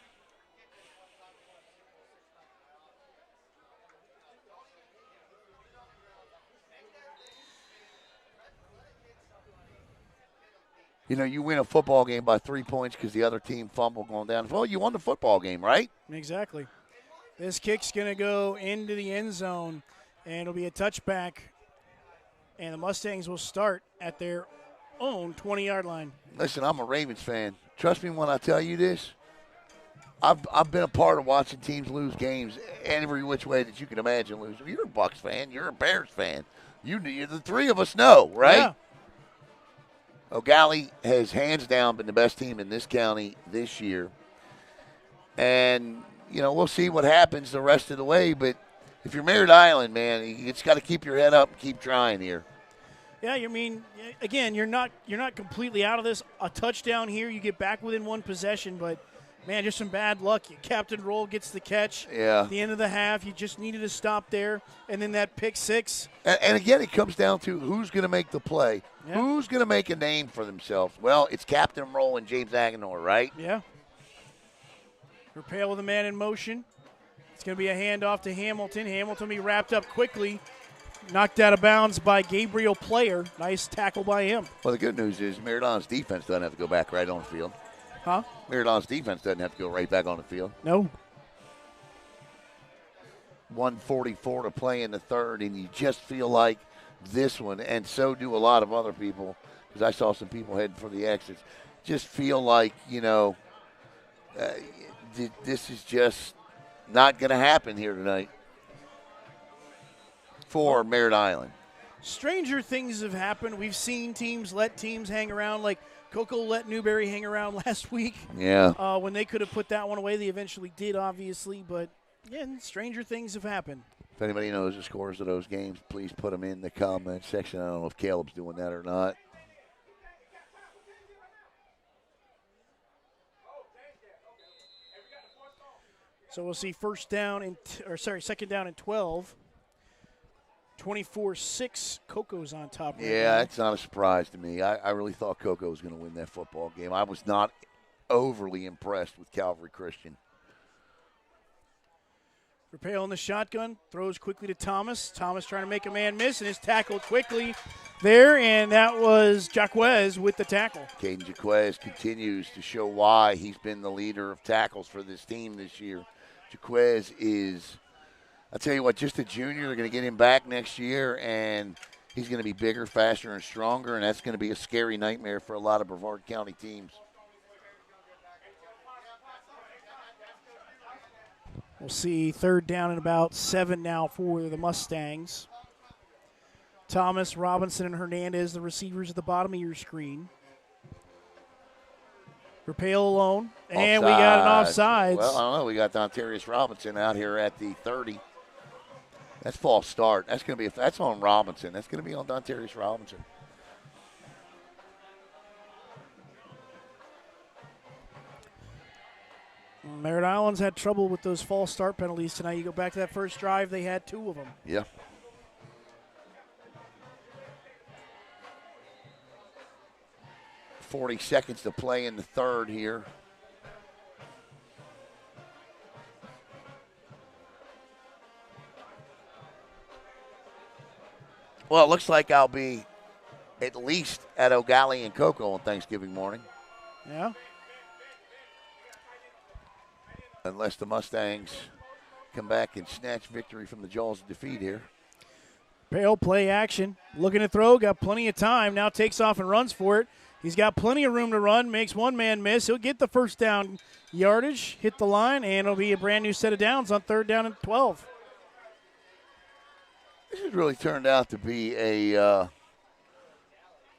You win a football game by 3 points because the other team fumbled going down. Well, you won the football game, right? Exactly. This kick's going to go into the end zone, and it'll be a touchback, and the Mustangs will start at their own 20-yard line. Listen, I'm a Ravens fan. Trust me when I tell you this. I've been a part of watching teams lose games every which way that you can imagine lose. You're a Bucs fan. You're a Bears fan. The three of us know, right? Yeah. Eau Gallie has hands down been the best team in this county this year. And, we'll see what happens the rest of the way. But if you're Merritt Island, man, you just got to keep your head up and keep trying here. Yeah, again, you're not completely out of this. A touchdown here, you get back within one possession, but man, just some bad luck. Captain Roll gets the catch. Yeah. At the end of the half, you just needed to stop there, and then that pick six. And again, it comes down to who's going to make the play. Yeah. Who's going to make a name for themselves? Well, it's Captain Roll and James Agnor, right? Yeah. Verpail with a man in motion. It's going to be a handoff to Hamilton. Hamilton will be wrapped up quickly. Knocked out of bounds by Gabriel Player. Nice tackle by him. Well, the good news is Merritt Island's defense doesn't have to go back right on the field. Huh? Merritt Island's defense doesn't have to go right back on the field. No. 1:44 to play in the third, and you just feel like this one, and so do a lot of other people, because I saw some people heading for the exits, just feel like, this is just not going to happen here tonight for Merritt Island. Stranger things have happened. We've seen teams let teams hang around, like Cocoa let Newberry hang around last week. Yeah. When they could have put that one away, they eventually did, obviously. But, again, stranger things have happened. If anybody knows the scores of those games, please put them in the comment section. I don't know if Caleb's doing that or not. So we'll see second down and 12. 24-6, Coco's on top. Right Yeah, now. that's not a surprise to me. I really thought Cocoa was going to win that football game. I was not overly impressed with Calvary Christian. Verpail in the shotgun, throws quickly to Thomas. Thomas trying to make a man miss, and is tackled quickly there, and that was Jaquez with the tackle. Caden Jaquez continues to show why he's been the leader of tackles for this team this year. Jaquez is I tell you what, just a junior, they're going to get him back next year, and he's going to be bigger, faster, and stronger, and that's going to be a scary nightmare for a lot of Brevard County teams. We'll see 3rd down and about 7 now for the Mustangs. Thomas, Robinson, and Hernandez, the receivers at the bottom of your screen. Verpale alone, and we got an offsides. Well, I don't know. We got Dontarius Robinson out here at the 30. That's false start. That's going to be that's on Robinson. That's going to be on Dontarius Robinson. Merritt Island's had trouble with those false start penalties tonight. You go back to that first drive, they had 2 of them. Yeah. .40 seconds to play in the 3rd here. Well, it looks like I'll be at least at Eau Gallie and Cocoa on Thanksgiving morning. Yeah. Unless the Mustangs come back and snatch victory from the jaws of defeat here. Pale play action. Looking to throw, got plenty of time. Now takes off and runs for it. He's got plenty of room to run, makes one man miss. He'll get the first down yardage, hit the line, and it'll be a brand new set of downs on 3rd down and 12. This has really turned out to be a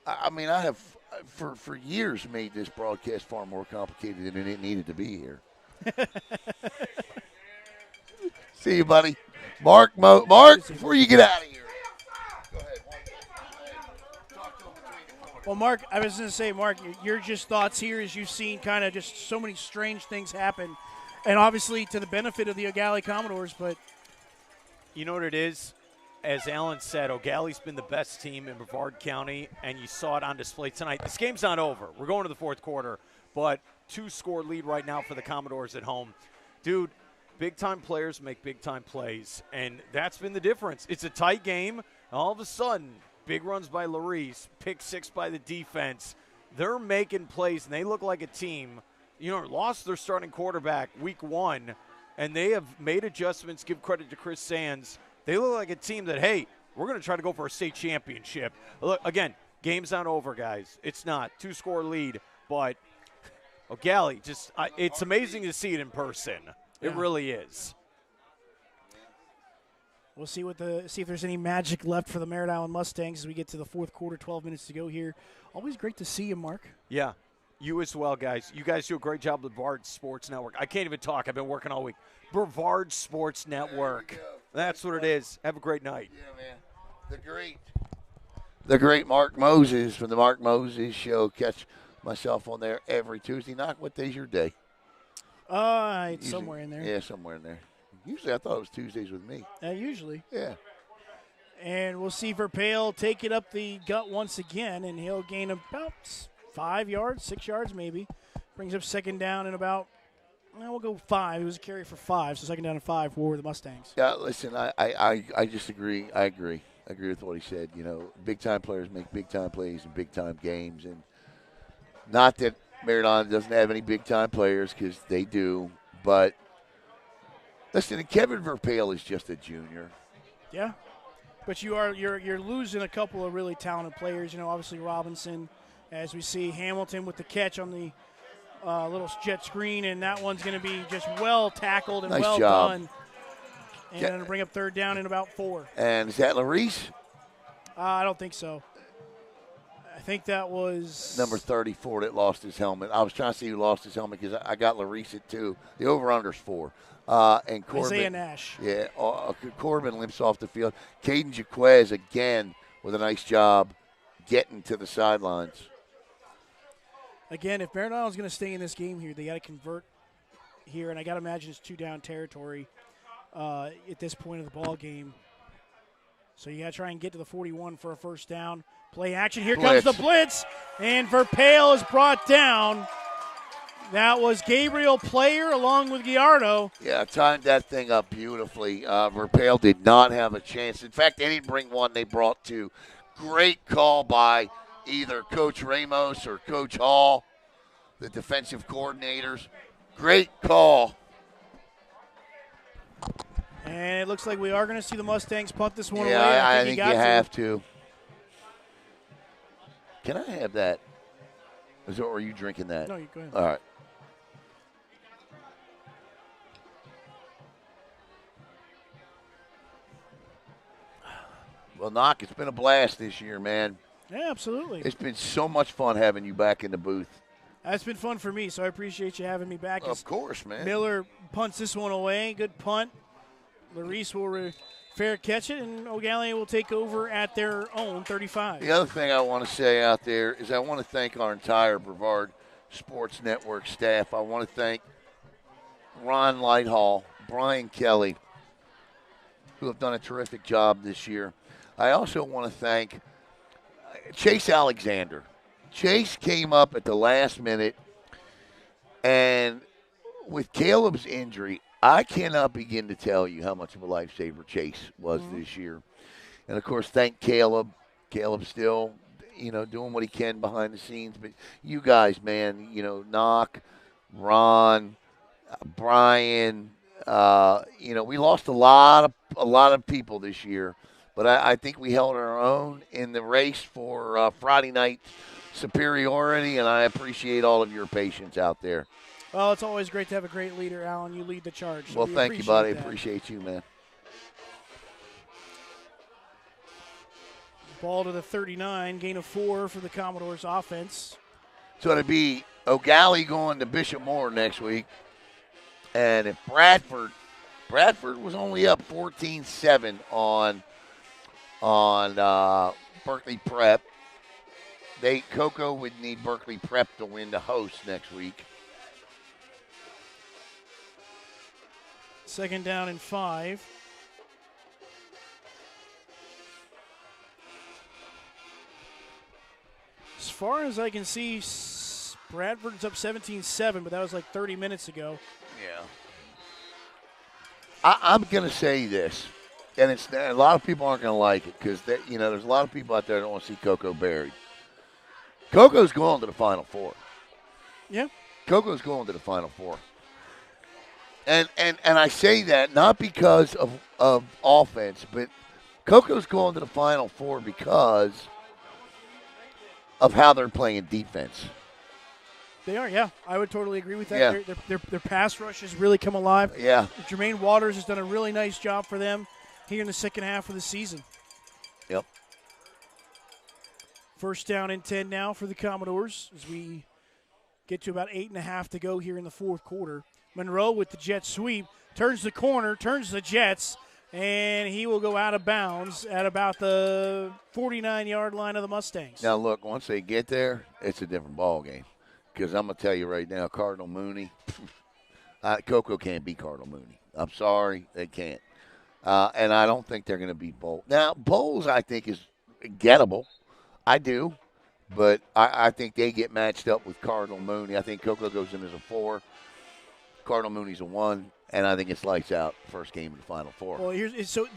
I mean, I have for years made this broadcast far more complicated than it needed to be here. See you, buddy. Mark, before you get out of here. Go ahead. Well, Mark, I was going to say, Mark, your just thoughts here as you've seen kind of just so many strange things happen, and obviously to the benefit of the Ogalli Commodores, but. You know what it is? As Alan said, Ogalli's been the best team in Brevard County, and you saw it on display tonight. This game's not over. We're going to the 4th quarter, but 2-score lead right now for the Commodores at home. Dude, big-time players make big-time plays, and that's been the difference. It's a tight game. All of a sudden, big runs by Larice, pick 6 by the defense. They're making plays, and they look like a team. You know, lost their starting quarterback week 1, and they have made adjustments. Give credit to Chris Sands. They look like a team that, hey, we're going to try to go for a state championship. Look, again, game's not over, guys. It's not. 2-score lead, but Ogalli, it's amazing to see it in person. It really is. We'll see if there's any magic left for the Merritt Island Mustangs as we get to the 4th quarter, 12 minutes to go here. Always great to see you, Mark. Yeah, you as well, guys. You guys do a great job with Brevard Sports Network. I can't even talk. I've been working all week. Brevard Sports Network. That's what it is. Have a great night. Yeah, man. The great Mark Moses from the Mark Moses Show. Catch myself on there every Tuesday night. What day's your day? It's somewhere in there. Yeah, somewhere in there. Usually I thought it was Tuesdays with me. Usually. Yeah. And we'll see Verpale take it up the gut once again, and he'll gain about 5 yards, 6 yards maybe. Brings up 2nd down and about, we'll go 5. It was a carry for 5, so 2nd down and 5 for the Mustangs. Yeah, listen, I just agree. I agree with what he said. You know, big-time players make big-time plays in big-time games. And not that Merritt Island doesn't have any big-time players, because they do. But, listen, Kevin Verpale is just a junior. Yeah. But you're losing a couple of really talented players. You know, obviously Robinson, as we see Hamilton with the catch on the little jet screen, and that one's going to be just well tackled and nice well job. done. And going to bring up 3rd down in about 4. And is that Larice? I don't think so. I think that was number 34 that lost his helmet. I was trying to see who lost his helmet because I got Larice at 2. The over-under's 4. And Corbin, Isaiah Nash. Yeah, Corbin limps off the field. Caden Jaquez again with a nice job getting to the sidelines. Again, if Merritt Island's going to stay in this game here, they got to convert here, and I got to imagine it's 2-down territory at this point of the ball game. So you got to try and get to the 41 for a first down. Play action. Here comes the blitz, and Verpale is brought down. That was Gabriel Player along with Gallardo. Yeah, timed that thing up beautifully. Verpale did not have a chance. In fact, they didn't bring one. They brought 2. Great call by either Coach Ramos or Coach Hall, the defensive coordinators. Great call. And it looks like we are going to see the Mustangs punt this one away. I think you got have to. Can I have that? Or are you drinking that? No, you go ahead. All right. Well, Knock, it's been a blast this year, man. Yeah, absolutely. It's been so much fun having you back in the booth. That's been fun for me, so I appreciate you having me back. Of course, man. Miller punts this one away. Good punt. Larice will fair catch it, and Ogalli will take over at their own 35. The other thing I want to say out there is I want to thank our entire Brevard Sports Network staff. I want to thank Ron Lighthall, Brian Kelly, who have done a terrific job this year. I also want to thank Chase Alexander. Chase came up at the last minute, and with Caleb's injury, I cannot begin to tell you how much of a lifesaver Chase was this year. And, of course, thank Caleb. Caleb's still, doing what he can behind the scenes. But you guys, man, Knock, Ron, Brian, we lost a lot of people this year. But I think we held our own in the race for Friday night superiority, and I appreciate all of your patience out there. Well, it's always great to have a great leader, Alan. You lead the charge. So well, thank you, buddy. That. Appreciate you, man. Ball to the 39, gain of 4 for the Commodores offense. So it'll be Ogalli going to Bishop Moore next week. And if Bradford was only up 14-7 on Berkeley Prep. Coco would need Berkeley Prep to win the host next week. Second down and 5. As far as I can see, Bradford's up 17-7, but that was like 30 minutes ago. Yeah. I'm going to say this. And a lot of people aren't going to like it because there's a lot of people out there that don't want to see Coco buried. Coco's going to the Final Four. Yeah. Coco's going to the Final Four. And I say that not because of offense, but Coco's going to the Final Four because of how they're playing defense. They are, yeah. I would totally agree with that. Yeah. Their pass rush has really come alive. Yeah. Jermaine Waters has done a really nice job for them here in the second half of the season. Yep. First down and 10 now for the Commodores as we get to about 8.5 to go here in the fourth quarter. Monroe with the jet sweep, turns the corner, turns the Jets, and he will go out of bounds at about the 49-yard line of the Mustangs. Now, look, once they get there, it's a different ball game. Because I'm going to tell you right now, Cardinal Mooney, Coco can't beat Cardinal Mooney. I'm sorry, they can't. And I don't think they're going to beat Bowles. Now, Bowles, I think, is gettable. I do. But I think they get matched up with Cardinal Mooney. I think Coco goes in as a 4. Cardinal Mooney's a 1. And I think it's lights out first game of the Final Four. Well,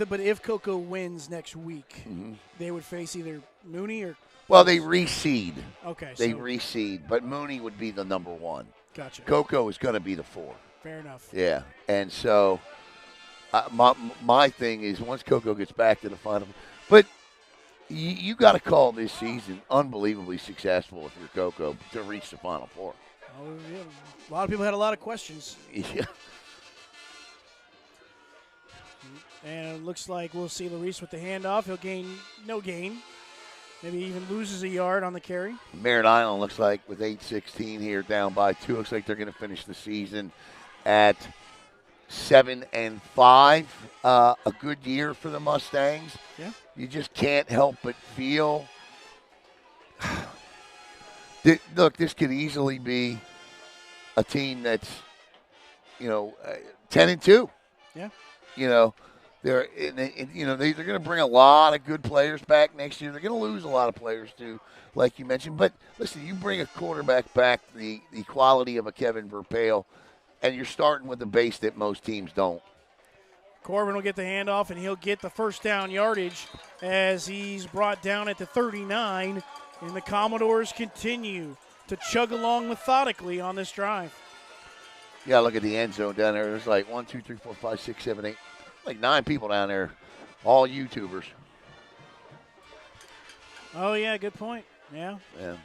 but if Coco wins next week, they would face either Mooney or – Well, they reseed. Okay. They reseed. But Mooney would be the number 1. Gotcha. Coco is going to be the 4. Fair enough. Yeah. And so my thing is once Coco gets back to the Final Four. But you got to call this season unbelievably successful if you're Coco to reach the Final Four. Oh, yeah. A lot of people had a lot of questions. Yeah. And it looks like we'll see Larice with the handoff. He'll gain no gain. Maybe even loses a yard on the carry. Merritt Island looks like with 8-16 here down by 2. Looks like they're going to finish the season at 7-5. A good year for the Mustangs. Yeah. You just can't help but feel. Look, this could easily be a team that's, 10-2. Yeah. They're going to bring a lot of good players back next year. They're going to lose a lot of players too, like you mentioned. But listen, you bring a quarterback back the quality of a Kevin Verpale, and you're starting with a base that most teams don't. Corbin will get the handoff, and he'll get the first down yardage as he's brought down at the 39. And the Commodores continue to chug along methodically on this drive. Yeah, look at the end zone down there. There's like 1, 2, 3, 4, 5, 6, 7, 8. like 9 people down there, all YouTubers. Oh, yeah, good point. Yeah. Yeah.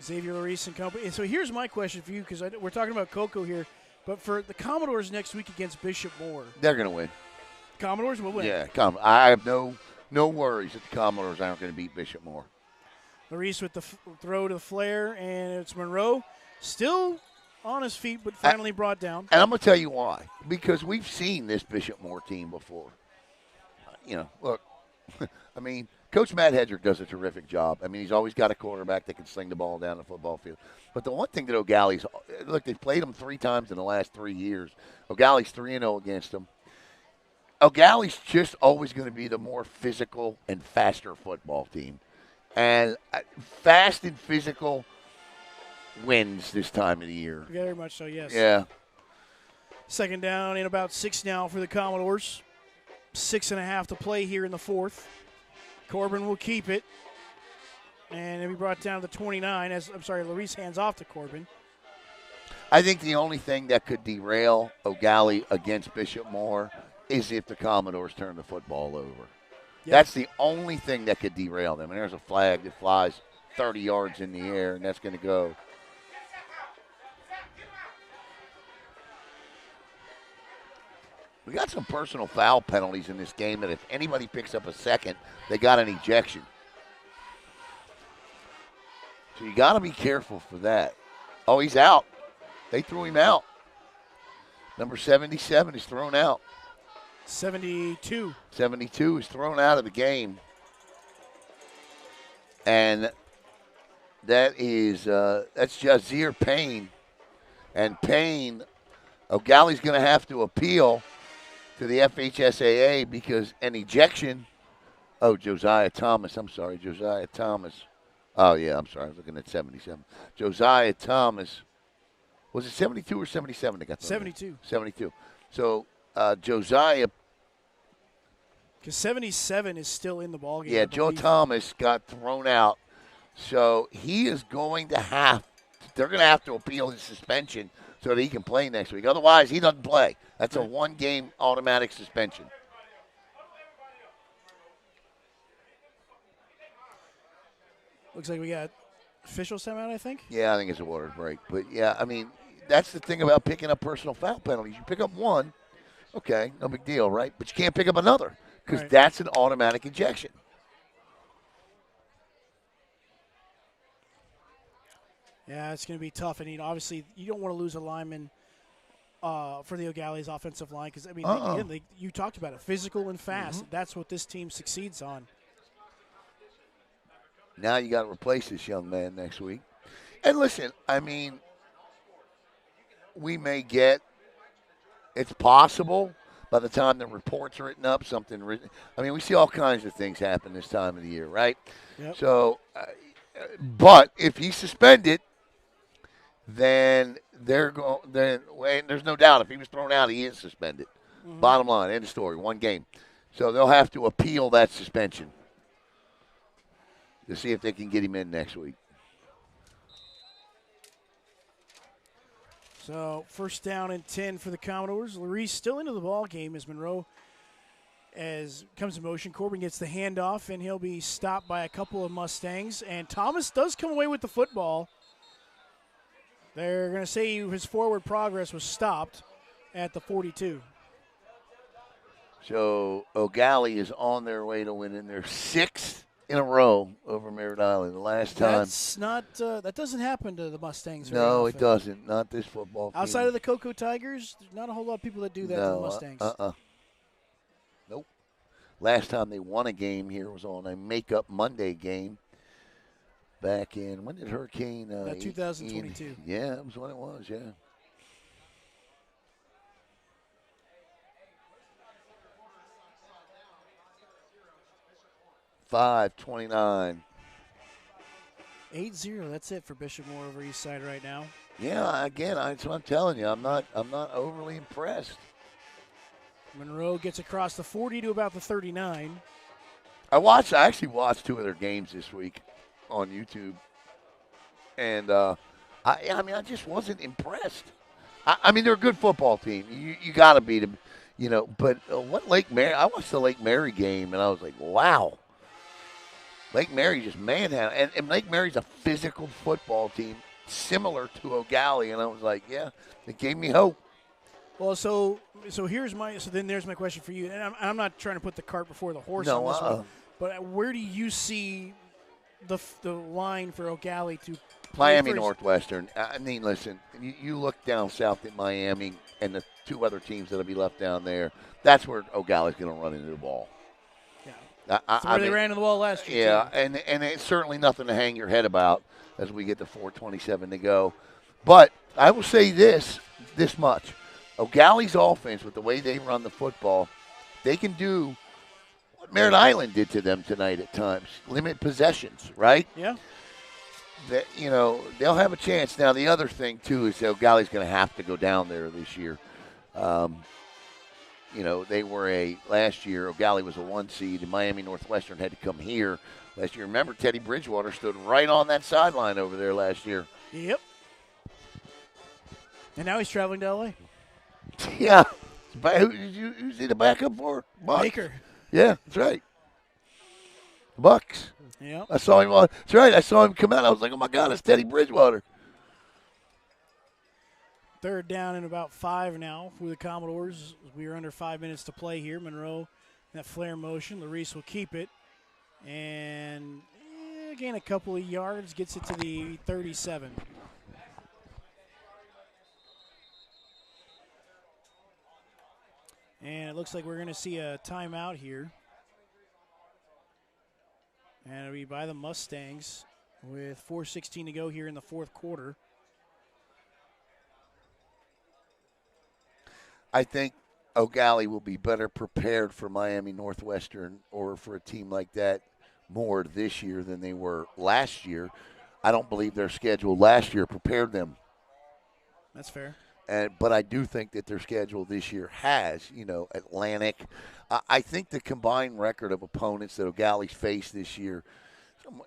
Xavier Larice and company. And so here's my question for you, because we're talking about Coco here, but for the Commodores next week against Bishop Moore, They're going to win. Commodores will win. Yeah, I have no worries that the Commodores aren't going to beat Bishop Moore. Larice with the throw to the flare, and it's Monroe still on his feet, but finally brought down. And I'm going to tell you why. Because we've seen this Bishop Moore team before. Look, I mean, Coach Matt Hedrick does a terrific job. I mean, he's always got a quarterback that can sling the ball down the football field. But the one thing that Ogalli's – look, they've played them 3 times in the last 3 years. Ogalli's 3-0 against them. Ogalli's just always going to be the more physical and faster football team. And fast and physical wins this time of the year. Very much so, yes. Yeah. Second down in about 6 now for the Commodores. 6.5 to play here in the fourth. Corbin will keep it. And it'll be brought down to the 29 Larice hands off to Corbin. I think the only thing that could derail Ogalli against Bishop Moore is if the Commodores turn the football over. Yep. That's the only thing that could derail them. And there's a flag that flies 30 yards in the air, and that's going to go. We got some personal foul penalties in this game that if anybody picks up a second, they got an ejection. So you got to be careful for that. Oh, he's out. They threw him out. Number 77 is thrown out. 72. 72 is thrown out of the game. And that's Jazir Payne. And Payne, Ogalli's going to have to appeal to the FHSAA because an ejection. Oh, Josiah Thomas. Oh, yeah, I'm sorry. I was looking at 77. Josiah Thomas. Was it 72 or 77 that got thrown 72. in? 72. So, Josiah. Because 77 is still in the ballgame. Yeah, Joe Thomas got thrown out. So, he is going to they're going to have to appeal his suspension so that he can play next week. Otherwise, he doesn't play. That's a 1-game automatic suspension. Looks like we got officials timeout, I think. Yeah, I think it's a water break. But, yeah, I mean, that's the thing about picking up personal foul penalties. You pick up one, okay, no big deal, right? But you can't pick up another because that's an automatic ejection. Yeah, it's going to be tough. And obviously, you don't want to lose a lineman for the Ogalli's offensive line because, I mean, again, you talked about it, physical and fast. Mm-hmm. That's what this team succeeds on. Now you got to replace this young man next week. And listen, I mean, we may get, it's possible by the time the report's written up, something written. I mean, we see all kinds of things happen this time of the year, right? Yep. So, but if he's suspended, then there's no doubt if he was thrown out, he is suspended. Mm-hmm. Bottom line, end of story, 1 game. So they'll have to appeal that suspension to see if they can get him in next week. So first down and 10 for the Commodores. Larice still into the ball game as Monroe comes in motion. Corbin gets the handoff, and he'll be stopped by a couple of Mustangs. And Thomas does come away with the football. They're going to say his forward progress was stopped at the 42. So Ogalli is on their way to winning their 6th in a row over Merritt Island. The last time. That's not that doesn't happen to the Mustangs. No, it doesn't. Not this football team. Outside of the Cocoa Tigers, there's not a whole lot of people that do that to the Mustangs. Nope. Last time they won a game here was on a make-up Monday game back in, when did Hurricane? 2022. Yeah, that was when it was, yeah. $5.29. 8-0. That's it for Bishop Moore over East Side right now. Yeah, again, that's what I'm telling you. I'm not overly impressed. Monroe gets across the 40 to about the 39. I actually watched 2 of their games this week on YouTube, and I just wasn't impressed. I mean, they're a good football team. You got to beat them, you know. But what Lake Mary? I watched the Lake Mary game, and I was like, wow. Lake Mary just manhandled, and Lake Mary's a physical football team, similar to Eau Gallie, and I was like, yeah, it gave me hope. Well, so then there's my question for you, and I'm not trying to put the cart before the horse No, on this one, but where do you see the line for Ogalli to play Miami first? Northwestern. I mean, listen, you look down south at Miami and the two other teams that'll be left down there. That's where Eau Gallie's going to run into the ball. Yeah, That's where they ran into the wall last year. Yeah, too. and it's certainly nothing to hang your head about as we get to 4:27 to go. But I will say this much: Eau Gallie's offense, with the way they run the football, they can do what Merritt Island did to them tonight at times. Limit possessions, right? Yeah. That, you know, they'll have a chance. Now, the other thing, too, is Eau Gallie's going to have to go down there this year. You know, they were last year, Eau Gallie was a 1 seed, and Miami Northwestern had to come here last year. Remember, Teddy Bridgewater stood right on that sideline over there last year. Yep. And now he's traveling to L.A. Yeah. Who's he the backup for? Bucks. Baker. Yeah, that's right. Bucks. Yeah. I saw him on. That's right. I saw him come out. I was like, oh, my God, it's Teddy Bridgewater. Third down and about 5 now for the Commodores. We are under 5 minutes to play here. Monroe, that flare motion. Larice will keep it. And gain a couple of yards, gets it to the 37. And it looks like we're going to see a timeout here. And it'll be by the Mustangs with 4:16 to go here in the fourth quarter. I think Eau Gallie will be better prepared for Miami Northwestern or for a team like that more this year than they were last year. I don't believe their schedule last year prepared them. That's fair. But I do think that their schedule this year has, you know, Atlantic. I think the combined record of opponents that Eau Gallie's faced this year,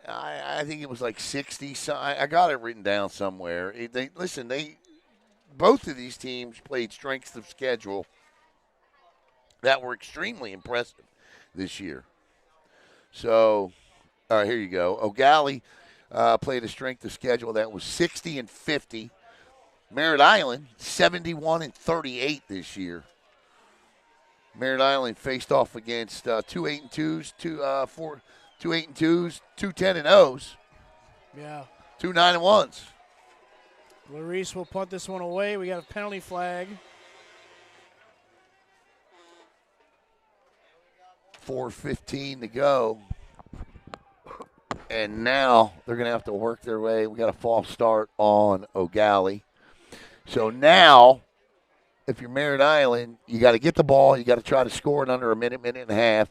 I think it was like 60. I got it written down somewhere. Both of these teams played strengths of schedule that were extremely impressive this year. So, all right, here you go. Eau Gallie played a strength of schedule that was 60-50. Merritt Island, 71-38 this year. Merritt Island faced off against 2 8-2s, 2 8-2s, 2 10-0s. Yeah. 2 9-1s. Larice will punt this one away. We got a penalty flag. 4:15 to go. And now they're going to have to work their way. We got a false start on Eau Gallie. So now, if you're Merritt Island, you got to get the ball. You got to try to score in under a minute, minute and a half,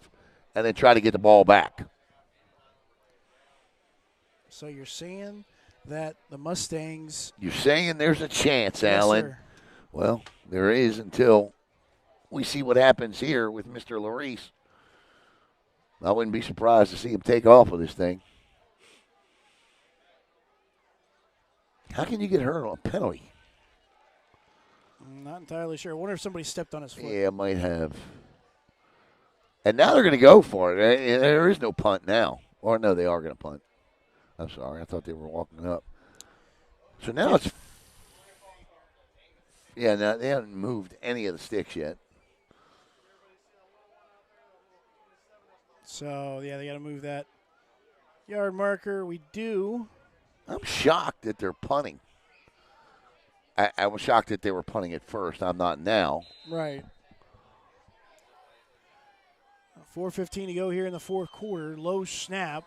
and then try to get the ball back. So you're saying that the Mustangs. You're saying there's a chance, Yes, Alan. sir. Well, there is until we see what happens here with Mr. Larice. I wouldn't be surprised to see him take off with this thing. How can you get hurt on a penalty? I'm not entirely sure. I wonder if somebody stepped on his foot. Yeah, might have. And now they're going to go for it. There is no punt now. Or no, they are going to punt. I'm sorry. I thought they were walking up. So now it's. Yeah, no, they haven't moved any of the sticks yet. So, yeah, they got to move that yard marker. We do. I'm shocked that they're punting. I was shocked that they were punting at first. I'm not now. Right. 4:15 to go here in the fourth quarter. Low snap.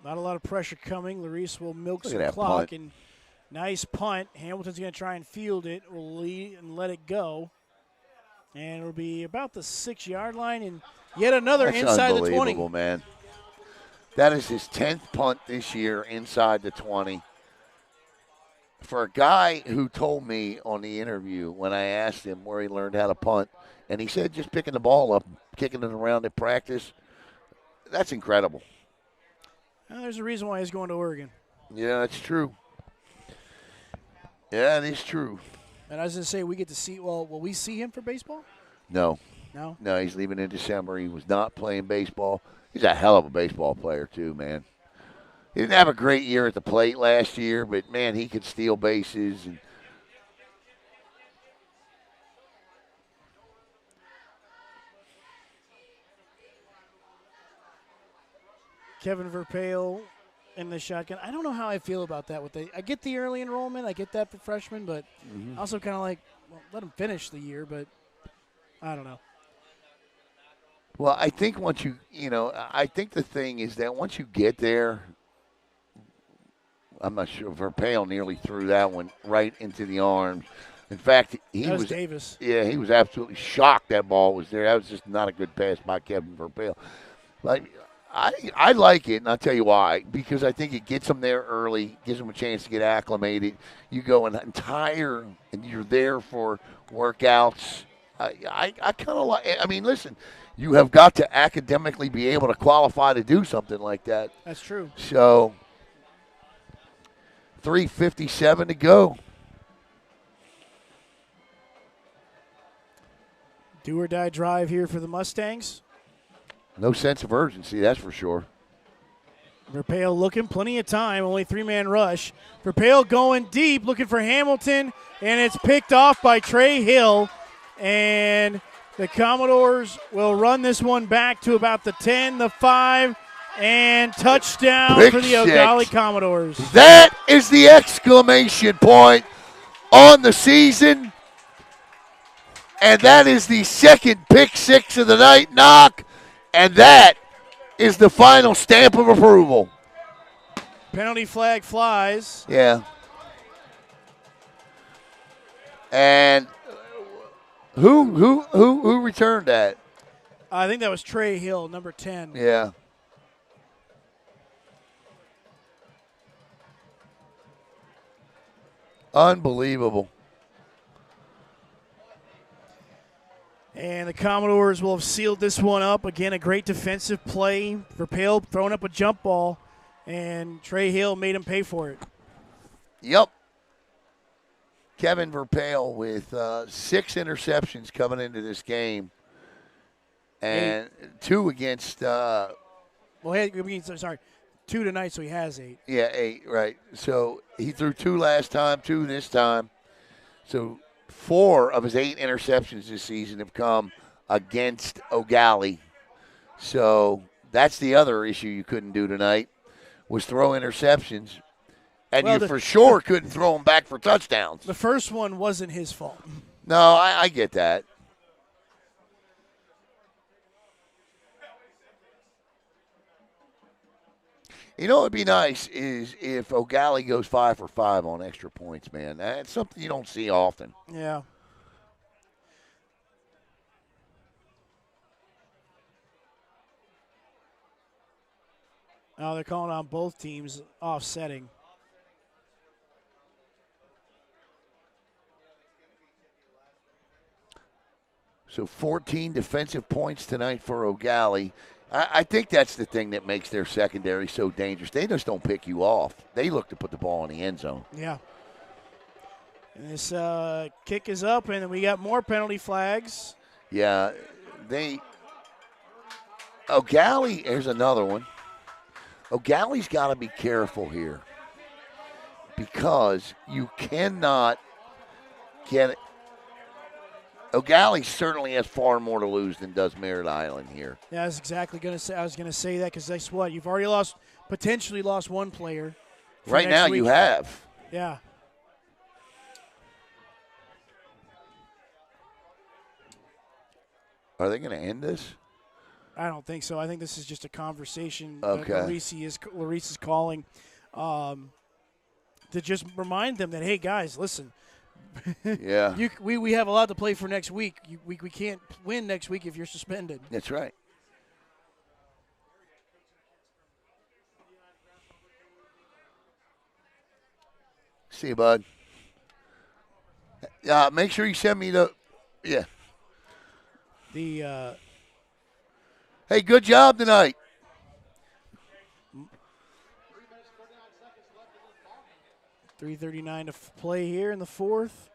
Not a lot of pressure coming. Larice will milk Look some at that clock. punt. And nice punt. Hamilton's going to try and field it. Will lead and let it go. And it'll be about the 6-yard line. And yet another That's inside the 20. unbelievable, man. That is his 10th punt this year inside the 20. For a guy who told me on the interview when I asked him where he learned how to punt, and he said just picking the ball up, kicking it around at practice, that's incredible. Well, there's a reason why he's going to Oregon. Yeah, that's true. Yeah, it is true. And I was going to say, we get to see, well, will we see him for baseball? No. No? No, he's leaving in December. He was not playing baseball. He's a hell of a baseball player, too, man. He didn't have a great year at the plate last year, but, man, he could steal bases. And Kevin Verpail in the shotgun. I don't know how I feel about that. I get the early enrollment. I get that for freshmen, but also kind of like, well, let him finish the year, but I don't know. Well, I think once I think the thing is that once you get there, I'm not sure. Verpail nearly threw that one right into the arms. In fact, That was Davis. Yeah, he was absolutely shocked that ball was there. That was just not a good pass by Kevin Verpail. Like, I like it, and I'll tell you why. Because I think it gets them there early, gives them a chance to get acclimated. You go and you're there for workouts. I kind of like. I mean, listen, you have got to academically be able to qualify to do something like that. That's true. So, 3:57 to go. Do or die drive here for the Mustangs. No sense of urgency, that's for sure. Verpail looking, plenty of time, only three-man rush. Verpail going deep, looking for Hamilton, and it's picked off by Trey Hill. And the Commodores will run this one back to about the 10, the 5, and touchdown Pick for the six. Ogalli Commodores. That is the exclamation point on the season. And that is the second pick six of the night, Knock. And that is the final stamp of approval. Penalty flag flies. Yeah. And who returned that? I think that was Trey Hill, number 10. Yeah. Unbelievable. And the Commodores will have sealed this one up. Again, a great defensive play. Verpail throwing up a jump ball, and Trey Hill made him pay for it. Yep. Kevin Verpail with 6 interceptions coming into this game. And 2 against 2 tonight, so he has 8. Yeah, 8, right. So he threw 2 last time, 2 this time. So 4 of his 8 interceptions this season have come against Eau Gallie. So that's the other issue you couldn't do tonight, was throw interceptions. And you for sure couldn't throw them back for touchdowns. The first one wasn't his fault. No, I get that. You know what would be nice is if Ogalli goes 5 for 5 on extra points, man. That's something you don't see often. Yeah. Now they're calling on both teams offsetting. So 14 defensive points tonight for Ogalli. I think that's the thing that makes their secondary so dangerous. They just don't pick you off. They look to put the ball in the end zone. Yeah. And this kick is up, and we got more penalty flags. Yeah, Ogalli, here's another one. Ogalli's got to be careful here because you cannot get it. Ogalli certainly has far more to lose than does Merritt Island here. Yeah, I was exactly going to say. I was going to say that because guess what? You've already potentially lost one player. Right now, you have. Yeah. Are they going to end this? I don't think so. I think this is just a conversation Okay. that Larice is calling to just remind them that, hey, guys, listen. Yeah. We have a lot to play for next week. We can't win next week if you're suspended. That's right. See you, bud. Make sure you send me the. Yeah. Hey, good job tonight. .339 to play here in the fourth.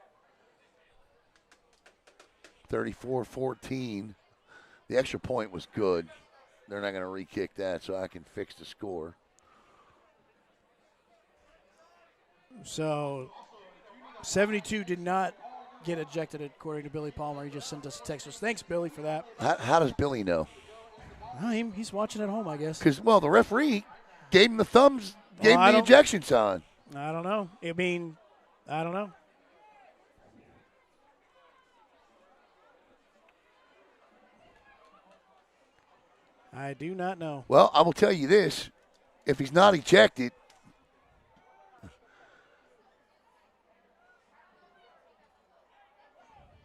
34-14. The extra point was good. They're not going to re-kick that, so I can fix the score. So 72 did not get ejected, according to Billy Palmer. He just sent us a text. So thanks, Billy, for that. How does Billy know? He's watching at home, I guess. Because, well, the referee gave him the thumbs, gave him the ejection sign. I don't know. I mean, I don't know. I do not know. Well, I will tell you this. If he's not ejected,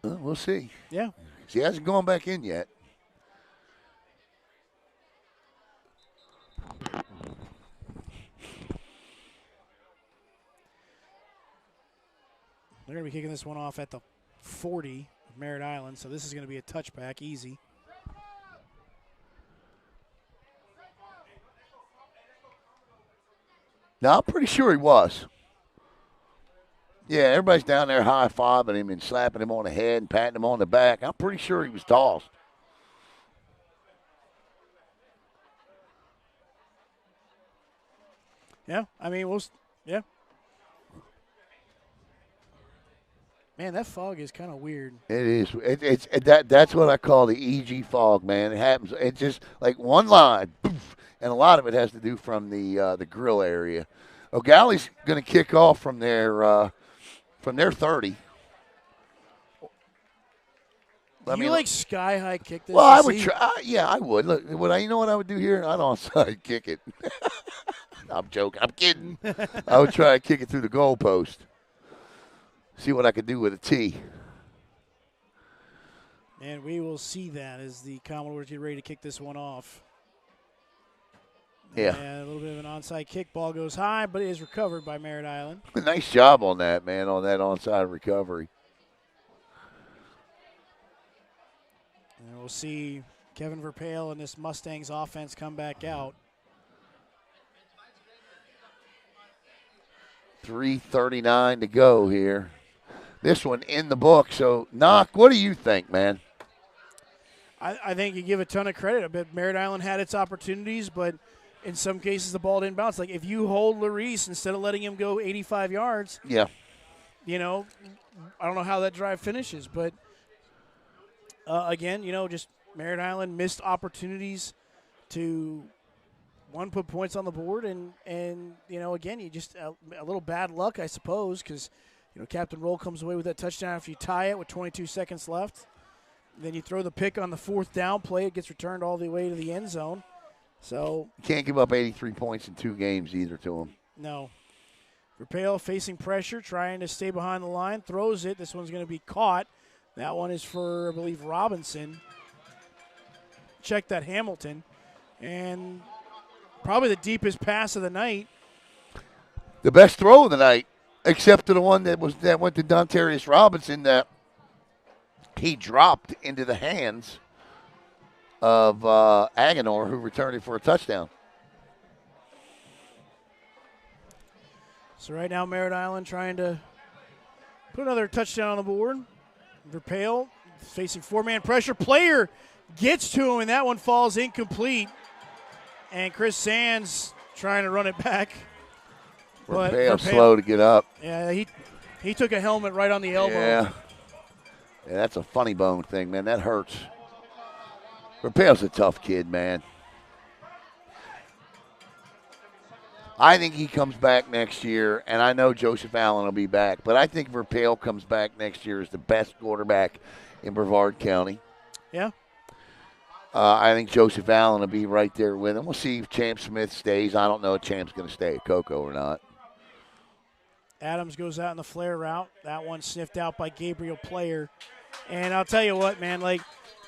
we'll see. Yeah. He hasn't gone back in yet. They're going to be kicking this one off at the 40 of Merritt Island, so this is going to be a touchback, easy. No, I'm pretty sure he was. Yeah, everybody's down there high-fiving him and slapping him on the head and patting him on the back. I'm pretty sure he was tossed. Yeah, I mean, yeah. Man, that fog is kind of weird. It is. That's what I call the EG fog, man. It happens. It's just like one line, poof, and a lot of it has to do from the grill area. Ogalli's going to kick off from their 30. Like sky high kick this? Well, I would try. Yeah, I would. Look, you know what I would do here? I'd onside kick it. I'm joking. I'm kidding. I would try to kick it through the goalpost. See what I could do with a tee. And we will see that as the Commodores get ready to kick this one off. Yeah. And a little bit of an onside kick. Ball goes high, but it is recovered by Merritt Island. Nice job on that, man, on that onside recovery. And we'll see Kevin Verpail and this Mustangs offense come back out. 3:39 to go here. This one in the book. So, Knock, what do you think, man? I think you give a ton of credit. I bet Merritt Island had its opportunities, but in some cases the ball didn't bounce. Like if you hold Larice instead of letting him go 85 yards, yeah, I don't know how that drive finishes. But, again, just Merritt Island missed opportunities to, one, put points on the board, and again, you just a little bad luck, I suppose, because – Captain Roll comes away with that touchdown after you tie it with 22 seconds left. Then you throw the pick on the fourth down play. It gets returned all the way to the end zone. So you can't give up 83 points in 2 games either to him. No. Verpail facing pressure, trying to stay behind the line. Throws it. This one's going to be caught. That one is for, I believe, Robinson. Check that, Hamilton. And probably the deepest pass of the night. The best throw of the night. Except to the one that went to Dontarius Robinson that he dropped into the hands of Aguilar, who returned it for a touchdown. So right now, Merritt Island trying to put another touchdown on the board. Verpail facing 4-man pressure. Player gets to him, and that one falls incomplete. And Chris Sands trying to run it back. Verpail slow to get up. Yeah, he took a helmet right on the elbow. Yeah, that's a funny bone thing, man. That hurts. Verpail's a tough kid, man. I think he comes back next year, and I know Joseph Allen will be back, but I think Verpail comes back next year as the best quarterback in Brevard County. Yeah. I think Joseph Allen will be right there with him. We'll see if Champ Smith stays. I don't know if Champ's going to stay at Cocoa or not. Adams goes out in the flare route. That one sniffed out by Gabriel Player. And I'll tell you what, man, like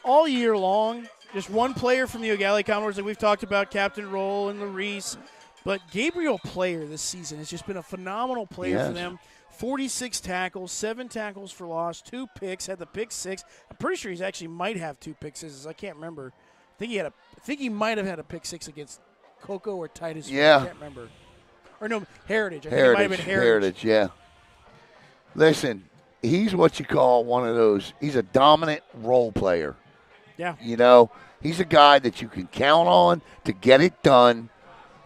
all year long, just one player from the Eau Gallie Commodores that we've talked about, Captain Roll and Larice. But Gabriel Player this season has just been a phenomenal player for them. 46 tackles, 7 tackles for loss, 2 picks, had the pick 6. I'm pretty sure he's actually might have 2 pick 6s. I can't remember. I think he might have had a pick 6 against Cocoa or Titus. Yeah. I can't remember. Or no, Heritage. I think it might have been Heritage. Yeah. Listen, he's what you call one of those. He's a dominant role player. Yeah. You know, he's a guy that you can count on to get it done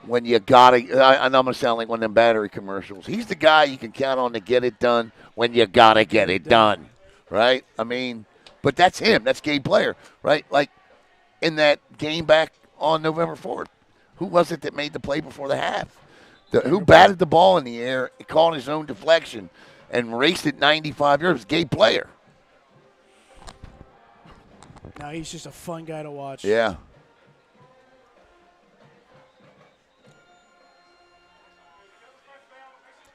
when you got to. I know I'm going to sound like one of them battery commercials. He's the guy you can count on to get it done when you got to get it done, right? I mean, but that's him. That's Gabe Blair, right? Like in that game back on November 4th, who was it that made the play before the half? Who batted the ball in the air, caught his own deflection, and raced it 95 yards? Gabe Blair. No, he's just a fun guy to watch. Yeah.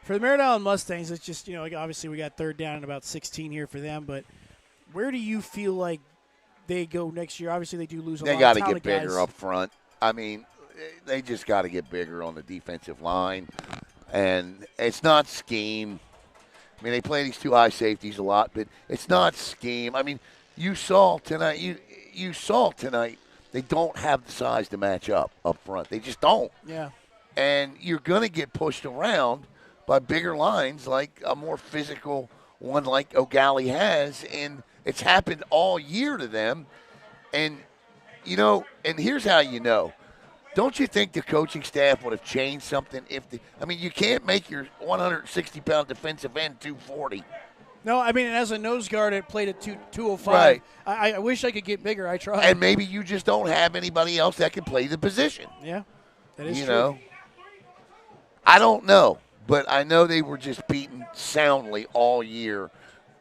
For the Merritt Island Mustangs, it's just, like obviously we got third down and about 16 here for them, but where do you feel like they go next year? Obviously they do lose a lot of They got talent to get bigger guys. up front. I mean, they just got to get bigger on the defensive line. And it's not scheme. I mean, they play these two high safeties a lot, but it's not scheme. I mean, you saw tonight. You saw tonight. They don't have the size to match up front. They just don't. Yeah. And you're going to get pushed around by bigger lines, like a more physical one like Eau Gallie has, and it's happened all year to them. And and here's how you know. Don't you think the coaching staff would have changed something you can't make your 160-pound defensive end 240. No, I mean, as a nose guard, it played at 205. Right. I wish I could get bigger. I tried. And maybe you just don't have anybody else that can play the position. Yeah, that is you true. know, I don't know, but I know they were just beaten soundly all year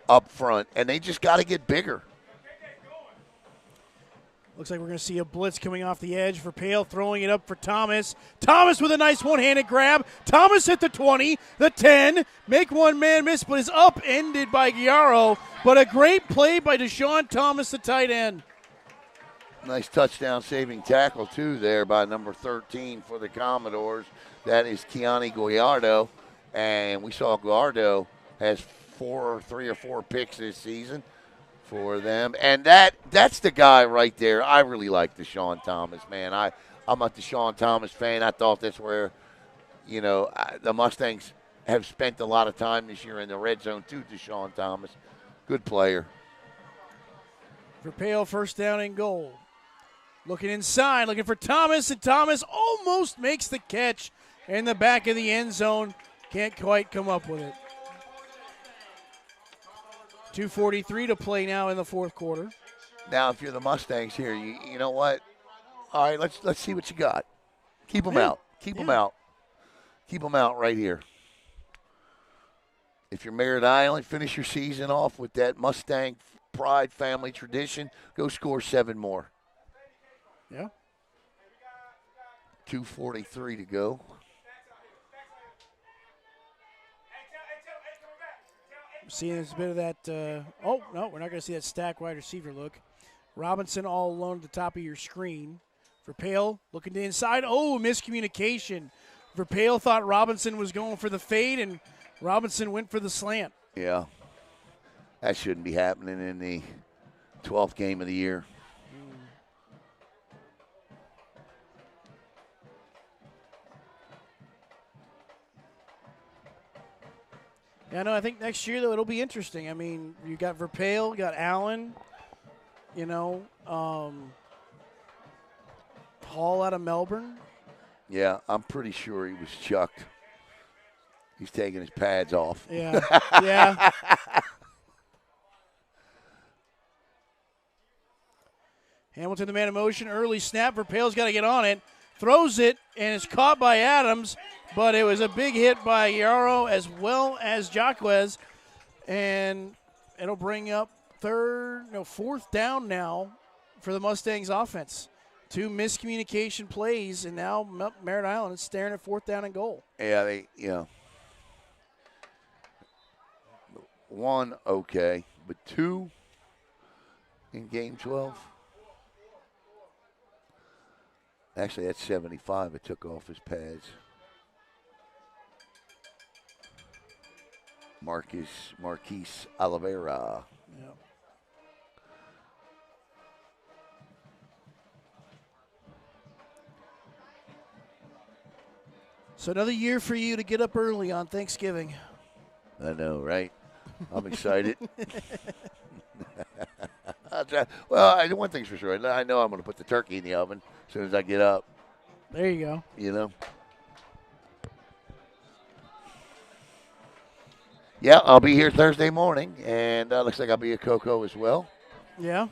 up front, and they just got to get bigger. Looks like we're going to see a blitz coming off the edge for Pale, throwing it up for Thomas. Thomas with a nice one-handed grab. Thomas hit the 20, the 10. Make one man miss, but is upended by Giaro. But a great play by Deshaun Thomas, the tight end. Nice touchdown saving tackle, too, there by number 13 for the Commodores. That is Keani Gallardo. And we saw Gallardo has 3 or 4 picks this season for them. And that's the guy right there. I really like Deshaun Thomas, man. I'm a Deshaun Thomas fan. I thought that's where, the Mustangs have spent a lot of time this year in the red zone too, Deshaun Thomas. Good player. For Pale, first down and goal. Looking inside, looking for Thomas, and Thomas almost makes the catch in the back of the end zone. Can't quite come up with it. 2:43 to play now in the fourth quarter. Now, if you're the Mustangs here, you know what? All right, let's see what you got. Keep them out. Keep them out. Keep them out right here. If you're Merritt Island, finish your season off with that Mustang pride family tradition. Go score 7 more. Yeah. 2:43 to go. Seeing a bit of that. Oh, no, we're not going to see that stack wide receiver look. Robinson all alone at the top of your screen. For Pale, looking to inside. Oh, miscommunication. For Pale, thought Robinson was going for the fade, and Robinson went for the slant. Yeah. That shouldn't be happening in the 12th game of the year. Yeah, no, I think next year, though, it'll be interesting. I mean, you got Verpale, you got Allen, Hall out of Melbourne. Yeah, I'm pretty sure he was chucked. He's taking his pads off. Yeah, yeah. Hamilton, the man in motion, early snap. Verpale's got to get on it. Throws it, and it's caught by Adams. But it was a big hit by Yarrow as well as Jaquez. And it'll bring up fourth down now for the Mustangs offense. 2 miscommunication plays, and now Merritt Island is staring at 4th down and goal. Yeah, 1, okay. But 2 in game 12. Actually, that's 75. It took off his pads. Marquise Oliveira. Yeah. So another year for you to get up early on Thanksgiving. I know, right? I'm excited. Well, one thing's for sure. I know I'm going to put the turkey in the oven as soon as I get up. There you go. You know. Yeah, I'll be here Thursday morning, and looks like I'll be at Coco as well. Yeah.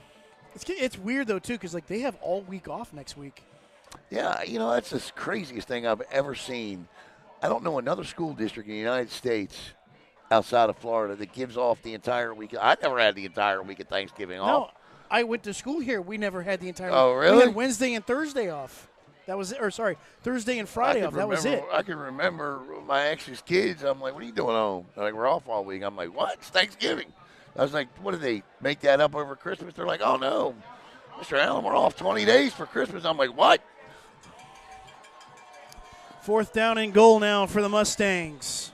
It's weird, though, too, because, like, they have all week off next week. Yeah, that's the craziest thing I've ever seen. I don't know another school district in the United States outside of Florida that gives off the entire week. I never had the entire week of Thanksgiving off. No, I went to school here. We never had the entire Oh, week. really? We had Wednesday and Thursday off. Thursday and Friday off. That was it. I can remember my ex's kids. I'm like, what are you doing home? They're like, we're off all week. I'm like, what? It's Thanksgiving. I was like, what, do they make that up over Christmas? They're like, oh, no. Mr. Allen, we're off 20 days for Christmas. I'm like, what? 4th down and goal now for the Mustangs.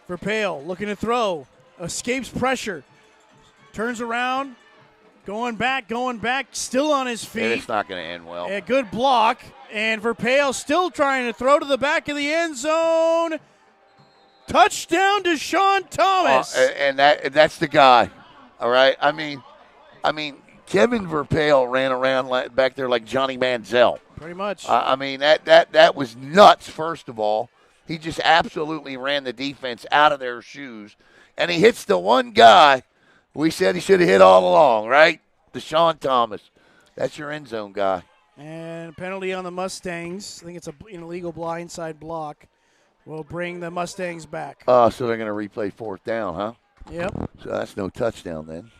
Verpale looking to throw. Escapes pressure. Turns around. Going back, still on his feet. And it's not going to end well. A good block. And Verpale still trying to throw to the back of the end zone. Touchdown to Sean Thomas. And that's the guy. All right? I mean, Kevin Verpale ran around back there like Johnny Manziel. Pretty much. I mean, that was nuts, first of all. He just absolutely ran the defense out of their shoes. And he hits the one guy we said he should have hit all along, right? Deshaun Thomas. That's your end zone guy. And penalty on the Mustangs. I think it's an illegal blindside block. Will bring the Mustangs back. So they're going to replay 4th down, huh? Yep. So that's no touchdown then.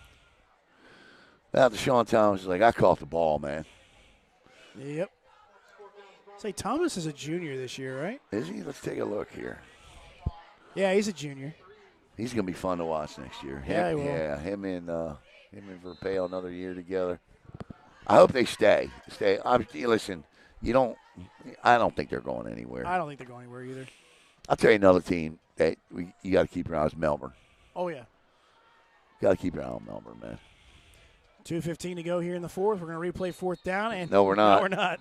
Now Deshaun Thomas is like, I caught the ball, man. Yep. Say, Thomas is a junior this year, right? Is he? Let's take a look here. Yeah, he's a junior. He's going to be fun to watch next year. Yeah, he will. Yeah, him and Verpale another year together. I hope they stay. Listen, I don't think they're going anywhere. I don't think they're going anywhere either. I'll tell you another team that you got to keep your eye on is Melbourne. Oh, yeah. Got to keep your eye on Melbourne, man. 2:15 to go here in the 4th. We're going to replay 4th down. And No, we're not. No, we're not.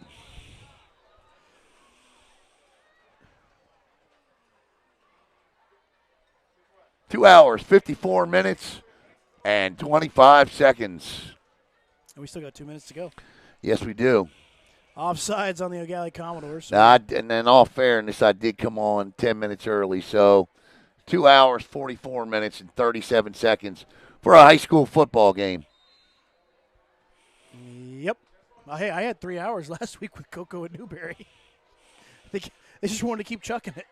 Two hours, 54 minutes, and 25 seconds. And we still got 2 minutes to go. Yes, we do. Offsides on the Eau Gallie Commodores. Now, and in all fairness, I did come on 10 minutes early, so 2 hours, 44 minutes, and 37 seconds for a high school football game. Yep. Hey, I had 3 hours last week with Coco and Newberry. They just wanted to keep chucking it.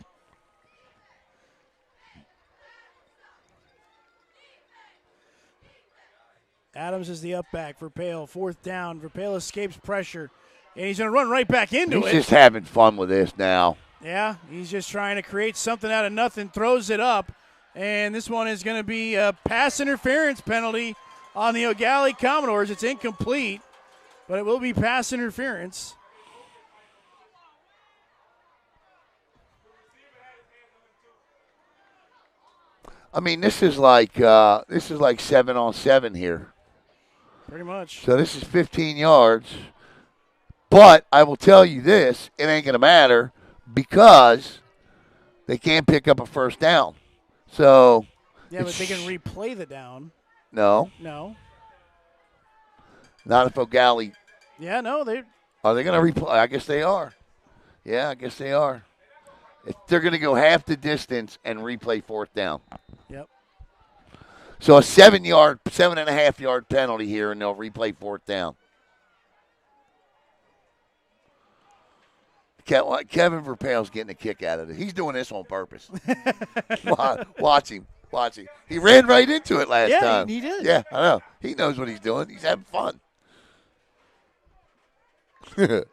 Adams is the up back. Verpale, 4th down. Verpale escapes pressure, and he's going to run right back into it. He's just having fun with this now. Yeah, he's just trying to create something out of nothing, throws it up, and this one is going to be a pass interference penalty on the Eau Gallie Commodores. It's incomplete, but it will be pass interference. I mean, this is like 7-on-7 here. Pretty much. So this is 15 yards. But I will tell you this, it ain't going to matter because they can't pick up a first down. So yeah, but they can replay the down. No. Not if Ogalli. Yeah, no, Are they going to replay? I guess they are. Yeah, I guess they are. They're going to go half the distance and replay 4th down. Yep. So a 7.5-yard penalty here, and they'll replay 4th down. Kevin Verpale's getting a kick out of it. He's doing this on purpose. Watch him. He ran right into it last time. Yeah, he did. Yeah, I know. He knows what he's doing. He's having fun. Verpale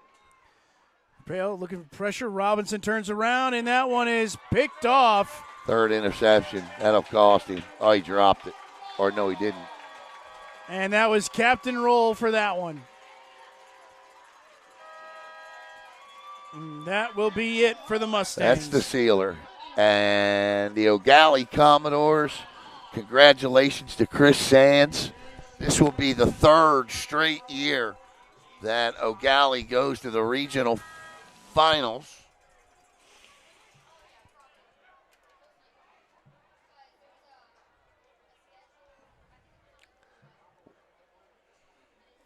looking for pressure. Robinson turns around, and that one is picked off. 3rd interception. That'll cost him. Oh, he dropped it. Or no, he didn't. And that was Captain Roll for that one. And that will be it for the Mustangs. That's the sealer. And the Eau Gallie Commodores, congratulations to Chris Sands. This will be the 3rd straight year that Eau Gallie goes to the regional finals.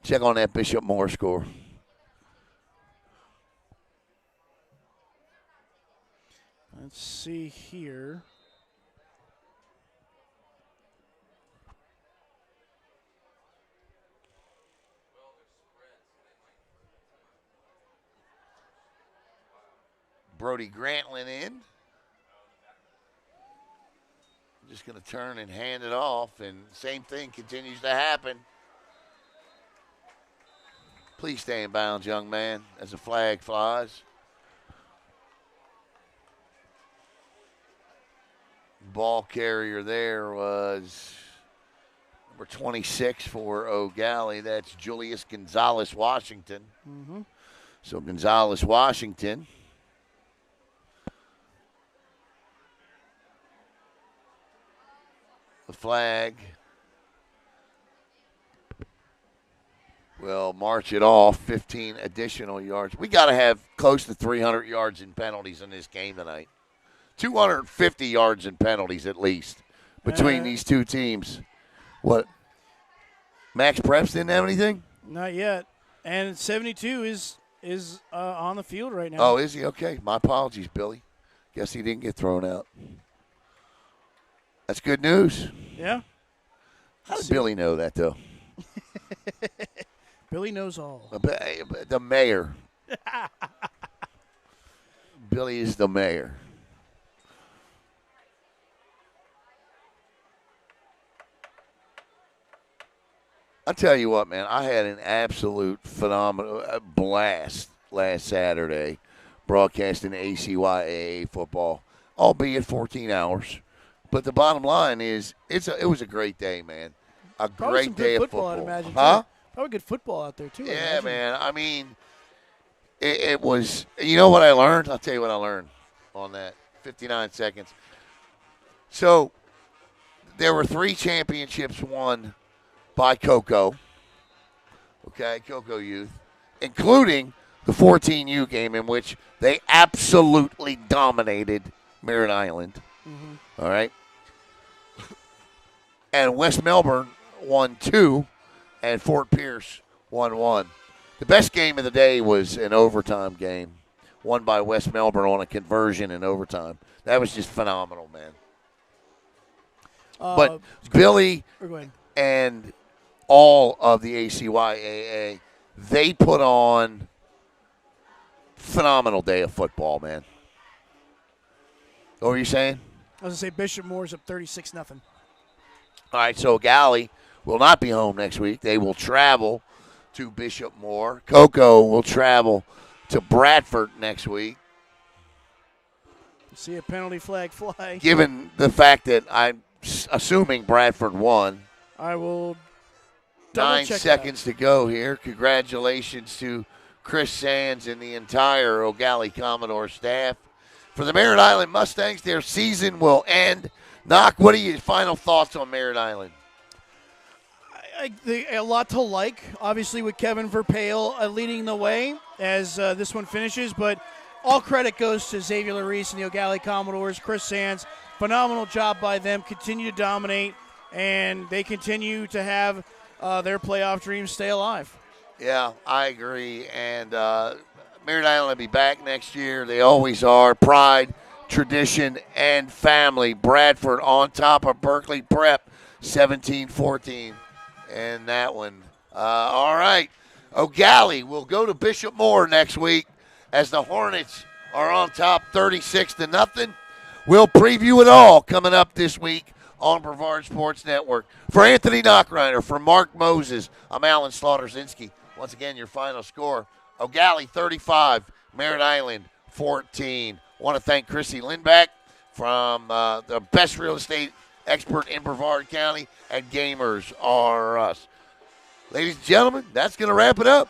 Check on that Bishop Moore score. Let's see here. Brody Grantland in. Just going to turn and hand it off, and same thing continues to happen. Please stay in bounds, young man, as the flag flies. Ball carrier there was number 26 for Eau Gallie. That's Julius Gonzalez Washington. Mm-hmm. So Gonzalez Washington. The flag will march it off, 15 additional yards. We got to have close to 300 yards in penalties in this game tonight. 250 yards in penalties at least between these two teams. What? Max Preps didn't have anything? Not yet. And 72 is on the field right now. Oh, is he? Okay. My apologies, Billy. Guess he didn't get thrown out. That's good news. Yeah. How did Billy know that, though? Billy knows all. The mayor. Billy is the mayor. I'll tell you what, man. I had an absolute phenomenal blast last Saturday broadcasting ACYAA football, albeit 14 hours. But the bottom line is it was a great day, man. Probably Great day of football. I'd imagine, huh? Probably good football out there, too. Yeah, man. I mean, it was – you know what I learned? I'll tell you what I learned on that. 59 seconds. So there were 3 championships won by Cocoa, okay, Cocoa Youth, including the 14U game in which they absolutely dominated Merritt Island. Mm-hmm. All right. And West Melbourne won 2, and Fort Pierce won 1. The best game of the day was an overtime game, won by West Melbourne on a conversion in overtime. That was just phenomenal, man. But Billy and all of the ACYAA, they put on phenomenal day of football, man. What were you saying? I was going to say Bishop Moore's up 36-0. All right, so Ogalli will not be home next week. They will travel to Bishop Moore. Cocoa will travel to Bradford next week. See a penalty flag fly. Given the fact that I'm assuming Bradford won. I will 9 seconds to go here. Congratulations to Chris Sands and the entire Eau Gallie Commodore staff. For the Merritt Island Mustangs, their season will end. Knock, what are your final thoughts on Merritt Island? A lot to like, obviously, with Kevin Verpale leading the way as this one finishes. But all credit goes to Xavier Larice and the Eau Gallie Commodores. Chris Sands, phenomenal job by them. Continue to dominate, and they continue to have their playoff dreams stay alive. Yeah, I agree. And Merritt Island will be back next year. They always are. Pride, tradition, and family. Bradford on top of Berkeley Prep, 17-14. And that one. All right. Eau Gallie will go to Bishop Moore next week as the Hornets are on top 36-0. We'll preview it all coming up this week on Brevard Sports Network. For Anthony Knockreiner, for Mark Moses, I'm Alan Slaughter-Zinski. Once again, your final score, Eau Gallie 35, Merritt Island 14. I want to thank Chrissy Lindback from the best real estate expert in Brevard County, and Gamers R Us. Ladies and gentlemen, that's going to wrap it up.